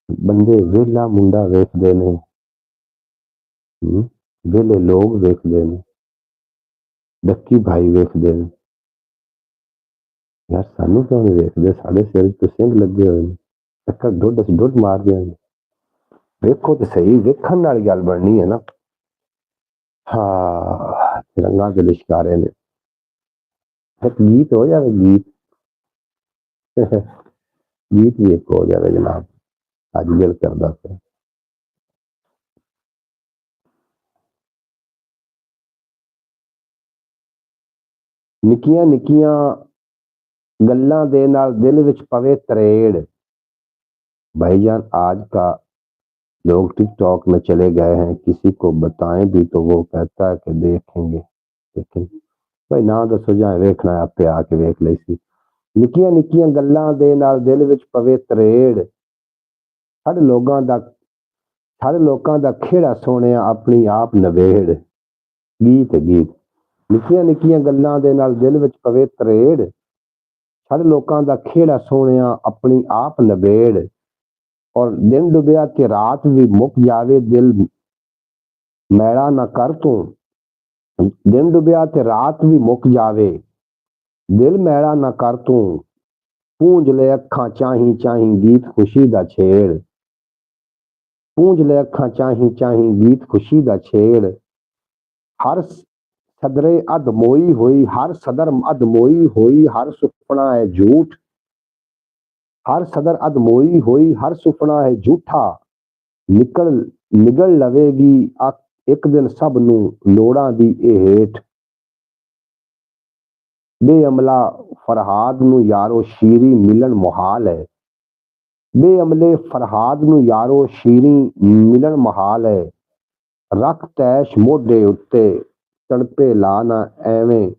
Speaker 1: बंदे वेला मुंडा वेखदे ने, वेले लोग वेखदे ने, डक्की भाई वेखदे ने। यार सानू क्यों नहीं वेखदे? साडे सिर ते सिंह लगे हुए ने, टक्कर डुड असीं डुड मार देंगे। वेखो तो सही, वेखण नाल गल बननी है ना। हाँ रंगा के लिशकारे ने, एक गीत हो जाए गीत गीत भी एक हो जाए जनाब, अज दिल करदा पिया। निक्कियां निक्कियां गल्लां दे नाल दिल विच पवे तरेड़। भाईजान आज का लोग टिकटॉक में चले गए हैं, किसी को बताएं भी तो वो कहता है कि देखेंगे, लेकिन भाई ना दसो जाए वेखना आपे आके वेख लई सी। निक्कियां निक्कियां गल्लां दे नाल दिल विच पवे तरेड़, ਸਾਡੇ ਲੋਕਾਂ ਦਾ ਖੇੜਾ ਸੋਹਣਿਆ ਆਪਣੀ ਆਪ ਨਵੇੜ। ਗੀਤ ਗੀਤ ਨਿੱਕੀਆਂ ਨਿੱਕੀਆਂ ਗੱਲਾਂ ਦੇ ਨਾਲ ਦਿਲ ਵਿੱਚ ਪਵੇ ਤਰੇੜ, ਸਾਡੇ ਲੋਕਾਂ ਦਾ ਖੇੜਾ ਸੋਹਣਿਆ ਆਪਣੀ ਆਪ ਨਵੇੜ। ਔਰ ਦਿਨ ਡੁੱਬਿਆ ਕਿ ਰਾਤ ਵੀ ਮੁੱਕ ਜਾਵੇ, ਦਿਲ ਮੈਲਾ ਨਾ ਕਰ ਤੂੰ। ਦਿਨ ਡੁੱਬਿਆ ਤੇ ਰਾਤ ਵੀ ਮੁੱਕ ਜਾਵੇ, ਦਿਲ ਮੈਲਾ ਨਾ ਕਰ ਤੂੰ। ਪੂੰਝ ਲੈ ਅੱਖਾਂ ਚਾਹੀਂ ਚਾਹੀਂ ਗੀਤ ਖੁਸ਼ੀ ਦਾ ਛੇੜ, ਪੂੰਝ ਲੈ ਅੱਖਾਂ ਚਾਹੀਂ ਚਾਹੀਂ ਗੀਤ ਖੁਸ਼ੀ ਦਾ ਛੇੜ। ਹਰ ਸਦਰੇ ਅਧ ਮੋਈ ਹੋਈ, ਹਰ ਸਦਰ ਅਧ ਮੋਈ ਹੋਈ, ਹਰ ਸੁਪਨਾ ਹੈ ਝੂਠ। ਹਰ ਸਦਰ ਅਧ ਮੋਈ ਹੋਈ, ਹਰ ਸੁਪਨਾ ਹੈ ਝੂਠਾ। ਨਿਗਲ ਲਵੇਗੀ ਇੱਕ ਦਿਨ ਸਭ ਨੂੰ ਲੋੜਾਂ ਦੀ ਇਹ ਹੇਠ। ਬੇਅਮਲਾ ਫਰਹਾਦ ਨੂੰ ਯਾਰੋ ਸ਼ੀਰੀ ਮਿਲਣ ਮੁਹਾਲ ਹੈ, ਬੇਅਮਲੇ ਫਰਹਾਦ ਨੂੰ ਯਾਰੋ ਸ਼ੀਰੀ ਮਿਲਣ ਮੁਹਾਲ ਹੈ। ਰੱਖ ਤੈਸ਼ ਮੋਢੇ ਉੱਤੇ ਤੜਪੇ ਲਾ ਨਾ ਐਵੇਂ।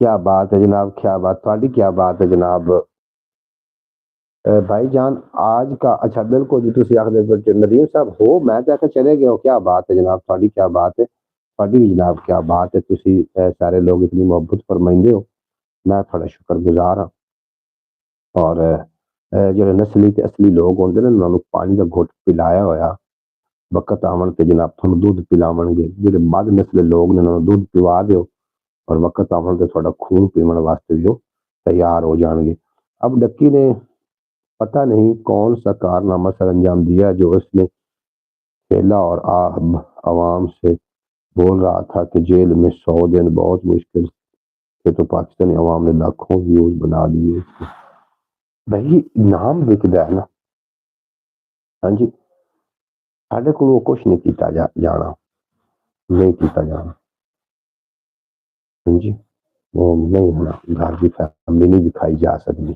Speaker 1: क्या बात है जनाब, क्या बात थोड़ी, क्या बात है जनाब। भाईजान आज का अच्छा बिल्कुल जी, तुम आखिर नदीम साहब हो, मैं तो आखिर चले गए हो। क्या बात है जनाब थोड़ी, क्या बात है थोड़ी जनाब, क्या बात है। तुम सारे लोग इतनी मोहब्बत फरमाइंदे हो, मैं थोड़ा शुक्रगुजार हाँ। और जो नस्ली ते असली लोग होंगे ना, उन्होंने पानी का घुट पिलाया होया, वक्त आवन ते जनाब तुहानू दूध पिलावणगे। जो मध नस्ले लोग ने उन्होंने दूध पिवा दो और वक्त आवन ते थोड़ा खून पीवन वास्ते भी तैयार हो जाएंगे। अब डक्की ने पता नहीं कौन सा कारनामा सर अंजाम दिया जो इसने खेला और आवाम से बोल रहा था कि जेल में 100 दिन बहुत मुश्किल से, तो पाकिस्तानी अवाम ने लाखों व्यूज बना दिए। भाई नाम बिकदा है ना। हाँ जी, साढ़े को कुछ नहीं किया जाना, नहीं किया जाना। हाँ जी, वो नहीं होना, घर की फैमिली नहीं दिखाई जा सकती।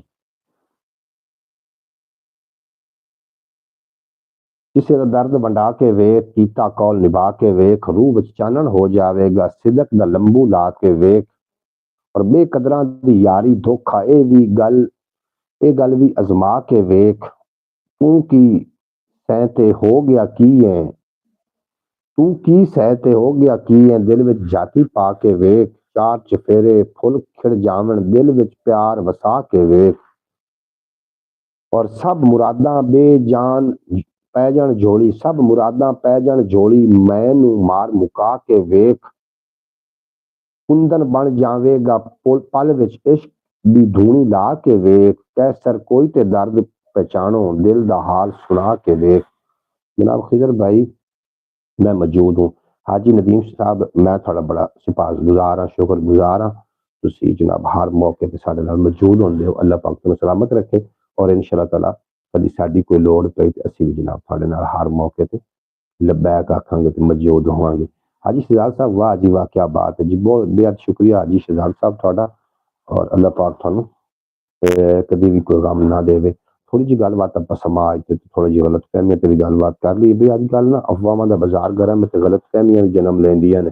Speaker 1: किसी का दर्द वंडा के वेख, कीता कौल निभा के वेख, रूह विच चानन हो जावेगा, सिदक दा लंबू ला के वेख। और बेकदरां दी यारी धोखा, ए गल भी अजमा के वेख। तू की सहते हो गया की है, तू की सहते हो गया की है, दिल विच जाती पा के वेख। चार चफेरे फुल खिड़ जावन, दिल विच प्यार वसा के वेख। और सब मुरादां बेजान पै जाण झोली, सब मुरादां पै जाण झोली, मैनू मार मुका के वेख। कुंदन बन जावेगा पल विच इश्क दी धूनी ला के वेख। कैसर कोई ते दर्द पहचानो, दिल दा हाल सुना के वेख। जनाब खिजर भाई मैं मौजूद हूँ। हाजी नदीम साहब मैं थोड़ा बड़ा सिपासगुजार हाँ, शुक्रगुजार हाँ। तुसी जनाब हर मौके पर साडे नाल मौजूद होंदे हो। अल्लाह पाक तुहानू सलामत रखे और इंशाअल्लाह ताला कदी साडी कोई लोड़ पई ते असीं भी जनाब तुहाडे नाल हर मौके ते लब्बैक आखांगे ते मौजूद होवांगे। हाजी शहजाद साहब वाह जी वाह, क्या बात है जी, बहुत बेहद शुक्रिया हाजी शहजाद साहब तुहाडा। और अल्लाह पाक तुहानू कदी भी कोई गम ना देवे। थोड़ी जी गलबात आपां समाज ते थोड़ी जी गलत फहमियां ते भी गलबात कर ली भी। अजकल ना अफवाहां दा बाजार गर्म है ते गलत फहमियां भी जन्म लैंदियां ने।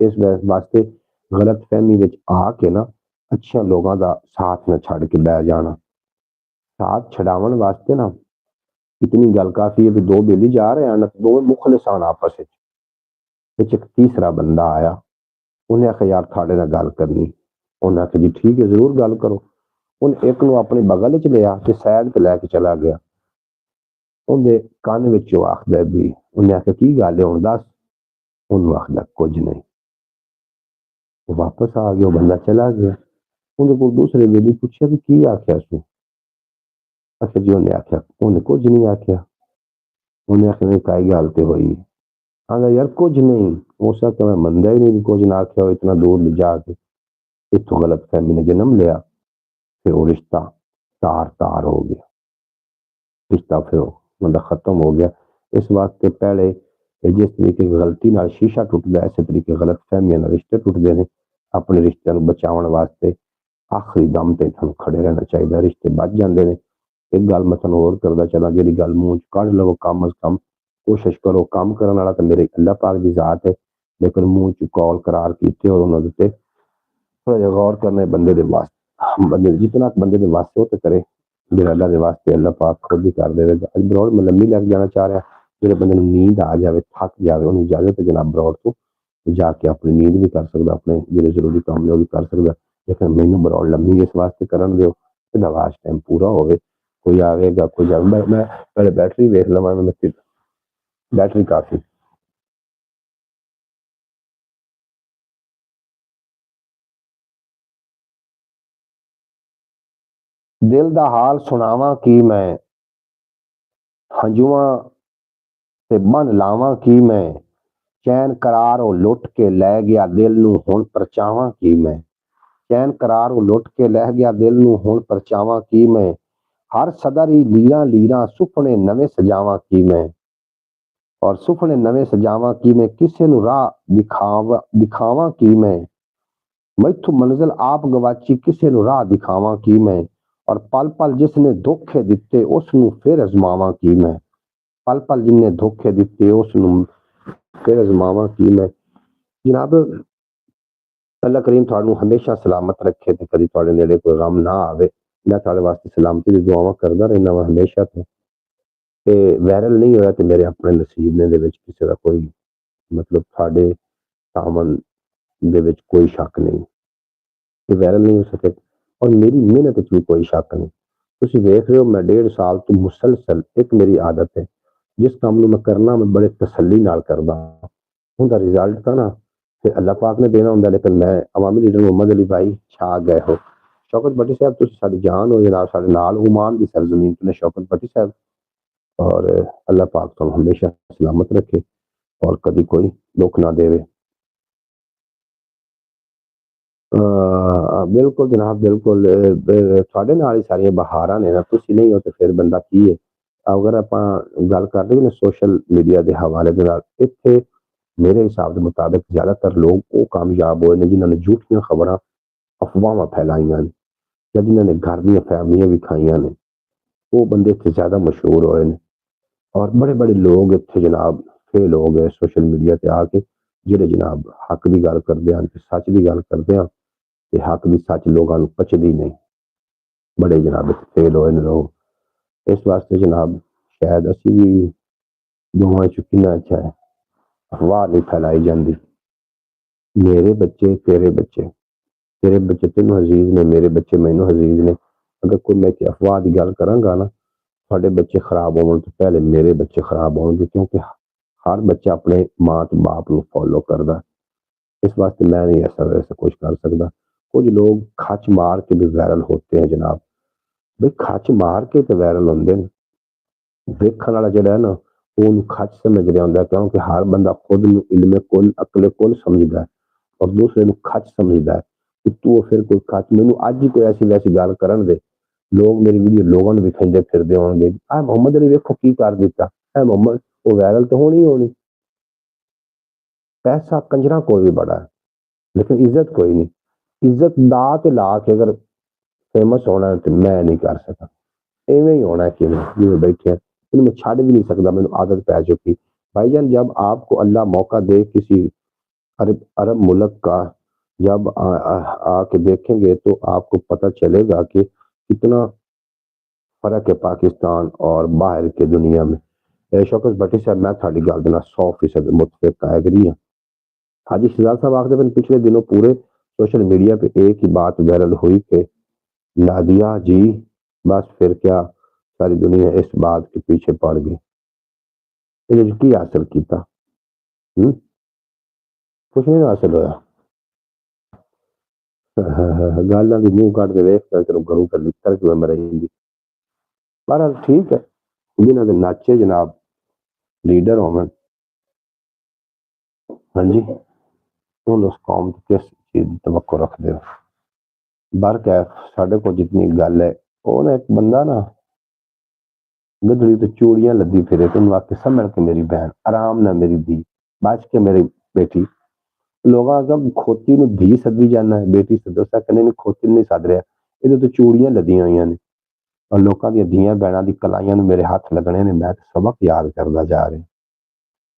Speaker 1: इस वास्ते गलत फहमी विच आ के ना اچھے لوگوں کا ساتھ نہ چھڑ کے بہ جانا. ساتھ چھڑاون واسطے نا اتنی گل کافی ہے بھی دو بیلی جا رہے ہیں دو مخلصان آپس ایک تیسرا بندہ آیا. انہیں آخیا یار تھوڑے نال گل کرنی. انہیں آخیا جی ٹھیک ہے ضرور گل کرو. انہیں ایک نو اپنی بغل چ لیا تے سائڈ تے لے کے چلا گیا. اندر کان وچوں آخدا بھی انہیں آخیا کی گل ہے ہن دس. انہوں آخدا کچھ نہیں. وہ واپس آ گیا. وہ بندہ چلا گیا. اندر کو دوسرے ویلی پوچھا کہ کی آخیا سو. اچھا جی انہیں آخیا انہیں کچھ نہیں آخیا. انہیں آخیا نہیں کائی گل تے ہوئی. آگا یار کچھ نہیں. اس وقت میں مندا ہی نہیں کچھ نہ آخیا اتنا دور لے جا کے اتوں غلط فہمی نے جنم لیا. پھر وہ رشتہ تار تار ہو گیا. رشتہ پھر مطلب ختم ہو گیا. اس واسطے پہلے جس طریقے غلطی نال شیشہ ٹوٹتا ہے اسی طریقے غلط فہمیاں نال رشتے ٹوٹتے ہیں. اپنے رشتوں بچاؤ واسطے آخری دم تے تھانوں کھڑے رہنا چاہیے. رشتے بچ جاندے نے. ایک گل میں تھانوں اور کردا چلا جی گل منہ چ کڈ لو کم از کم کوشش کرو. کام کرنے والا تو میرے اللہ پاک کی ذات ہے لیکن منہ چ کال قرار کیتے اور انہوں نے تھوڑا جہا غور کرنے بندے دے واسطے بندے جتنا بندے دے واسطے وہ تو کرے جی اللہ دے واسطے اللہ پاک خود ہی کر دے گا. اج بروڑ میں لمبی لگ جانا چاہ رہا جہے بندے نیند آ جائے تھک جائے انہوں اجازت ہے جناب بروڑ تو جا کے اپنی نیند بھی کر سکتا اپنے جڑے ضروری کام نے وہ بھی کر سکتا. لیکن مینوں بروڑ لمبی اس واسطے کرن دیو کہ نواز ٹائم پورا ہوئے. کوئی آئے گا کوئی جائے میں پہلے بیٹری ویکھ لواں. بیٹری کافی دل دا حال سناواں کی میں ہنجواں تے بن لاواں کی میں چین قرار او لٹ کے لے گیا دل نو ہن پرچاواں کی میں چین قرار او لٹ کے لے گیا دل نو ہن پرچاواں کی میں ہر صدر ہی لیراں لیراں سپنے نویں سجاواں کی میں اور سپنے نویں سجاواں کی میں کسے نو راہ دکھاواں کی میں میتھوں منزل آپ گواچی کسے نو راہ دکھاواں کی میں اور پل پل جس نے دھوکھے دتے اس نو پھر ازماواں کی میں پل پل جن نے دھوکھے دتے اس نو پھر ازماواں کی میں. جناب اللہ کریم تھانوں ہمیشہ سلامت رکھے تے کدی تھوڑے نیڑے کوئی غم نہ آوے. میں تھوڑے واسطے سلامتی دی دعاواں کردا رہنا وا ہمیشہ تے وائرل نہیں ہویا تے میرے اپنے نصیب نے دے وچ کسے دا کوئی مطلب تھوڑے تعاون دے وچ کوئی شک نہیں کہ وائرل نہیں ہو سکے اور میری محنت وچ بھی کوئی شک نہیں. تسی دیکھ رہے ہو میں 1.5 سال تو مسلسل ایک میری عادت ہے جس کام نو میں کرنا میں بڑے تسلی نال کردا ہوں. ان دا رزلٹ تھا نا پھر اللہ پاک نے دینا ہوں لیکن میں عوامی لیڈر محمد علی بھائی چھا گئے ہو. شوکت بٹی صاحب تسی ساڈی جان ہو جناب ساڈے نال عمان دی سرزمین تے شوکت بٹی صاحب اور اللہ پاک تم ہمیشہ سلامت رکھے اور کبھی کوئی دکھ نہ دے. بالکل جناب بالکل تھوڑے نال ہی ساری بہاراں نے نا تسی نہیں ہو تو پھر بندہ کی ہے. اگر اپاں گل کر رہے نا سوشل میڈیا دے حوالے دے نال اتنے میرے حساب کے مطابق زیادہ تر لوگ وہ کامیاب ہوئے ہیں جنہوں نے جھوٹیاں خبراں افواਹਾਂ پھیلائیاں نے یا جنہوں نے گھر دیا فیملیاں بھی کھائیاں نے وہ بندے اتنے زیادہ مشہور ہوئے ہیں. اور بڑے بڑے لوگ اتنے جناب فیل لوگ ہیں سوشل میڈیا تے آ کے جہے جناب حق کی گل کرتے ہیں سچ کی گل کرتے ہیں تے حق بھی سچ لوگوں کو پچدی نہیں. بڑے جناب فیل ہوئے لوگ اس واسطے جناب شاید اسی بھی دعا چکنا اچھا ہے افواہ نہیں پھیلائی جاندی. میرے بچے تیرے بچے تینوں عزیز نے میرے بچے مینوں عزیز نے. اگر کوئی میں افواہ کی گل کراں گا نا تھوڑے بچے خراب ہون تو پہلے میرے بچے خراب ہون گے کیونکہ ہر بچہ اپنے ماں تے باپ نو فالو کردا. اس واسطے میں نہیں ایسا کچھ کر سکتا. کچھ لوگ کھچ مار کے بھی وائرل ہوتے ہیں جناب. بھئی کھچ مار کے تو وائرل ہوندے نے دیکھن والا جڑا ہے نا وہ کھچ سمجھ رہا ہوندا کیونکہ ہر بندہ خود نو علم کل عقل کل سمجھدا ہے اور دوسرے نو کھچ سمجھدا ہے کہ تو پھر کوئی کھچ مینوں اج ہی کوئی ایسی ویسی گل کرن دے لوگ میری ویڈیو لوگوں نے وکھاندے پھردے ہون گے محمد علی ویکھو کی کر دیتا محمد وہ وائرل تو ہونی پیسہ کنجراں کوئی بھی بڑا ہے لیکن عزت کوئی نہیں. عزت دا تے لا کے اگر فیمس ہونا ہے تو میں نہیں کر سکا. ایویں ہی ہونا ہے کہ جی بیٹھے ہیں میں چھڈ بھی نہیں سکتا مینوں عادت پی چکی. بھائی جان جب آپ کو اللہ موقع دے کسی عرب ملک کا جب آ کے دیکھیں گے تو آپ کو پتہ چلے گا کہ کتنا فرق ہے پاکستان اور باہر کے دنیا میں۔ شوکت بٹی صاحب میں تھوڑی گل دینا 100% متفق ایگری ہوں۔ حاجی شہزاد صاحب آخر دن پچھلے دنوں پورے سوشل میڈیا پہ ایک ہی بات وائرل ہوئی کہ نادیہ جی بس پھر کیا ساری دنیا اس بات کے پیچھے پڑ گئی، یہ کی حاصل کیتا؟ کچھ نہیں حاصل ہوا۔ گالاں دی منہ کٹ کے ویکھ کر گھروں کر لکھر کیوں مرے گی۔ بہرحال ٹھیک ہے، جنہاں دے ناچے جناب لیڈر ہون، ہاں جی، ہن اس قوم تو کس چیز کی توقع رکھ دے برکیف ساڈے کو جتنی گل ہے وہ نا ایک بندہ نا گدڑی تو چوڑیاں لدی پھرے تم آ کے سمجھ کے میری بہن آرام نہ میری دی بچ کے میری بیٹی لوگاں کا کھوتی نو دھی سدی جانا ہے بیٹی سدو سا کہنے کھوتی نہیں سد رہا یہ تو چوڑیاں لدیاں ہوئی نے اور لوگوں دیا دھیاں بہنوں کی کلائیاں میرے ہاتھ لگنے نے میں سبق یاد کرتا جا رہے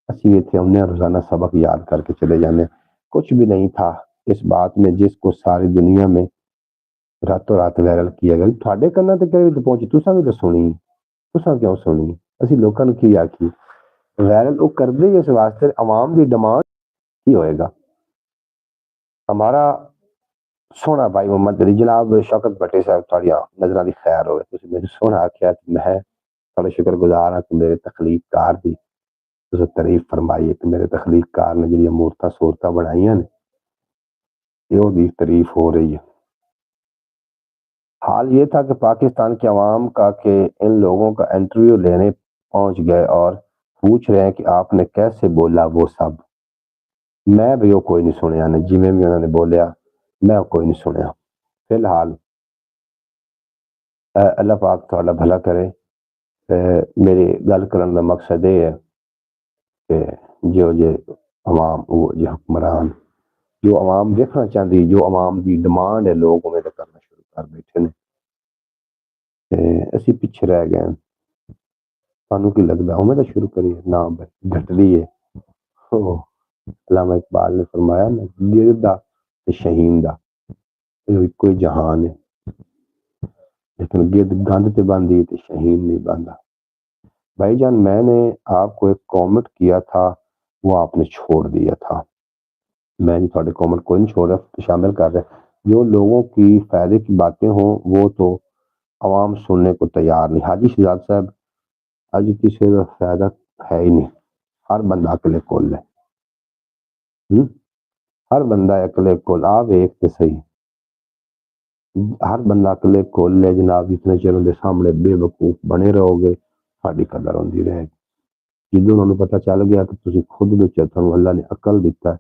Speaker 1: اسی اتنے آنے روزانہ سبق یاد کر کے چلے جانے کچھ بھی نہیں تھا اس بات میں جس کو ساری دنیا میں راتوں رات وائرل کیا گیا تھوڑے کنا تے کہیں پہنچی تساں بھی تو سنی تساں کیوں سنی اسی لوگوں نے کی آخی وائرل وہ کر دے اس واسطے عوام کی ڈیمانڈ کی ہوئے گا ہمارا سونا بھائی محمد علی جناب شوکت بٹے صاحب تھوڑی نظر کی خیر ہوئے تھی میرے سونا آخیا میں تھوڑا شکر گزار ہاں کہ میرے تخلیق کار دی تو تعریف فرمائی ہے کہ میرے تخلیق کار نے جڑی مورتاں صورتاں بنائی ہیں یہ بھی تعریف ہو رہی ہے۔ حال یہ تھا کہ پاکستان کی عوام کا کہ ان لوگوں کا انٹرویو لینے پہنچ گئے اور پوچھ رہے ہیں کہ آپ نے کیسے بولا وہ سب میں بھی وہ کوئی نہیں سنیا نے جی میں بھی انہوں نے بولیا میں کوئی نہیں سنیا فی الحال اللہ پاک تھوڑا بھلا کرے میری گل کرنے کا مقصد یہ ہے کہ جو عوام وہ جو حکمران جو عوام دیکھنا چاہتی جو عوام کی ڈیمانڈ ہے لوگ انہیں کرنا شروع کر بیٹھے نے اسی پیچھے رہ گئے سانو کی لگتا ہوں میں تو شروع کریے نہ گھٹلی ہے علامہ اقبال نے فرمایا نا گرد دا شہین دا کوئی جہان ہے لیکن گرد گند تے باندھی تے شہین نہیں باندھا۔ بھائی جان میں نے آپ کو ایک کامنٹ کیا تھا وہ آپ نے چھوڑ دیا تھا میں نہیں تھوڑے کامنٹ کوئی نہیں چھوڑ رہا شامل کر رہے جو لوگوں کی فائدے کی باتیں ہوں وہ تو عوام سننے کو تیار نہیں۔ حاجی شہزاد صاحب آج کسی کا فائدہ ہے ہی نہیں ہر بندہ اکلے کول ہے ہر بندہ اکلے کول آ ویخ تے صحیح ہر بندہ اکلے کول لے جناب جتنے چر دے سامنے بے وقوف بنے رہو گے ساری قدر ہوندی رہے گی جدوں انہوں نے پتہ چل گیا کہ تسی خود وچ تھانوں اللہ نے عقل دیتا ہے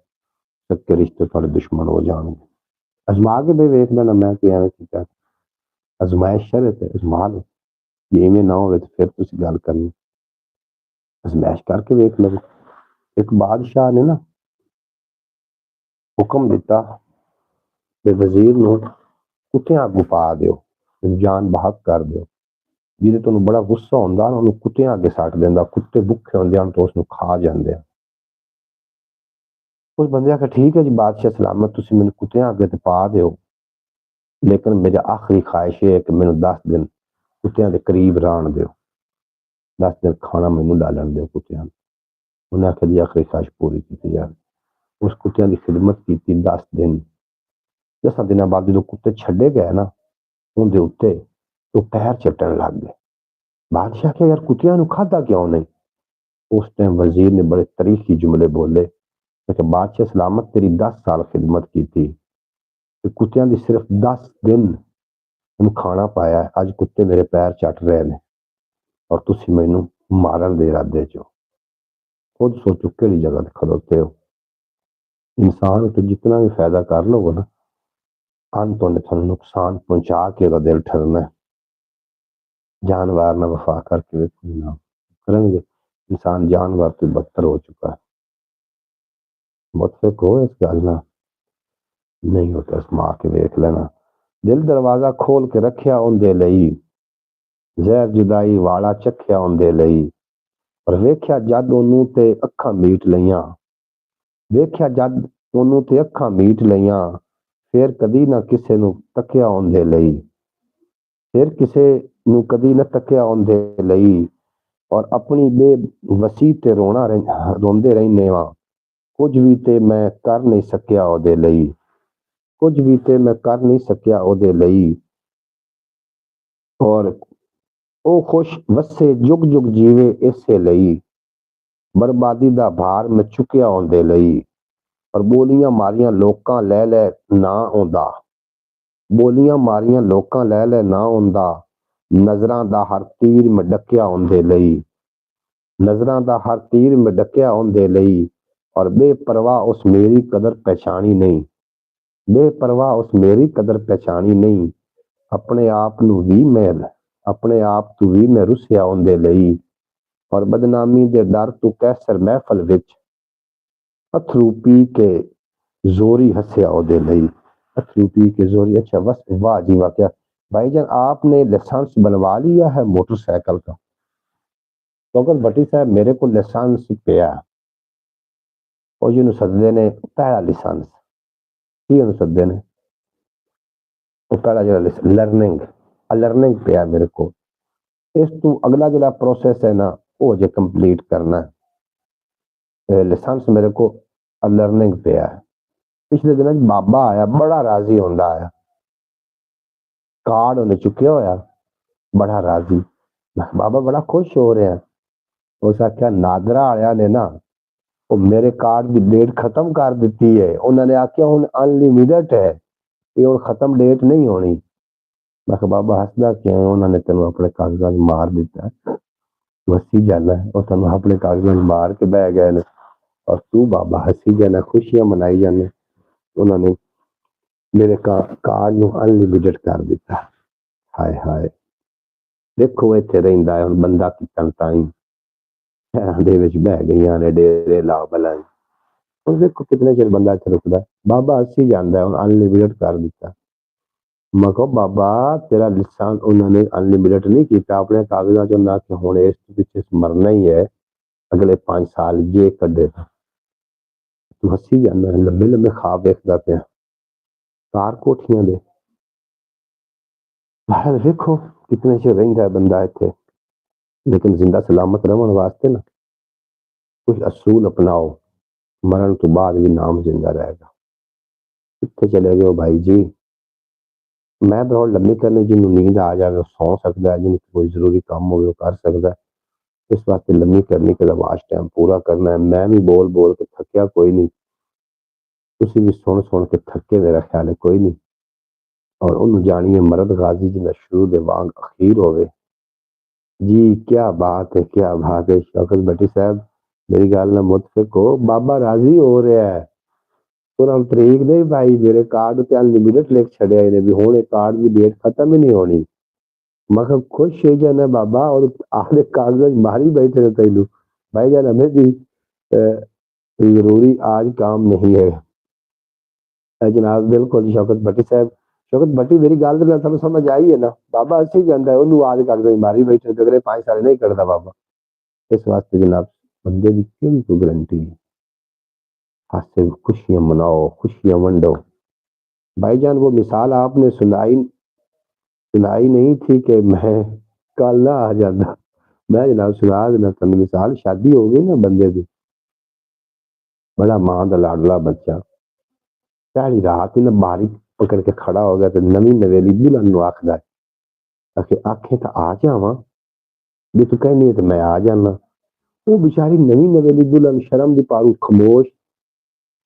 Speaker 1: سب کے رشتے تھوڑے دشمن ہو جان گے ازما کے بے ویکھ لینا میں کہ ایویں کیتا ازمائش شرط ہے ازما لو یہ ایویں نہ ہوئے تو پھر تسی گل کرنی ازمائش کر کے ویکھ لو ایک بادشاہ نے نا حکم دیتا کہ وزیر نو کتیاں اگو پا دیو جان بحق کر دیو جی تمہیں بڑا غصہ ہوندا نا انہوں کتیاں اگے سٹ دیندا کتے بھکھے ہوندے ہیں تو اس نو کھا جاندے ہیں اس بندے آخر ٹھیک ہے جی بادشاہ سلامت تسی مینوں کتیاں اگے تے پا دیو لیکن میری آخری خواہش ہے کہ مینوں 10 دن کتیاں دے قریب رہن دیو 10 دن کھانا مینوں ڈالن دیو کتیاں انہیں آخر جی آخری خواہش پوری کی جائے اس کتیاں دی خدمت کی 10 دن 10 دن بعد جو کتے چھڈے گئے نا ان دے اوتے تو پیر چٹن لگ گئے بادشاہ کہ یار کتیاں نو کھادا کیوں نہیں اس ٹائم وزیر نے بڑے تاریخی جملے بولے کہ بادشاہ سلامت تیری 10 سال خدمت کی تھی کتیاں دی صرف 10 دن ان کھانا پایا ہے اج کتے میرے پیر چٹ رہے ہیں اور تسی مینوں مارن دے ارادے چو خود سوچو کیڑی جگہ تے کھڑوتے ہو انسان تو جتنا بھی فائدہ کر لو گے نا انت نے تھانوں نقصان پہنچا کے دا دل ٹھرنا ہے جانور نہ وفا کر کے نہ کریں گے انسان جانور تو بدتر ہو چکا ہے متفق ہو اس گل نہ نہیں ہوتا اس ماں کے ویکھ لینا دل دروازہ کھول کے رکھیا ان دے لئی زہر جدائی والا چکھیا ان دے لئی اور ویکھیا جد انہوں تے اکھاں میٹ لیاں ویکھیا جد انہوں تے اکھاں میٹ لیاں ਫਿਰ ਕਦੀ ਨਾ ਕਿਸੇ ਨੂੰ ਤੱਕਿਆ ਆਉਂਦੇ ਲਈ, ਫਿਰ ਕਿਸੇ ਨੂੰ ਕਦੀ ਨਾ ਤੱਕਿਆ ਆਉਂਦੇ ਲਈ, ਔਰ ਆਪਣੀ ਬੇਵਸੀ ਤੇ ਰੋਂਦੇ ਰਹਿੰਦੇ ਵਾਂ। ਕੁਝ ਵੀ ਤੇ ਮੈਂ ਕਰ ਨਹੀਂ ਸਕਿਆ ਉਹਦੇ ਲਈ, ਕੁਝ ਵੀ ਤੇ ਮੈਂ ਕਰ ਨਹੀਂ ਸਕਿਆ ਉਹਦੇ ਲਈ। ਔਰ ਉਹ ਖੁਸ਼ ਵਸੇ ਜੁਗ ਜੁਗ ਜੀਵੇ ਇਸੇ ਲਈ, ਬਰਬਾਦੀ ਦਾ ਭਾਰ ਮੈਂ ਚੁੱਕਿਆ ਉਹਦੇ ਲਈ। ਔਰ ਬੋਲੀਆਂ ਮਾਰੀਆਂ ਲੋਕਾਂ ਲੈ ਲੈ ਨਾ ਆਉਂਦਾ, ਬੋਲੀਆਂ ਮਾਰੀਆਂ ਲੋਕਾਂ ਲੈ ਲੈ ਨਾ ਆਉਂਦਾ। ਨਜ਼ਰਾਂ ਦਾ ਹਰ ਤੀਰ ਮੈਂ ਡੱਕਿਆ ਉਹਦੇ ਲਈ, ਨਜ਼ਰਾਂ ਦਾ ਹਰ ਤੀਰ ਮੈਂ ਡੱਕਿਆ ਉਹਦੇ ਲਈ। ਔਰ ਬੇਪਰਵਾਹ ਉਸ ਮੇਰੀ ਕਦਰ ਪਛਾਣੀ ਨਹੀਂ, ਬੇਪਰਵਾਹ ਉਸ ਮੇਰੀ ਕਦਰ ਪਛਾਣੀ ਨਹੀਂ। ਆਪਣੇ ਆਪ ਨੂੰ ਵੀ ਮੈਂ, ਆਪਣੇ ਆਪ ਤੋਂ ਵੀ ਮੈਂ ਰੁੱਸਿਆ ਉਹਦੇ ਲਈ। ਔਰ ਬਦਨਾਮੀ ਦੇ ਡਰ ਤੋਂ ਕੈਸਰ ਮਹਿਫਲ ਵਿੱਚ ਅਥਰੂ ਪੀ ਕੇ ਜ਼ੋਰੀ ਹੱਸਿਆ ਉਹਦੇ ਲਈ, अथरू पी के जोरी। अच्छा बस, वाह जी वाह, क्या भाईजान आपने लाइसेंस बनवा लिया है मोटरसाइकिल का? शौकत भट्टी साहब मेरे को लाइसेंस पिया और जिन्हों सदे ने पहला लाइसेंस की सदे ने पहला जो लर्निंग लर्निंग पिया मेरे को। इस तू अगला जो प्रोसेस है ना वो जो कंप्लीट करना है। लाइसेंस मेरे को लर्निंग पिया है। पिछले दिन बाबा आया, बड़ा राजी होंदा आया, कार्ड उन्हें चुके होया, बड़ा राजी। बाबा बड़ा खुश हो रहे हैं। उस आख्या नादरा आया ने ना वो मेरे कार्ड की डेट खत्म कर दी है। उन्होंने आख्या हुण अनलिमिटेड है, ये हुण खत्म डेट नहीं होनी। मैं कहा बाबा हसदा क्यों? उन्होंने तेन अपने कागजात मार दिता, हसी जाना है। और तेन अपने कागजात मार के बह गए ने और तू बाबा हसी जाना, खुशियां मनाई जाने। उन्होंने मेरे कार्ड ਨੂੰ अनलिमिटेड कर दिता। हाय हाय, देखो इत्थे रहिंदा है हुण बंदा कितन ताईं शहरां दे विच बह गईयां ने डेरे ला बलां। हुण देखो कितने चिर बंदा इत्थे रुकदा। बाबा हसी जांदा है, हुण अनलिमिटेड कर दिता। मैं कहो बाबा तेरा लाइसेंस उन्होंने अनलिमिटेड नहीं किया, अपने कागजात चों ना कि हुण इस पिछे मरना ही है, अगले 5 साल जे कड्डे। तू हसी जांदा है, लंबे लंबे ख्वाब देखदा पिया कार कोठियां दे। बाहर देखो कितने चिर रहिंदा बंदा इत्थे, लेकिन जिंदा सलामत रहने वास्ते ना कुछ असूल अपनाओ, मरण तो बाद भी नाम जिंदा रहेगा। कितने चले गए हो भाई जी? मैं बहुत लंबी करनी, जिन्हों नींद आ जाए सौ सकता है, जिन्हें कोई जरूरी काम हो कर सकता है। इस वास्ते लंबी करनी के वाच टाइम पूरा करना है। मैं भी बोल बोल के थकिया कोई नहीं, तुसी भी सुन सुन के थके, मेरा ख्याल है कोई नहीं। और उन्होंने जानिए मरद गाजी जिंदा शुरू दे वांग अखीर होवे जी। क्या बात है, क्या बात है। शौकत भट्टी साहब मेरी गल ना मुतफिक हो, बाबा राजी हो रहा है। तुरंत तरीक नहीं भाई, मेरे कार्ड ते अनलिमिटेड लिख छड़िया इन्हें भी, हुण कार्ड की डेट खत्म ही नहीं होनी। मैं खुश हो जाना बाबा, और आखिर कागज मारी बैठे ने तेनू। भाई जान हमें भी जरूरी आज काम नहीं है जनाब। बिल्कुल शौकत भट्टी साहब, शौकत भट्टी मेरी गल तो समझ आई है ना। बाबा अच्छी जाता है, उन्होंने आज कागज मारी बैठे अगले 5 साल नहीं करता बाबा। इस वास्ते जनाब बंदे की केड़ी कोई गारंटी है। हासे खुशियां मनाओ, खुशियां वंडो। भाईजान वो मिसाल आपने सुनाई नहीं थी कि मैं कल ना आ जाता। मैं जनाब सुना देना तुहानू मिसाल। शादी हो गई ना बंदे की, बड़ा मां दा लाडला बच्चा, पहली रात ही ना बारी पकड़ के खड़ा हो गया तो नवी नवेली दुल्हन नू आखदा है आखे तो आ जावा, भी तू कहनी है तो मैं आ जाना। वो बेचारी नवी नवेली दुल्हन शर्म दी पारू खामोश,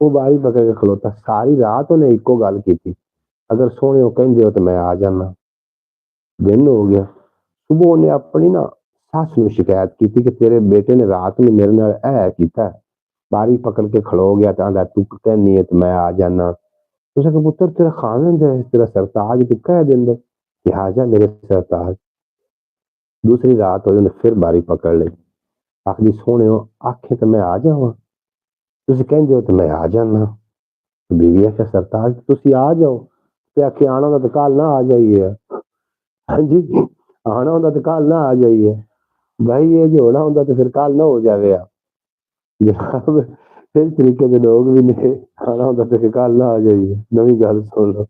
Speaker 1: वो बारी पकड़ के खलोता। सारी रात उन्हें इको गल की थी, अगर सोने हो कहते हो तो मैं आ जाना। दिन हो गया, सुबह उन्हें अपनी ना सस नू शिकायत की थी कि तेरे बेटे ने रात में मेरे नाल ऐ कीता। बारी पकड़ के खड़ो गया तो आंदा तू कहनी है तो मैं आ जाना। उसने कहा पुत्र तेरा खानन है, तेरा सरताज, तू कह देंगे कि आ जा मेरे सरताज। दूसरी रात हुई, उन्हें फिर बारी पकड़ ली। आखिरी सोने हो आखे तो मैं आ जावा, तुम कहते हो तो मैं आ जाना। बीवी आख्या सरताज तुम आ जाओ, ते आखे आना होंदा तो कल ना आ जाइए। हाँ जी, आना होंदा तो कल ना आ जाइए। भाई ये जो होना होंदा तो फिर कल ना हो जाए जनाब। ਇਸ ਤਰੀਕੇ ਦੇ ਲੋਕ ਵੀ ਨੇ, ਖਾਣਾ ਹੁੰਦਾ ਤੇ ਕੱਲ ਨਾ ਆ ਜਾਈਏ। ਨਵੀਂ ਗੱਲ ਸੁਣ ਲਓ।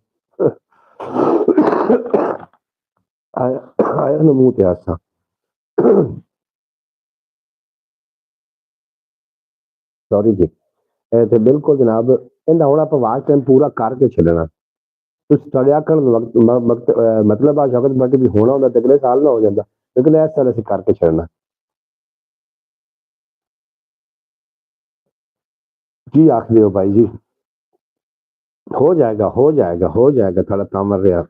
Speaker 1: ਆਇਆ ਨੂੰ ਮੂੰਹ ਤੇ ਹਾਸਾ। ਸੌਰੀ ਜੀ, ਇਹ ਤੇ ਬਿਲਕੁਲ ਜਨਾਬ, ਇਹਦਾ ਹੁਣ ਆਪਾਂ ਵਾਚ ਟਾਈਮ ਪੂਰਾ ਕਰਕੇ ਛੱਡਣਾ। ਤੁਸੀਂ ਤੁਹਾਡੇ ਆਖਣ ਦਾ ਮਤਲਬ ਆ ਸ਼ੌਕਤ ਬਾਕੀ ਵੀ ਹੋਣਾ ਹੁੰਦਾ ਤੇ ਅਗਲੇ ਸਾਲ ਨਾ ਹੋ ਜਾਂਦਾ, ਲੇਕਿਨ ਇਸ ਸਾਲ ਅਸੀਂ ਕਰਕੇ ਛੱਡਣਾ। ਕੀ ਆਖਦੇ ਹੋ ਭਾਈ ਜੀ? ਹੋ ਜਾਏਗਾ, ਹੋ ਜਾਏਗਾ, ਹੋ ਜਾਏਗਾ, ਥੋੜਾ ਤਾਮਰ ਰਿਹਾ।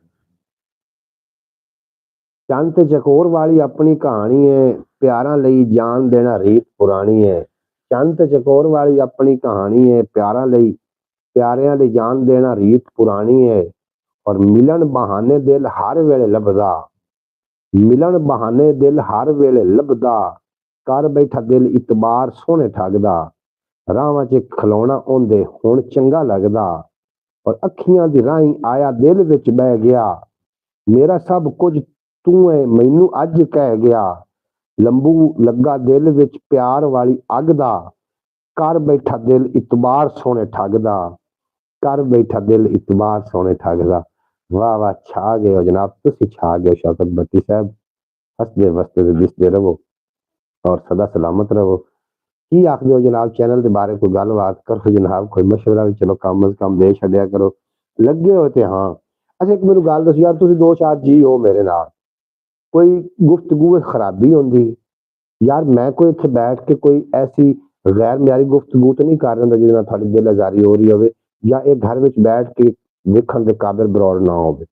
Speaker 1: ਚੰਦ ਤੇ ਚਕੋਰ ਵਾਲੀ ਆਪਣੀ ਕਹਾਣੀ ਹੈ, ਪਿਆਰਾਂ ਲਈ ਜਾਨ ਦੇਣਾ ਰੀਤ ਪੁਰਾਣੀ ਹੈ। ਚੰਦ ਤੇ ਚਕੋਰ ਵਾਲੀ ਆਪਣੀ ਕਹਾਣੀ ਹੈ, ਪਿਆਰਾਂ ਲਈ ਪਿਆਰਿਆਂ ਲਈ ਜਾਨ ਦੇਣਾ ਰੀਤ ਪੁਰਾਣੀ ਹੈ। ਔਰ ਮਿਲਣ ਬਹਾਨੇ ਦਿਲ ਹਰ ਵੇਲੇ ਲੱਭਦਾ, ਮਿਲਣ ਬਹਾਨੇ ਦਿਲ ਹਰ ਵੇਲੇ ਲੱਭਦਾ, ਕਰ ਬੈਠਾ ਦਿਲ ਇਤਬਾਰ ਸੋਹਣੇ ਠੱਗਦਾ, ਰਾਹਾਂ 'ਚ ਖਲੋਣਾ ਆਉਂਦੇ ਹੁਣ ਚੰਗਾ ਲੱਗਦਾ, ਔਰ ਅੱਖੀਆਂ ਦੀ ਰਾਹੀਂ ਆਇਆ ਦਿਲ ਵਿੱਚ ਬਹਿ ਗਿਆ, ਮੇਰਾ ਸਭ ਕੁਝ ਤੂੰ ਹੈ ਮੈਨੂੰ ਅੱਜ ਕਹਿ ਗਿਆ, ਲੰਬੂ ਲੱਗਾ ਦਿਲ ਵਿੱਚ ਪਿਆਰ ਵਾਲੀ ਅੱਗ ਦਾ, ਕਰ ਬੈਠਾ ਦਿਲ ਇਤਬਾਰ ਸੋਹਣੇ ਠੱਗਦਾ, ਕਰ ਬੈਠਾ ਦਿਲ ਇਤਬਾਰ ਸੋਹਣੇ ਠੱਗਦਾ। ਵਾਹ ਵਾਹ, ਛਾ ਗਏ ਹੋ ਜਨਾਬ, ਤੁਸੀਂ ਛਾ ਗਏ ਸ਼ੌਕਤ ਭੱਟੀ ਸਾਹਿਬ। ਹੱਸਦੇ ਵਸਦੇ ਤੇ ਦਿਸਦੇ ਰਹੋ ਔਰ ਸਦਾ ਸਲਾਮਤ ਰਹੋ। ਕੀ ਆਖਦੇ ਹੋ ਜਨਾਬ ਚੈਨਲ ਦੇ ਬਾਰੇ? ਕੋਈ ਗੱਲਬਾਤ ਕਰੋ ਜਨਾਬ, ਕੋਈ ਮਸ਼ਵਰਾ ਵੀ ਚਲੋ ਕਮ ਅਜ਼ ਕਮ ਦੇ ਛੱਡਿਆ ਕਰੋ, ਲੱਗੇ ਹੋ ਤੇ ਹਾਂ। ਅੱਛਾ ਇੱਕ ਮੈਨੂੰ ਗੱਲ ਦੱਸੋ ਯਾਰ, ਤੁਸੀਂ ਦੋ ਚਾਰ ਜੀ ਹੋ ਮੇਰੇ ਨਾਲ, ਕੋਈ ਗੁਫ਼ਤਗੂ ਵਿੱਚ ਖਰਾਬੀ ਹੁੰਦੀ ਯਾਰ? ਮੈਂ ਕੋਈ ਇੱਥੇ ਬੈਠ ਕੇ ਕੋਈ ਐਸੀ ਗੈਰ ਮਿਆਰੀ ਗੁਫ਼ਤਗੂ ਤਾਂ ਨਹੀਂ ਕਰ ਰਿਹਾ ਜਿਹਦੇ ਨਾਲ ਤੁਹਾਡੀ ਦਿਲ ਆਜ਼ਾਰੀ ਹੋ ਰਹੀ ਹੋਵੇ, ਜਾਂ ਇਹ ਘਰ ਵਿੱਚ ਬੈਠ ਕੇ ਵੇਖਣ ਦੇ ਕਾਬਿਲ ਬਰੌੜ ਨਾ ਹੋਵੇ।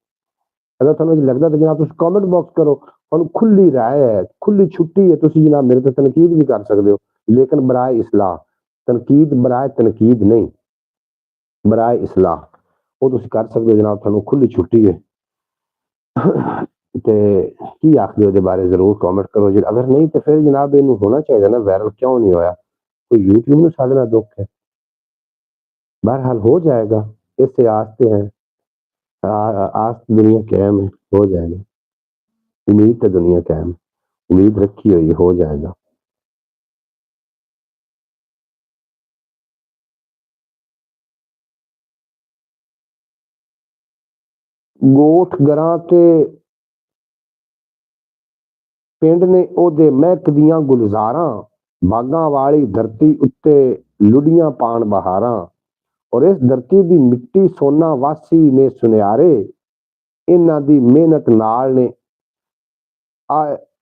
Speaker 1: ਅਗਰ ਤੁਹਾਨੂੰ ਲੱਗਦਾ ਤਾਂ ਜਨਾਬ ਤੁਸੀਂ ਕਮੈਂਟ ਬਾਕਸ ਕਰੋ, ਤੁਹਾਨੂੰ ਖੁੱਲੀ ਰਾਏ ਹੈ, ਖੁੱਲੀ ਛੁੱਟੀ ਹੈ, ਤੁਸੀਂ ਜਨਾਬ ਮੇਰੇ ਤੇ ਤਨਕੀਦ ਵੀ ਕਰ ਸਕਦੇ ਹੋ, ਲੇਕਿਨ ਬਰਾਏ ਇਸਲਾਹ, ਤਨਕੀਦ ਬਰਾਏ ਤਨਕੀਦ ਨਹੀਂ, ਬਰਾਏ ਇਸਲਾਹ ਉਹ ਤੁਸੀਂ ਕਰ ਸਕਦੇ ਹੋ ਜਨਾਬ, ਤੁਹਾਨੂੰ ਖੁੱਲੀ ਛੁੱਟੀ ਹੈ। ਤੇ ਕੀ ਆਖਦੇ ਉਹਦੇ ਬਾਰੇ ਜ਼ਰੂਰ ਕਮੈਂਟ ਕਰੋ ਜੀ। ਅਗਰ ਨਹੀਂ ਤਾਂ ਫਿਰ ਜਨਾਬ ਇਹਨੂੰ ਹੋਣਾ ਚਾਹੀਦਾ ਨਾ, ਵਾਇਰਲ ਕਿਉਂ ਨਹੀਂ ਹੋਇਆ? ਕੋਈ YouTube ਨੂੰ ਸਾਡੇ ਨਾਲ ਦੁੱਖ ਹੈ? बहरहाल हो जाएगा, इससे आस्ते हैं, आस दुनिया कायम है, हो जाएगा, उम्मीद है दुनिया कायम, उम्मीद रखी हुई हो जाएगा। ਗੋਠ ਗਰਾਂ ਤੇ ਪਿੰਡ ਨੇ ਉਹਦੇ ਮਹਿਕਦੀਆਂ ਗੁਲਜ਼ਾਰਾਂ, ਬਾਗਾਂ ਵਾਲੀ ਧਰਤੀ ਉੱਤੇ ਲੁੱਡੀਆਂ ਪਾਣ ਬਹਾਰਾਂ, ਔਰ ਇਸ ਧਰਤੀ ਦੀ ਮਿੱਟੀ ਸੋਨਾ ਵਾਸੀ ਨੇ ਸੁਨਿਆਰੇ, ਇਹਨਾਂ ਦੀ ਮਿਹਨਤ ਨਾਲ ਨੇ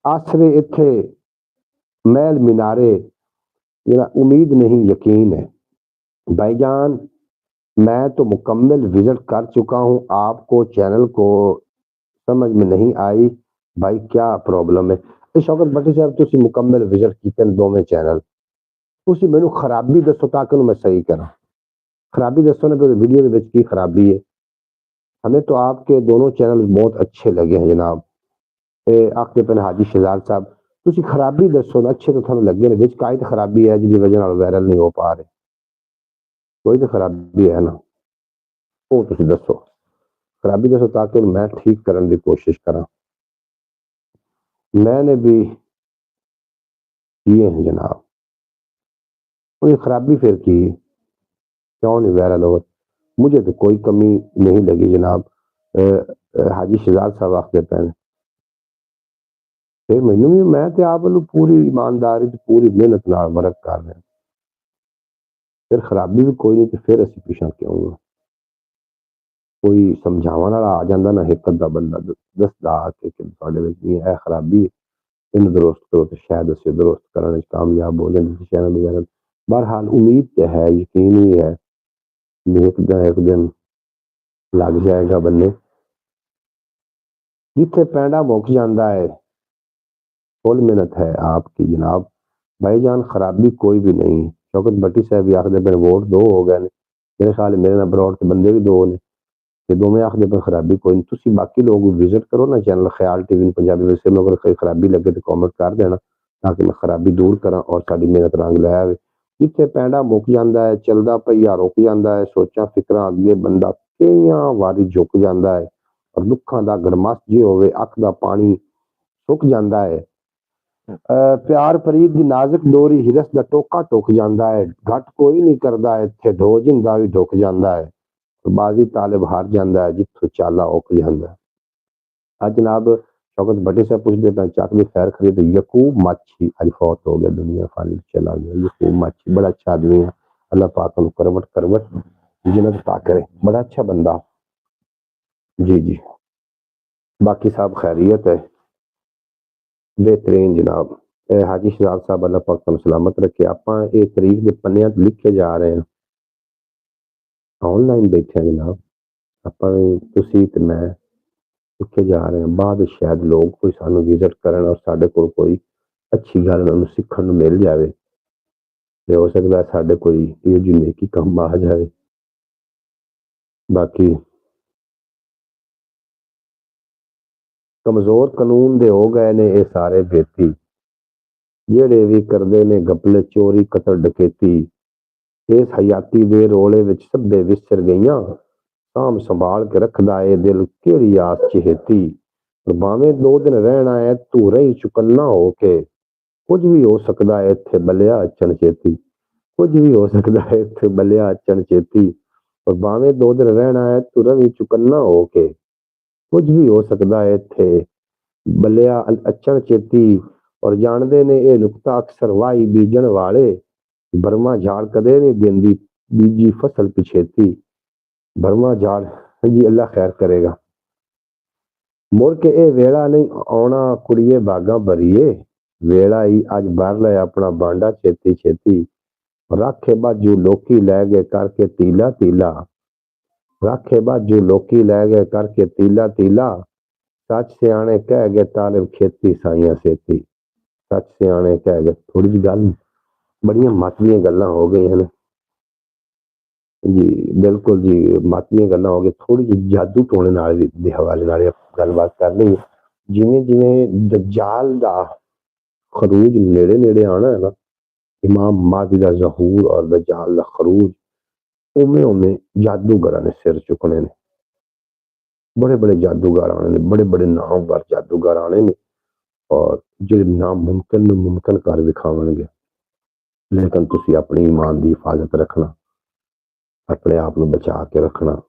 Speaker 1: ਆਸਰੇ ਇੱਥੇ महल मीनारे। मेरा उम्मीद नहीं यकीन है भाईजान, मैं तो मुकम्मल विजिट कर चुका हूँ, आपको चैनल को समझ में नहीं आई भाई क्या प्रॉब्लम है? शौकत भट्टी साहब तुसी मुकम्मल विजिट कीते दोवें चैनल, तुसी मैनू खराबी दसो ताकि मैं सही करा। खराबी दसो ना वीडियो के विच की खराबी है? हमें तो आपके दोनों चैनल बहुत अच्छे लगे हैं जनाब। आखिर पे हाजी शहजाद साहब तुसी खराबी दसो ना, अच्छे तो थानू लगे ने, विच काई तो खराबी है जिसकी वजह नाल वायरल नहीं हो पा रहे? कोई तो खराबी है ना, वो तुसी दसो, खराबी दसो ताकि मैं ठीक करने की कोशिश करा। मैंने भी किए हैं जनाब, कोई खराबी फिर की, क्यों नहीं वायरल हो? मुझे तो कोई कमी नहीं लगी जनाब। हाजी शहजाद साहब आखते पे फिर मैनू भी, मैं तो आप पूरी ईमानदारी पूरी मेहनत नाल वर्क कर रहे, फिर खराबी भी कोई नहीं, तो फिर असी पिछा क्यों? कोई समझावन वाला आ जाता ना, एक अद्धा बंदा दसदा कि तुहाडे विच ये खराबी, इन दुरुस्त करो, तो शायद असी दुरुस्त करने कामयाब हो जाए चैनल वगैरह। बहरहाल उम्मीद तो है, यकीन भी है, एक दिन लग जाएगा बन्ने। जिथे पैंडा मुक जाता है, फुल मेहनत है आपकी जनाब। भाईजान खराबी कोई भी नहीं। शौकत भट्टी साहब भी आखते पे वोट दो हो गए ने, मेरे ख्याल मेरे नाल बरौड़ के बंदे भी दो ने, ते दोवें आखते पे खराबी कोई नहीं। तुसी बाकी लोग विजिट करो ना चैनल ख्याल टीवी पंजाबी, वैसे में अगर कोई खराबी लगे तो कॉमेंट कर देना ताकि मैं खराबी दूर करा और साडी मेहनत रंग लै आवे। जिथे पैंडा मुक जाता है, चलदा पईया रुक जाता है, सोचा फिक्रां अगे बंदा कईयां वारी झुक जाता है, और दुखां दा गरमस जे होवे, अख दा पानी सुक जाता है, ਪਿਆਰ ਫਰੀਦ ਦੀ ਨਾਜ਼ੁਕ ਡੋਰੀ ਹਿਰਸ ਦਾ ਟੋਕਾ ਟੁੱਕ ਜਾਂਦਾ ਹੈ, ਘਟ ਕੋਈ ਨਹੀਂ ਕਰਦਾ ਇੱਥੇ ਢੋ ਜਿੰਦਾ ਵੀ ਢੁੱਕ ਜਾਂਦਾ ਹੈ, ਬਾਜ਼ੀ ਤਾਲਿਬ ਹਾਰ ਜਾਂਦਾ ਹੈ ਜਿੱਥੋਂ ਚਾਲਾ ਉਕ ਜਾਂਦਾ ਹੈ। ਅੱਜ ਜਨਾਬ ਸ਼ੌਕਤ ਭੱਟੀ ਸਾਹਿਬ ਪੁੱਛਦੇ ਪਏ ਚੱਕ ਦੀ ਖੈਰ ਖਰੀਦ ਯਕੂਬ ਮਾਛੀ ਅੱਜ ਫੌਤ ਹੋ ਗਿਆ, ਦੁਨੀया फानी चला गया। यकूब माछी बड़ा अच्छा आदमी है, अल्लाह पाक उनको करवट करवट जिन्नत अता करे, बड़ा अच्छा बंदा। जी जी बाकी साहब खैरियत है, बेहतरीन जनाब। हाजी शहजाद साहब अल्लाह पाक तुम सलामत रखे। ਆਪਾਂ ਇਹ ਤਰੀਕ ਦੇ ਪੰਨਿਆਂ ਤੇ ਲਿਖੇ ਜਾ ਰਹੇ ਹਾਂ, ਆਨਲਾਈਨ ਬੈਠੇ ਹਾਂ ਜਨਾਬ ਆਪਾਂ, ਤੁਸੀਂ ਤੇ ਮੈਂ ਲਿਖੇ ਜਾ ਰਹੇ ਹਾਂ। ਬਾਅਦ ਸ਼ਾਇਦ ਲੋਕ ਕੋਈ ਸਾਨੂੰ ਵਿਜ਼ਿਟ ਕਰਨ ਔਰ ਸਾਡੇ ਕੋਲ ਕੋਈ ਅੱਛੀ ਗੱਲ ਉਹਨੂੰ ਸਿੱਖਣ ਨੂੰ ਮਿਲ ਜਾਵੇ ਤੇ ਹੋ ਸਕਦਾ ਸਾਡੇ ਕੋਈ ਇਹ ਜਿਹੀ ਨੇਕੀ ਕੰਮ ਆ ਜਾਵੇ। ਬਾਕੀ ਕਮਜ਼ੋਰ ਕਾਨੂੰਨ ਦੇ ਹੋ ਗਏ ਨੇ ਇਹ ਸਾਰੇ ਬੇਤੀ, ਜਿਹੜੇ ਵੀ ਕਰਦੇ ਨੇ ਗਪਲੇ ਚੋਰੀ ਕਤਲ ਡਕੈਤੀ, ਇਸ ਹਯਾਤੀ ਦੇ ਰੋਲੇ ਵਿੱਚ ਸਭੇ ਵਿਸਰ ਗਈਆਂ, ਸਾਂਭ ਸੰਭਾਲ ਕੇ ਰੱਖਦਾ ਏ ਦਿਲ ਕਿਹੜੀ ਆਸ ਚਹੇਤੀ, ਭਾਵੇਂ 2 ਦਿਨ ਰਹਿਣਾ ਹੈ ਤੂੰ ਰਹੀ ਚੁਕੰਨਾ ਹੋ ਕੇ, ਕੁਝ ਵੀ ਹੋ ਸਕਦਾ ਹੈ ਇੱਥੇ ਬਲਿਆ ਅਚਣ ਚੇਤੀ, ਕੁਝ ਵੀ ਹੋ ਸਕਦਾ ਹੈ ਇੱਥੇ ਬਲਿਆ ਅਚਣ ਚੇਤੀ, ਔਰ ਭਾਵੇਂ 2 ਦਿਨ ਰਹਿਣਾ ਹੈ ਤੂੰ ਰਵੀ ਚੁਕੰਨਾ ਹੋ ਕੇ, ਕੁਝ ਵੀ ਹੋ ਸਕਦਾ ਹੈ ਇੱਥੇ ਬਲਿਆ ਅਚਣ ਚੇਤੀ। ਔਰ ਜਾਣਦੇ ਨੇ ਇਹ ਨੁਕਤਾ ਅਕਸਰ ਵਾਈ ਬੀਜਣ ਵਾਲੇ, ਬਰਮਾ ਝਾੜ ਕਦੇ ਨਹੀਂ ਦਿੰਦੀ ਬੀਜੀ ਫਸਲ ਪਿਛੇਤੀ, ਬਰਮਾ ਝਾੜ ਜੀ ਅੱਲਾ ਖੈਰ ਕਰੇਗਾ। ਮੁੜ ਕੇ ਇਹ ਵੇਲਾ ਨਹੀਂ ਆਉਣਾ ਕੁੜੀਏ ਬਾਗਾਂ ਭਰੀਏ, ਵੇਲਾ ਹੀ ਅੱਜ ਭਰ ਲੈ ਆਪਣਾ ਬਾਂਡਾ ਛੇਤੀ ਛੇਤੀ, ਰਾਖੇ ਬਾਜੂ ਲੋਕੀ ਲੈ ਗਏ ਕਰਕੇ ਤੀਲਾ ਤੀਲਾ, ਰਾਖੇ ਬਾਜੂ ਲੋਕੀ ਲੈ ਗਏ ਕਰਕੇ ਤੀਲਾ ਤੀਲਾ, ਸੱਚ ਸਿਆਣੇ ਕਹਿ ਗਏ ਤਾਲਿਬ ਖੇਤੀ ਸਾਈਆਂ ਸੇਤੀ, ਸੱਚ ਸਿਆਣੇ ਕਹਿ ਗਏ। ਥੋੜੀ ਜਿਹੀ ਗੱਲ ਬੜੀਆਂ ਮਤਵੀਆਂ ਗੱਲਾਂ ਹੋ ਗਈਆਂ ਨੇ ਜੀ, ਬਿਲਕੁਲ ਜੀ ਮਤਵੀਆਂ ਗੱਲਾਂ ਹੋ ਗਈਆਂ। ਥੋੜੀ ਜਿਹੀ ਜਾਦੂ ਟੋਣੇ ਨਾਲ ਵੀ ਦੇ ਹਵਾਲੇ ਨਾਲ ਗੱਲਬਾਤ ਕਰਨੀ, ਜਿਵੇਂ ਜਿਵੇਂ ਦਜਾਲ ਦਾ ਖਰੂਜ ਨੇੜੇ ਨੇੜੇ ਆਉਣਾ ਹੈ ਨਾ, ਇਮਾਮ ਮਾਦੀ ਦਾ ਜ਼ਹੂਰ ਔਰ ਦਜਾਲ ਦਾ ਖਰੂਜ, ਉਵੇਂ ਉਵੇਂ ਜਾਦੂਗਰਾਂ ਨੇ ਸਿਰ ਚੁੱਕਣੇ ਨੇ, ਬੜੇ ਬੜੇ ਜਾਦੂਗਰ ਆਣੇ ਨੇ, ਬੜੇ ਬੜੇ ਨਾਮਵਰ ਜਾਦੂਗਰ ਆਣੇ ਨੇ, ਔਰ ਜਿਹੜੇ ਨਾਮੁਮਕਿਨ ਨੂੰ ਮੁਮਕਿਨ ਕਰ ਵਿਖਾਵਣਗੇ। ਲੇਕਿਨ ਤੁਸੀਂ ਆਪਣੀ ਈਮਾਨ ਦੀ ਹਿਫਾਜ਼ਤ ਰੱਖਣਾ, ਆਪਣੇ ਆਪ ਨੂੰ ਬਚਾ ਕੇ ਰੱਖਣਾ।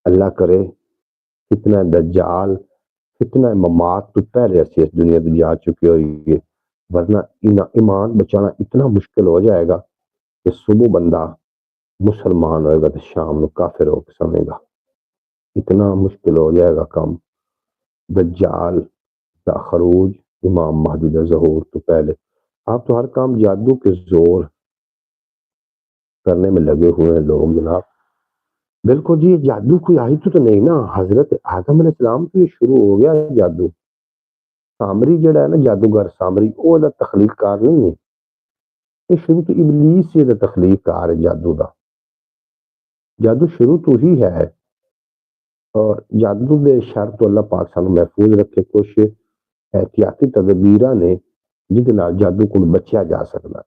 Speaker 1: ਅੱਲਾਹ ਕਰੇ ਕਿਤਨਾ दज्जाल कितना ममात तो पहले से इस दुनिया में जा चुके होंगे, वरना ईमान बचाना इतना मुश्किल हो जाएगा कि सुबह बंदा मुसलमान होएगा तो शाम को काफिर होकर समझेगा, इतना मुश्किल हो जाएगा काम। दज्जाल का खरूज, इमाम महदी का ज़हूर तो पहले। आप तो हर काम जादू के जोर करने में लगे हुए हैं लोग जनाब। बिल्कुल जी, जादू कोई आई तो नहीं ना, हजरत आदम अलैहिस्सलाम तो ये शुरू हो गया जादू। सामरी जड़ा है ना जादूगर सामरी, वो तखलीककार नहीं है, ये शुरू तो इबलीस से तखलीककार है जादू का। जादू शुरू तो ही है, और जादू के शर तो अल्लाह पाक सानू महफूज रखे। कुछ एहतियाती तदबीरां ने जिहदे नाल जादू को बचिया जा सकता।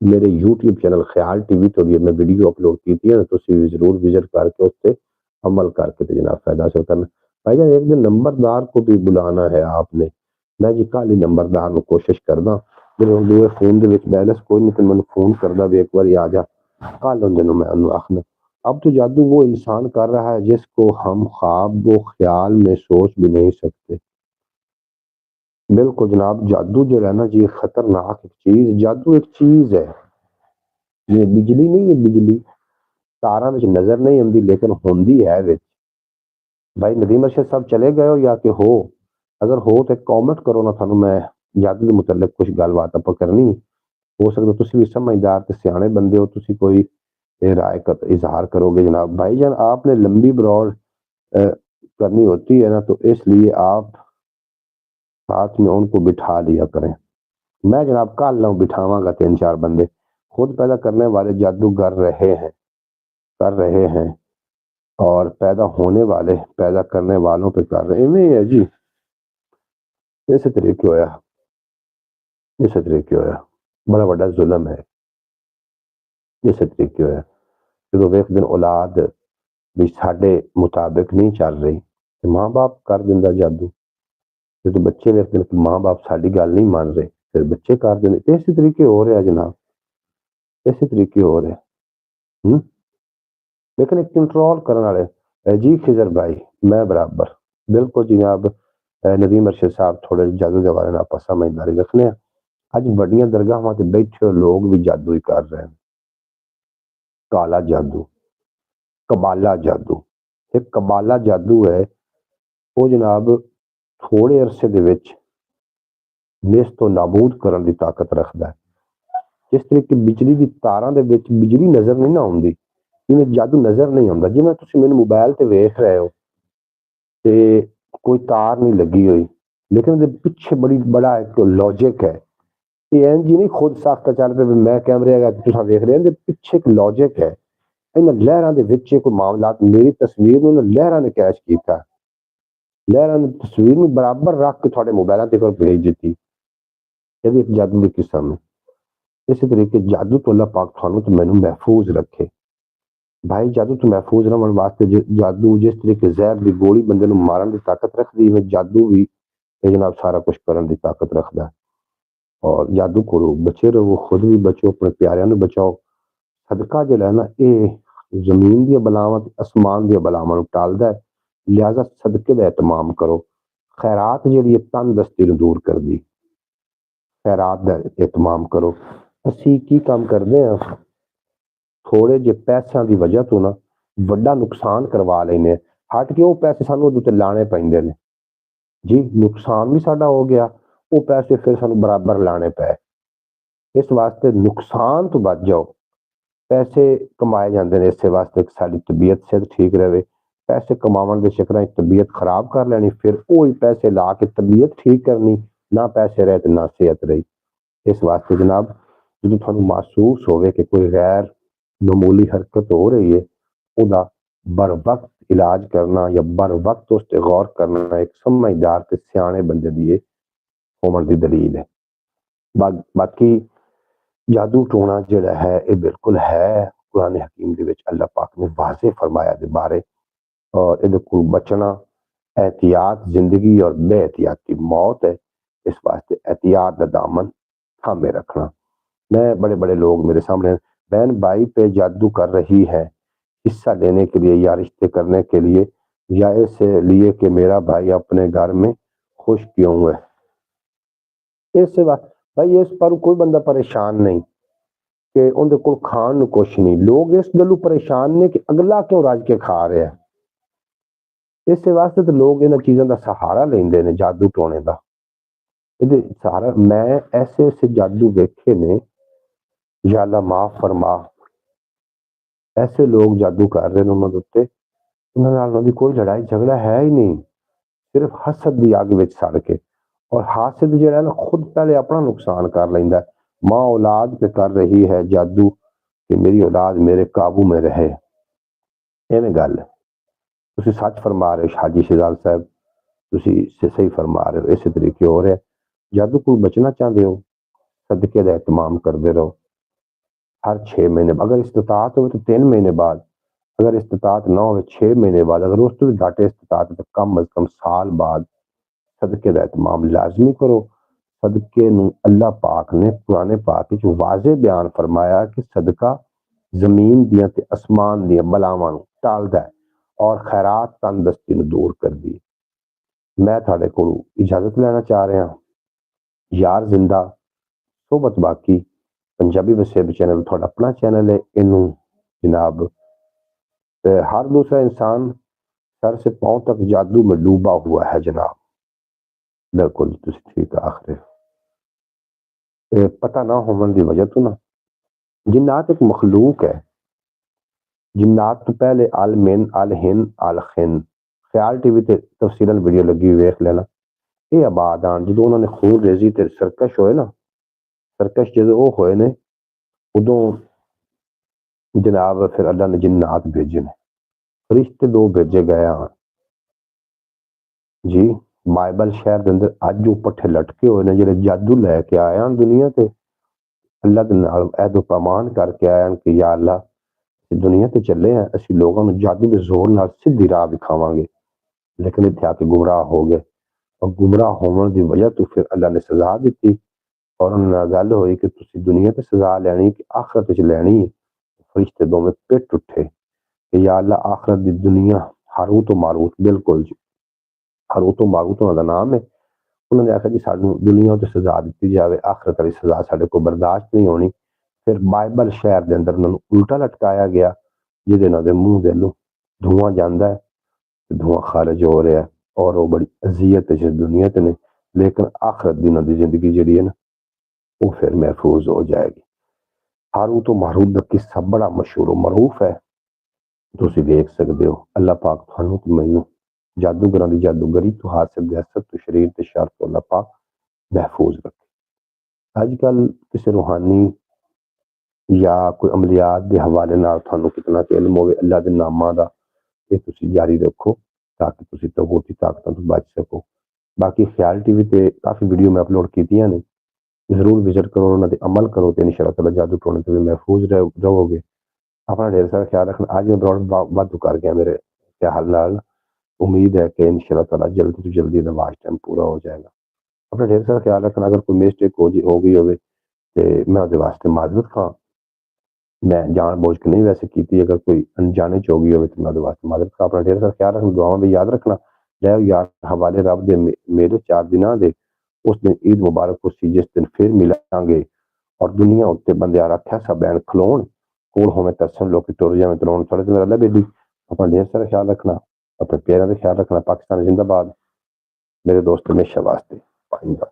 Speaker 1: मेरे यूट्यूब चैनल ख्याल टीवी तो भी मैं वीडियो अपलोड की थी, तो भी जरूर विजिट करके उस पर अमल करके तो जनाब फायदा हासिल करना। भाई जान एक दिन नंबरदार को भी बुलाना है आपने, मैं जी कल ही नंबरदार को कोशिश करदा, मेरे फोन के बैलेंस कोई नहीं तो मैं फोन करदा भी एक बार आ जा, कल उन दिनों मैं उन्होंने आखना। अब तो जादू वो इंसान कर रहा है जिसको हम ख्वाब वो ख्याल में सोच भी नहीं सकते। बिल्कुल जनाब, जादू जो है ना जी खतरनाक एक चीज, जादू एक चीज है, ये बिजली नहीं है, बिजली तारा में नजर नहीं आती लेकिन होंदी है विच। भाई नदीम अरशद साहब चले गए हो या कि हो, अगर हो तो कॉमेंट करो ना, थानू मैं जादू के मुतल्लिक कुछ गलबात आप करनी, हो सकता तुसी भी समझदार ते सियाने बंदे हो, तुसी कोई राय का इजहार करोगे जनाब। भाईजान आपने लंबी ब्रॉड करनी होती है ना, तो इसलिए आप साथ में उनको बिठा लिया करें। मैं जनाब कल ना बिठावांगा 3-4 बंदे, खुद पैदा करने वाले जादू कर रहे हैं और पैदा होने वाले पैदा करने वालों पे कर रहे हैं। है जी इस तरीके होया, इस तरीके होया, बड़ा बड़ा जुल्म है। इस तरीके होया जो एक दिन औलाद भी साडे मुताबिक नहीं चल रही, माँ बाप कर दिंदा जादू, ਜਦੋਂ ਬੱਚੇ ਵੇਖਦੇ ਨੇ ਕਿ ਮਾਂ ਬਾਪ ਸਾਡੀ ਗੱਲ ਨਹੀਂ ਮੰਨ ਰਹੇ, ਫਿਰ ਬੱਚੇ ਕਰਦੇ ਨੇ। ਤੇ ਇਸੇ ਤਰੀਕੇ ਹੋ ਰਿਹਾ ਜਨਾਬ, ਇਸੇ ਤਰੀਕੇ ਹੋ ਰਿਹਾ। ਹੂੰ ਲੇਕਿन एक कंट्रोल करने वाले जी खिजर भाई मैं बराबर बिल्कुल जनाब नदीम अरशद साहब थोड़े जादू के बारे में आप समझदारी रखने अज बड़िया दरगाहों से बैठे लोग भी जादू ही कर रहे हैं। काला जादू, कबाला जादू, एक कबाला जादू है वो जनाब थोड़े अरसे दे विच निस तो नाबूद करने की ताकत रखता है। जिस तरीके बिजली की तारां दे विच बिजली नजर नहीं ना आउंदी, जिवें जादू नजर नहीं आउंदा। जिवें तुसीं मैनूं मोबाइल ते वेख रहे हो ते कोई तार नहीं लगी हुई, लेकिन उहदे पिछे बड़ा एक लॉजिक है। ये इंज ही नहीं खुद साख्ता चल पे भी मैं कैमरे अगर तुसीं वेख रहे हो, पिछे एक लॉजिक है। इन्हां लहरां दे विच कोई मामलात मेरी तस्वीर नूं लहरां ने कैच कीता, लहरां दी तस्वीर नूं बराबर रख के तुहाडे मोबाइलां ते भेज दित्ती। ये भी एक जादू की किस्म है। इसी तरीके जादू तो अल्लाह पाक तुहानूं ते मैनूं महफूज रखे भाई। जादू तो महफूज रहने वास्ते जादू जिस तरीके जहर की गोली बंदे नूं मारन की ताकत रखती है, जादू भी जनाब सारा कुछ करने की ताकत रखता है। और जादू को बचे रहो, खुद भी बचो, अपने प्यारिਆਂ ਨੂੰ बचाओ। सदका जिहड़ा है ना ये जमीन दी बलावां ते आसमान दी बलावां ਨੂੰ टालदा है, लिहाजा सदके दा एहतमाम करो। खैरात जिहड़ी है तंदुरुस्ती ਨੂੰ दूर करदी, खैरात दा एहतमाम करो। ਅਸੀਂ ਕੀ ਕੰਮ ਕਰਦੇ ਹਾਂ, थोड़े जे पैसों की वजह तो ना बड़ा नुकसान करवा लेने, हट के वो पैसे सानू उहदे ते लाने पैंदे ने जी। नुकसान भी साडा हो गया, वो पैसे फिर सानू बराबर लाने पै। इस वास्ते नुकसान तो बच जाओ। पैसे कमाए जाते हैं इस वास्ते कि साडी तबीयत सेहत ठीक रहे। पैसे कमावन के चक्कर तबीयत खराब कर लैनी, फिर वही पैसे ला के तबीयत ठीक करनी, ना पैसे रहे तो ना सेहत रही। इस वास्ते जनाब जो थानू महसूस होवे कि कोई गैर मामूली हरकत हो रही है, उदा बर वक्त इलाज करना या बर वक्त उस ते गौर करना एक समझदार ते सियाणे बंदे दी होमन दी दलील है। बाकी जादू टोना जिहड़ा है ये बिल्कुल है कुरान हकीम दे विच अल्लाह पाक ने वाज़े फरमाया दे बारे, और इहदे कोल बचना एहतियात जिंदगी और बेएहतियाती मौत है। इस वास्ते एहतियात दा दामन थामे रखना। मैं बड़े बड़े लोग मेरे सामने बहन भाई पे जादू कर रही है हिस्सा लेने के लिए या रिश्ते करने के लिए, या इससे लिए कि मेरा भाई अपने घर में खुश क्यों है। इस भाई इस पर कोई बंदा परेशान नहीं कि उनके कोल खान नूं कुछ नहीं। लोग इस गल्लों परेशान ने कि अगला क्यों रज के खा रहा है। इस वास्ते तो लोग इन चीज़ों का सहारा लेंदे ने जादू टोने का। ये सहारा मैं ऐसे ऐसे जादू वेखे ने, या अल्लाह माफ फरमा, ऐसे लोग जादू कर रहे हैं उन्होंने उत्ते, उन्होंने कोई लड़ाई झगड़ा है ही नहीं, सिर्फ हसद की अग विच सड़ के। और हासिद जो है ना खुद पहले अपना नुकसान कर लेंदा है। माँ औलाद पे कर रही है जादू कि मेरी औलाद मेरे काबू में रहे, इवें गल तुसीं सच फरमा रहे हो हाजी शहजाद साहब, तुसीं सही फरमा रहे हो। इस तरीके हो रहा जादू को बचना चाहते हो, सदके का एहतमाम करते रहो। हर 6 महीने अगर इस्तिताअत हो तो 3 महीने बाद, अगर इस्तिताअत ना हो 6 महीने बाद, अगर उस तो भी घट इस्तिताअत तो कम अज कम साल बाद सदके का एहतमाम लाजमी करो। सदके नूं अल्लाह पाक ने कुरान पाक विच वाज़े बयान फरमाया कि सदका जमीन दियां ते आसमान दियां बलावां नूं टालदा है और खैरात तंदुरुस्ती नूं दूर करदी है। मैं तुहाडे कोलों इजाजत लेना चाह रहा। यार जिंदा सोबत बाकी पंजाबी वसेब चैनल थोड़ा अपना चैनल है, इनू जनाब हर दूसरा इंसान सर से पांव तक जादू में डूबा हुआ है जनाब। बिल्कुल ठीक आखिर पता ना होने की वजह तो ना जिन्नात एक मखलूक है। जिन्नात तो पहले अल मिन अल हिन अल खिन ख्याल टीवी ते तफसीलन वीडियो लगी वेख लेना। ये आबाद आन जो उन्होंने खून रेजी ते सरकश होए ना, सरकश जो वो होए ने उदों जनाब फिर अल्लाह ने जिन्नात भेजे ने, फरिश्ते 2 भेजे गए हैं जी। बाइबल शहर के अंदर अज वो पट्ठे लटके हुए ने जिहड़े जादू लैके आए हैं दुनिया ते। अल्लाह दे नाल ऐदो पैमान करके आए हैं कि या अल्लाह दुनिया ते चले हैं असीं लोगों नूं जादू के जोर नाल सीधी राह विखावांगे, लेकिन इत्थे आके गुमराह हो गए اور گمراہ ہونے کی وجہ تو پھر اللہ نے سزا دیتی اور انہوں نے گل ہوئی کہ تسی دنیا تے سزا لینی کہ آخرت وچ لینی ہے۔ فرشتے دونوں پٹ اٹھے کہ یا اللہ آخرت دی دنیا ہاروت و ماروت بالکل جی ہاروت و ماروت انہاں دا نام ہے۔ انہوں نے آخر جی سانو دنیا تے سزا دیتی جاوے آخرت والی سزا ساڈے کو برداشت نہیں ہونی۔ پھر بائبل شہر دے اندر انہوں نے الٹا لٹکایا گیا جہدے نال دے منہ دے لو دھواں جاندا ہے تے دھواں خارج ہو رہا ہے اور وہ بڑی اذیت ہے جس دنیا تے نے، لیکن آخرت دی انہاں دی زندگی جڑی ہے نا وہ پھر محفوظ ہو جائے گی۔ ہاروت و ماروت دا قصہ بڑا مشہور و معروف ہے، تسی دیکھ سکدے ہو۔ اللہ پاک تھانوں تے مینوں جادوگراں دی جادوگری تو حاصل دے حسد تو شریر تے شر تو اللہ پاک محفوظ رکھے۔ اج کل کسی روحانی یا کوئی عملیات دے حوالے نال تھانوں کتنا کہ علم ہوے اللہ دے ناماں دا یہ تسی جاری رکھو تاکہ تسی تغوتی طاقتاں تو بچ سکو۔ باقی خیال ٹی وی تے کافی ویڈیو میں اپلوڈ کیتیاں نے، ضرور وزٹ کرو انہاں تے عمل کرو تے انشاءاللہ تعالی جادو ٹونے تے محفوظ رہو گے۔ اپنا ڈھیر سارا خیال رکھنا۔ آج میں بروڈ وادو کر گیا میرے خیال نال، امید ہے کہ انشاءاللہ تعالی جلدی تو جلدی دا واچ ٹائم پورا ہو جائے گا۔ اپنا ڈھیر سارا خیال رکھنا۔ اگر کوئی مسٹیک ہو گئی ہوئے تے میں دے واسطے معذرت خواہ، میں جان بوجھ کے نہیں ویسے کیتی، اگر کوئی انجانے چ ہو گئی ہوئے تو میں دے واسطے معذرت خواہ۔ اپنا ڈھیر سارا خیال رکھنا، دعاؤں میں یاد رکھنا۔ جے یار حوالے رب دے میرے 4 دنوں دے اس دن عید مبارک کو سی جس دن پھر ملیں گے اور دنیا اتنے بندے رکھا سا بین کھلون کول ہوے ترسن لوگ ٹر جائیں ترون تھوڑے دن اللہ بیلی۔ اپنا ڈھیر سارا خیال رکھنا، اپنے پیروں کا خیال رکھنا۔ پاکستان زندہ باد، میرے دوست ہمیشہ واسطے پائندہ۔